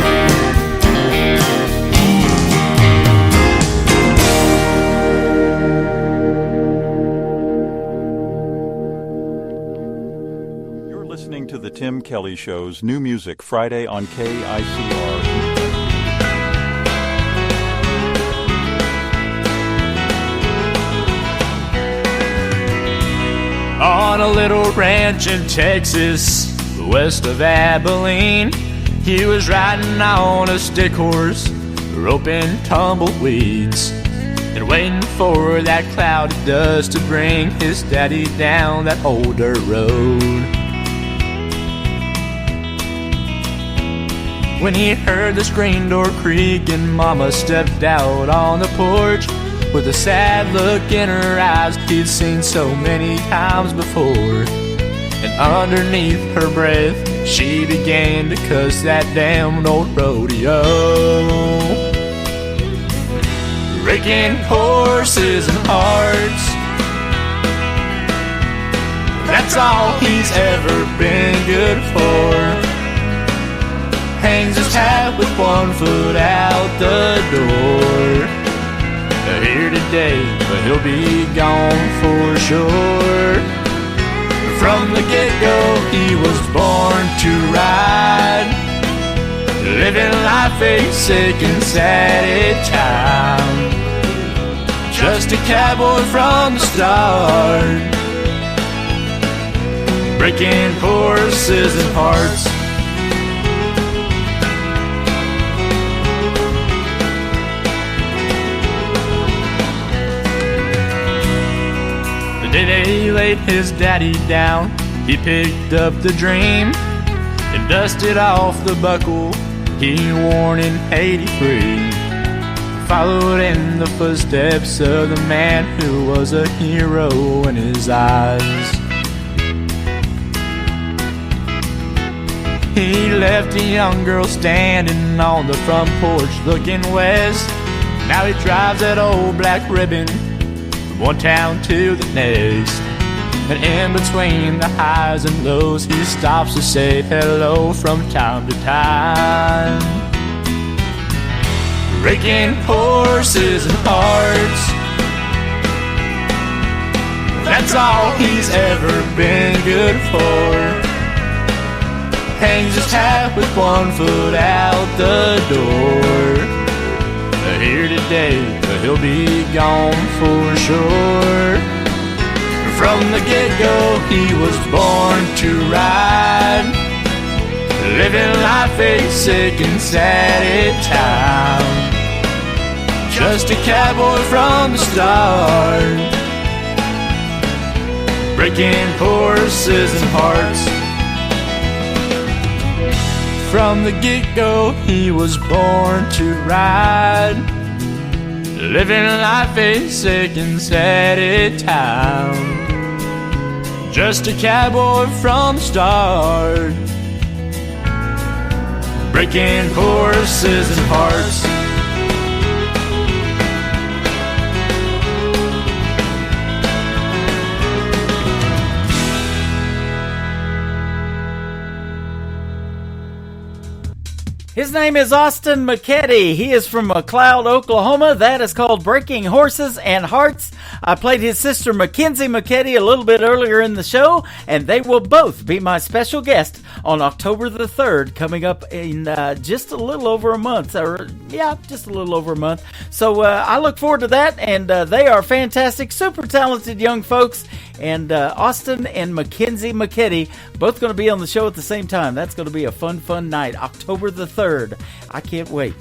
Speaker 1: You're listening to the Tim Kelly Show's New Music Friday on KICR.
Speaker 2: on a little ranch in Texas, west of Abilene. He was riding on a stick horse, roping tumbleweeds, and waiting for that cloud of dust to bring his daddy down that old dirt road. When he heard the screen door creak and Mama stepped out on the porch with a sad look in her eyes he'd seen so many times before. And underneath her breath she began to cuss that damned old rodeo. Breaking horses and hearts, that's all he's ever been good for. Hangs his hat with one foot out the door. Here today, but he'll be gone for sure. From the get-go, he was born to ride, living life a sick and sad time. Just a cowboy from the start, breaking horses and hearts. The day they laid his daddy down, he picked up the dream and dusted off the buckle he worn in '83. Followed in the footsteps of the man who was a hero in his eyes. He left a young girl standing on the front porch looking west. Now he drives that old black ribbon from one town to the next. And in between the highs and lows he stops to say hello from time to time. Breaking horses and hearts, that's all he's ever been good for. Hangs his hat with one foot out the door. Here today, but he'll be gone for sure. From the get-go, he was born to ride, living life a sick and sad time. Just a cowboy from the start, breaking horses and hearts. From the get-go, he was born to ride, living life a sick and sad time. Just a cowboy from the start, breaking horses and hearts.
Speaker 4: His name is Austin McKetty. He is from McLeod, Oklahoma. That is called Breaking Horses and Hearts. I played his sister Mackenzie McKetty a little bit earlier in the show, and they will both be my special guest on October the 3rd, coming up in just a little over a month. Just a little over a month. So I look forward to that, and they are fantastic, super talented young folks. And Austin and Mackenzie McKetty both going to be on the show at the same time. That's going to be a fun night, October the 3rd. I can't wait.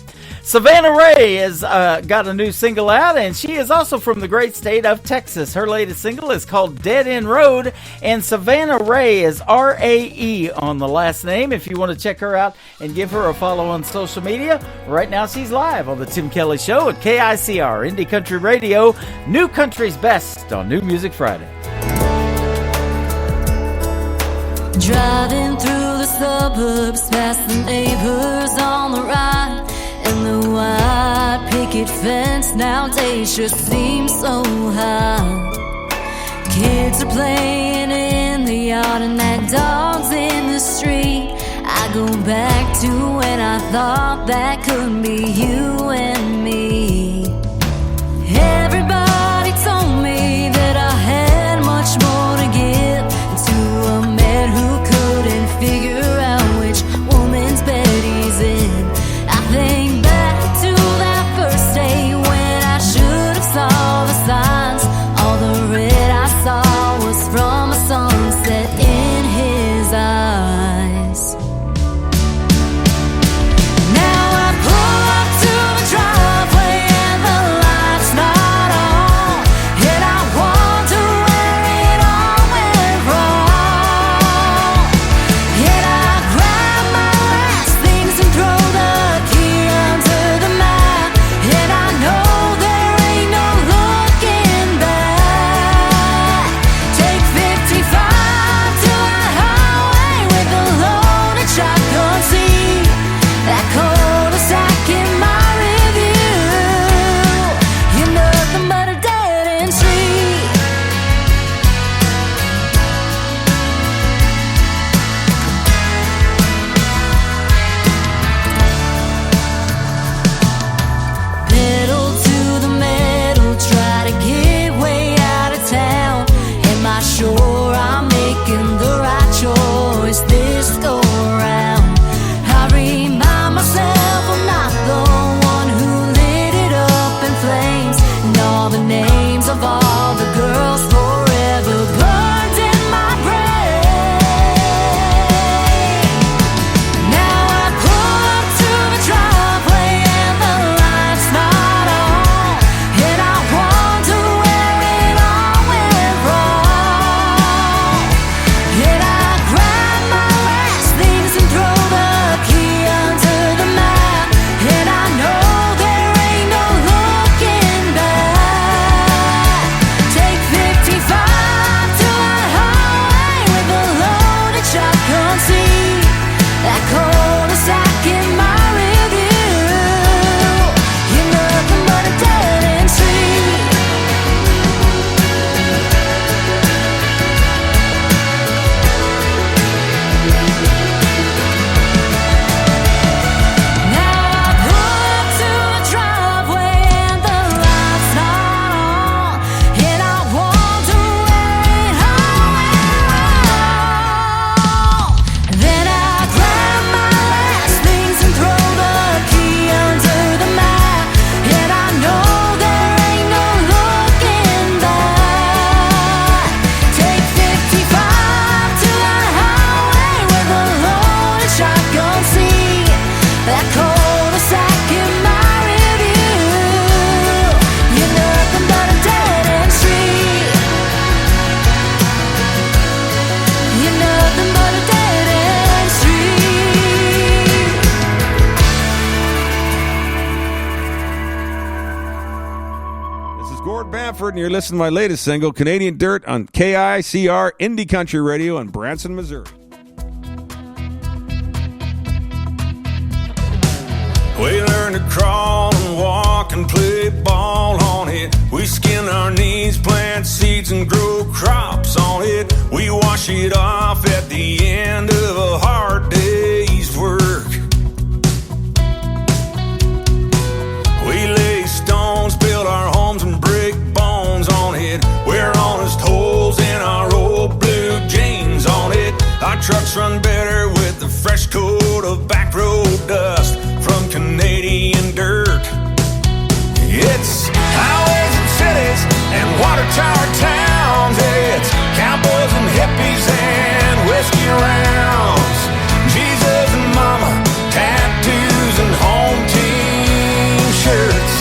Speaker 4: Savannah Ray has got a new single out, and she is also from the great state of Texas. Her latest single is called Dead End Road, and Savannah Ray is R-A-E on the last name. If you want to check her out and give her a follow on social media, right now she's live on the Tim Kelly Show at KICR, Indie Country Radio, New Country's Best on New Music Friday.
Speaker 7: Driving through the suburbs past the neighbors on the right, and the white picket fence nowadays just seems so high. Kids are playing in the yard and that dog's in the street. I go back to when I thought that could be you and me. Everybody told me that I had much more to give to a man who couldn't figure out which woman's bed he's in. I think back to that first day when I should have saw the signs. All the red I saw was from a sunrise.
Speaker 20: Bradford, and you're listening to my latest single, Canadian Dirt, on KICR Indie Country Radio in Branson, Missouri.
Speaker 2: We learn to crawl and walk and play ball on it. We skin our knees, plant seeds and grow crops on it. We wash it off at the end of a hard day's work. We lay stones, build our homes and break bones on it. Wear honest holes in our old blue jeans on it. Our trucks run better with a fresh coat of back road dust from Canadian dirt. It's highways and cities and water tower towns. It's cowboys and hippies and whiskey rounds. Jesus and mama, tattoos and home team shirts.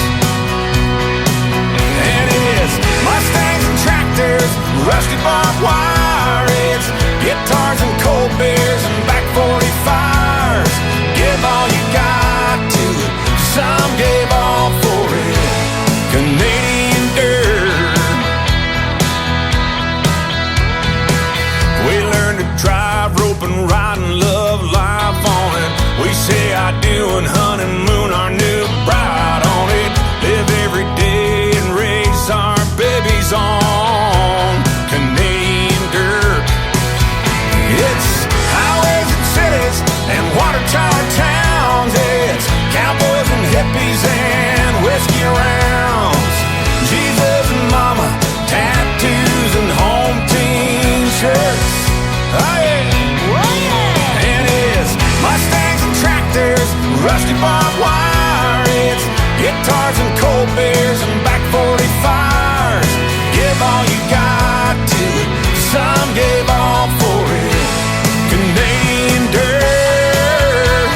Speaker 2: And it's Mustangs and tractors, rusty barbed wire. It's guitars and cold beers and back 45s. Give all you got to it, some gave all for it. Canadian dirt. We learn to drive, rope and ride and love life on it. We say I do and honeymoon our new bride on it. Live every day and raise our babies on Canadian dirt. It's highways and cities and water tower towns. It's cowboys and hippies and whiskey rounds. Jesus and mama, tattoos and home team shirts. Oh yeah. And it's Mustangs and tractors, rusty barbed wire. It's guitars and cold beers and back 45s. Give all you got to it, some gave all for it. Canadian dirt.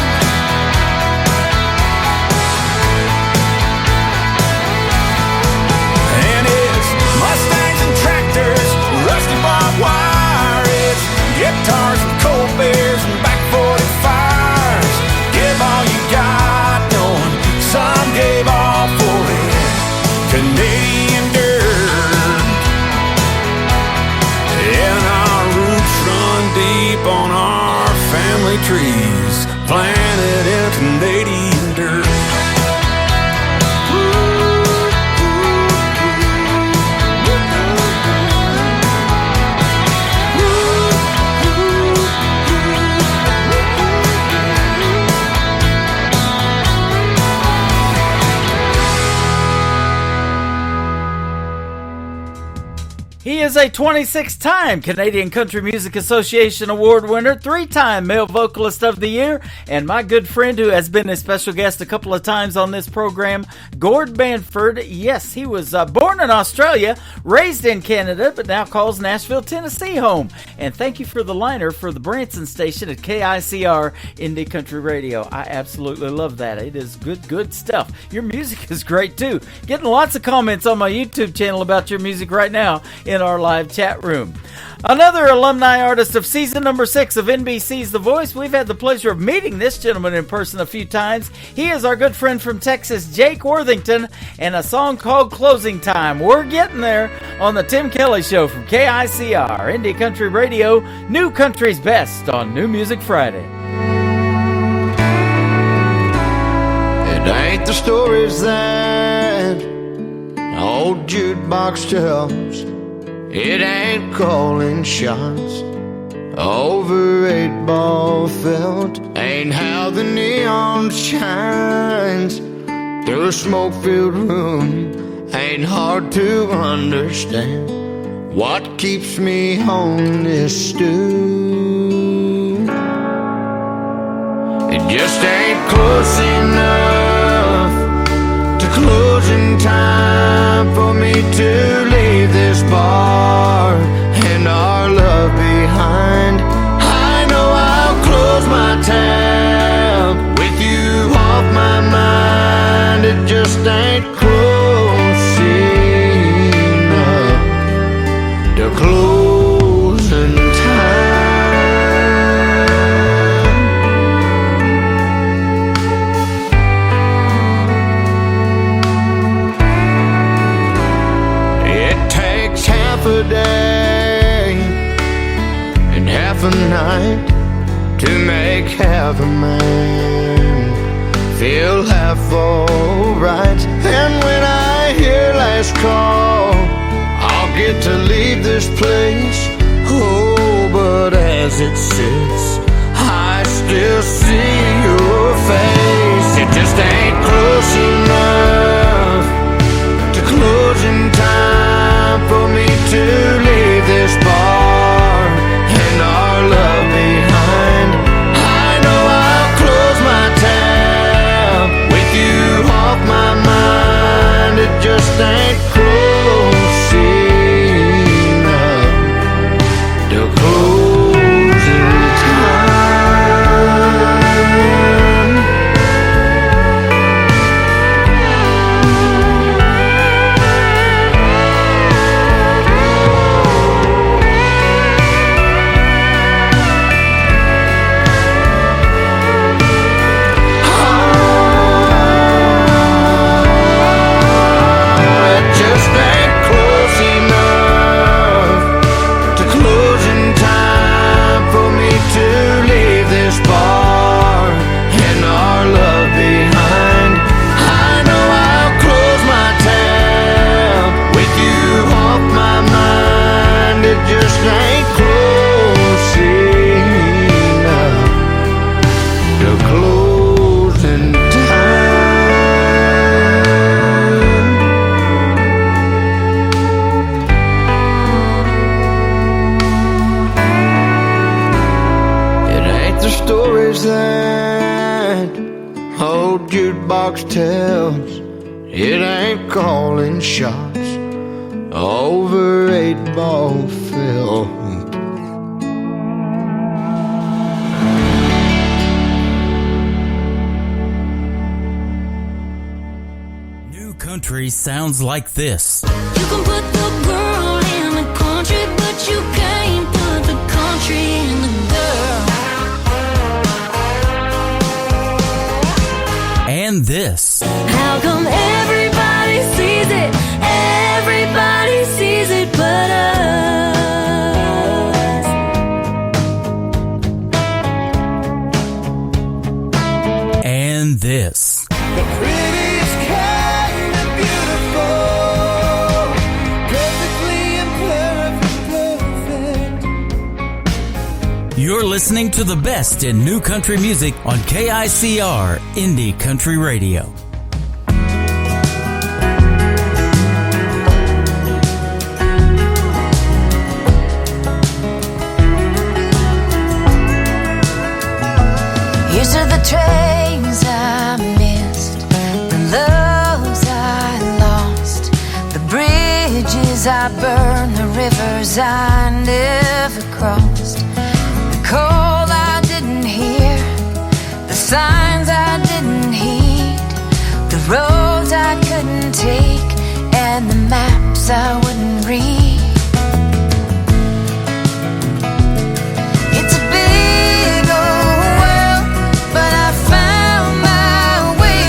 Speaker 2: And it's Mustangs and tractors, rusty barbed wire. It's guitars and cold beers and back 45s. Give all you got, knowing some gave all for it. Canadian dirt. And our roots run deep on our family trees, planted in Canadian dirt.
Speaker 4: He is a 26-time Canadian Country Music Association Award winner, 3-time Male Vocalist of the Year, and my good friend who has been a special guest a couple of times on this program, Gord Manford. Yes, he was born in Australia, raised in Canada, but now calls Nashville, Tennessee home. And thank you for the liner for the Branson station at KICR Indie Country Radio. I absolutely love that. It is good stuff. Your music is great too. Getting lots of comments on my YouTube channel about your music right now in our live chat room. Another alumni artist of season number 6 of NBC's The Voice. We've had the pleasure of meeting this gentleman in person a few times. He is our good friend from Texas, Jake Worthington, and a song called Closing Time. We're getting there on the Tim Kelly Show from KICR, Indie Country Radio, New Country's Best on New Music Friday.
Speaker 22: It ain't the stories that old jukebox tells. It ain't calling shots over 8-ball felt. Ain't how the neon shines through a smoke-filled room. Ain't hard to understand what keeps me on this stool. It just ain't close enough to closing time for me to leave this bar and our love behind. I know I'll close my tab with you off my mind. It just ain't close enough to closing time. a day and half a night to make half a man feel half alright. And when I hear last call, I'll get to leave this place. Oh, but as it sits, I still see your face. It just ain't close enough to closing time for me to leave this bar and our love behind. I know I'll close my tab with you off my mind. It just ain't close enough to closing time. It just ain't close enough to closing time for me to leave this bar and our love behind. I know I'll close my tab with you off my mind. It just ain't close enough to closing time. It ain't the stories that old jukebox tells. It ain't calling shots over 8-ball film.
Speaker 3: New country sounds like this.
Speaker 7: You can put the girl in the country, but you can't put the country in the girl.
Speaker 3: And this.
Speaker 7: How come everybody sees it? Everybody sees it but us.
Speaker 3: And this.
Speaker 22: The prettiest kind of beautiful, perfectly imperfect.
Speaker 3: You're listening to the best in new country music on KICR Indie Country Radio.
Speaker 7: These are the trains I missed, the loves I lost, the bridges I burned, the rivers I never crossed, the call I didn't hear, the signs I didn't heed, the roads I couldn't take, and the maps I wouldn't read. It's a big old world, but I found my way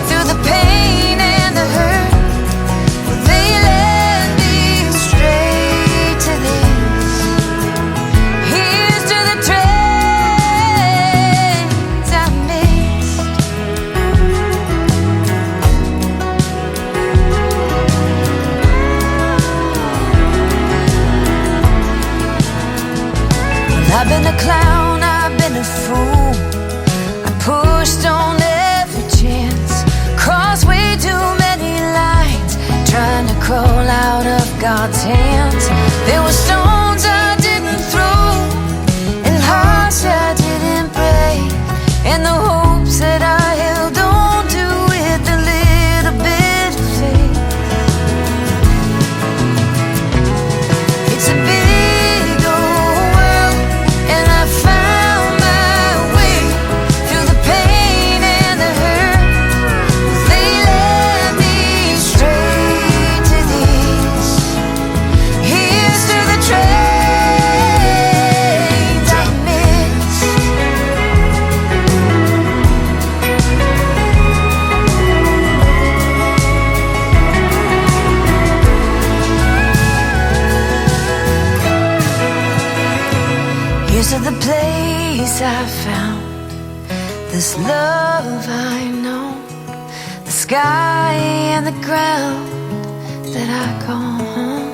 Speaker 7: through the pain and the hurt. They led me straight to this. Here's to the trains I missed. Well, I've been a clown, I've been a fool. I pushed on every chance, crossed way too many lines, trying to crawl out of God's hands. There were stones I didn't throw, and hearts I didn't break, and the hopes that I held on to with a little bit of faith. It's a big old world, and I found my way through the pain and the hurt. They led me straight to this. Here's to the trail. Here's to the place I found, this love I know, the sky and the ground that I call home,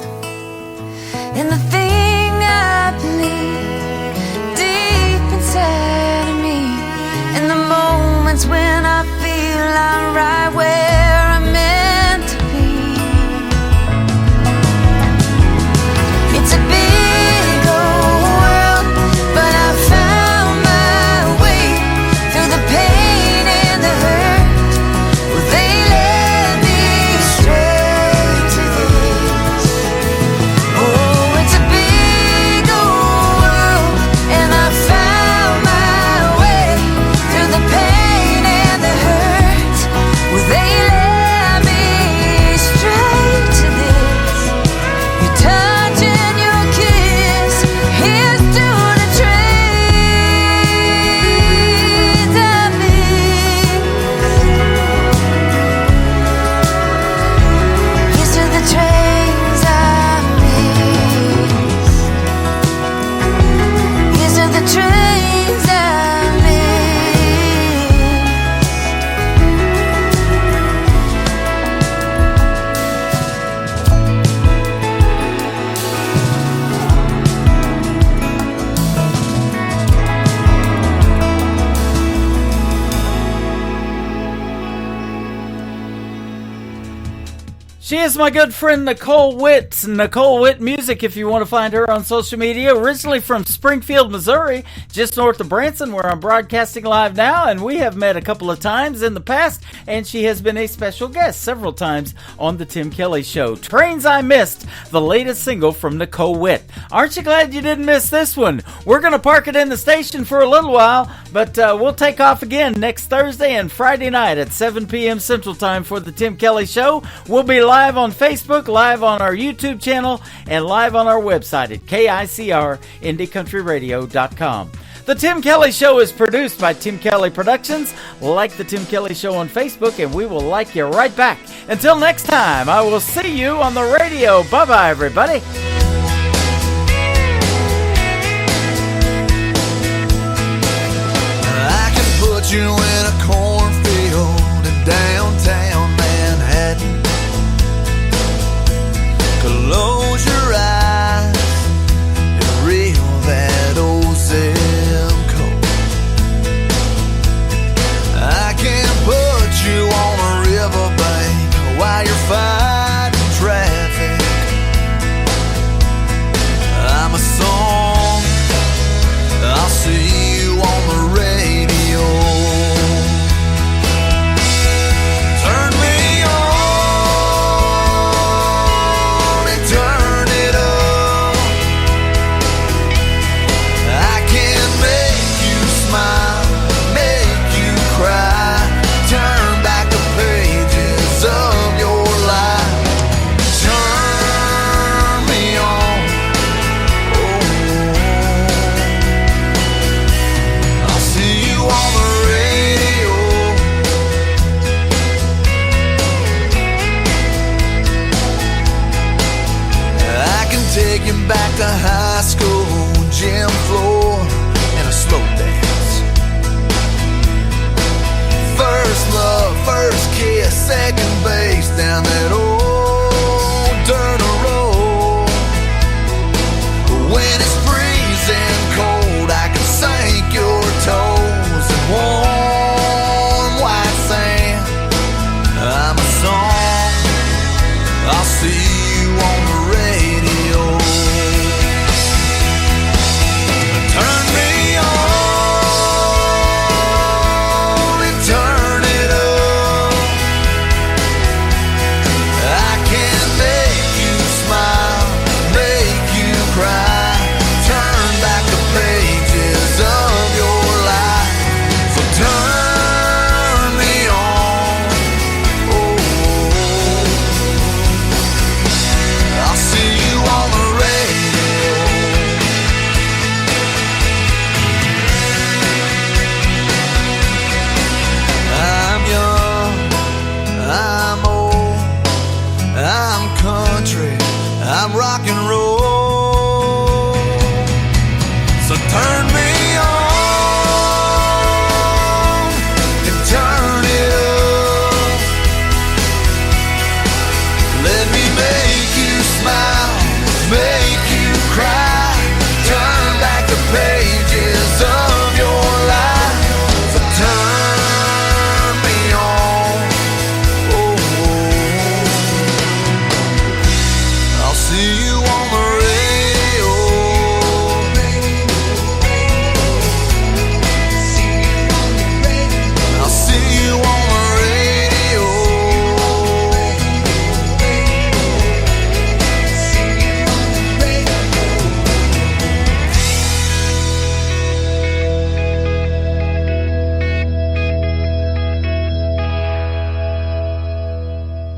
Speaker 7: and the thing I believe deep inside of me, in the moments when I feel I'm right where I'm meant to be. It's a big old world, but I found my way through the pain and the hurt. Well, they led me straight to this. Oh, it's a big old world, and I found my way through the pain and the hurt. Well, they led me straight to this. Your touch and your kiss, here's to the trains I miss. Here's to the trains I miss. Here's to the trains I
Speaker 4: She is my good friend Nicole Witt. Nicole Witt Music, if you want to find her on social media. Originally from Springfield, Missouri, just north of Branson, where I'm broadcasting live now. And we have met a couple of times in the past. And she has been a special guest several times on the Tim Kelly Show. Trains I Missed, the latest single from Nicole Witt. Aren't you glad you didn't miss this one? We're going to park it in the station for a little while. But we'll take off again next Thursday and Friday night at 7 p.m. Central Time for the Tim Kelly Show. We'll be live on Facebook, live on our YouTube channel, and live on our website at KICRIndieCountryRadio.com. The Tim Kelly Show is produced by Tim Kelly Productions. Like the Tim Kelly Show on Facebook, and we will like you right back. Until next time, I will see you on the radio. Bye-bye, everybody.
Speaker 22: I can put you in a cornfield in downtown Manhattan. Close your eyes and reel that old zip code. I can put you on a riverbank while you're fighting traffic. I'm a song, I'll see you on the radio. Turn me on and turn it up. I can make you smile, make you cry, turn back the pages of your life. Turn me on, I'll see you on the radio. I can take you back to high school, gym floor, and a slow dance. First love, first kiss, second base down that old dirt road. When it's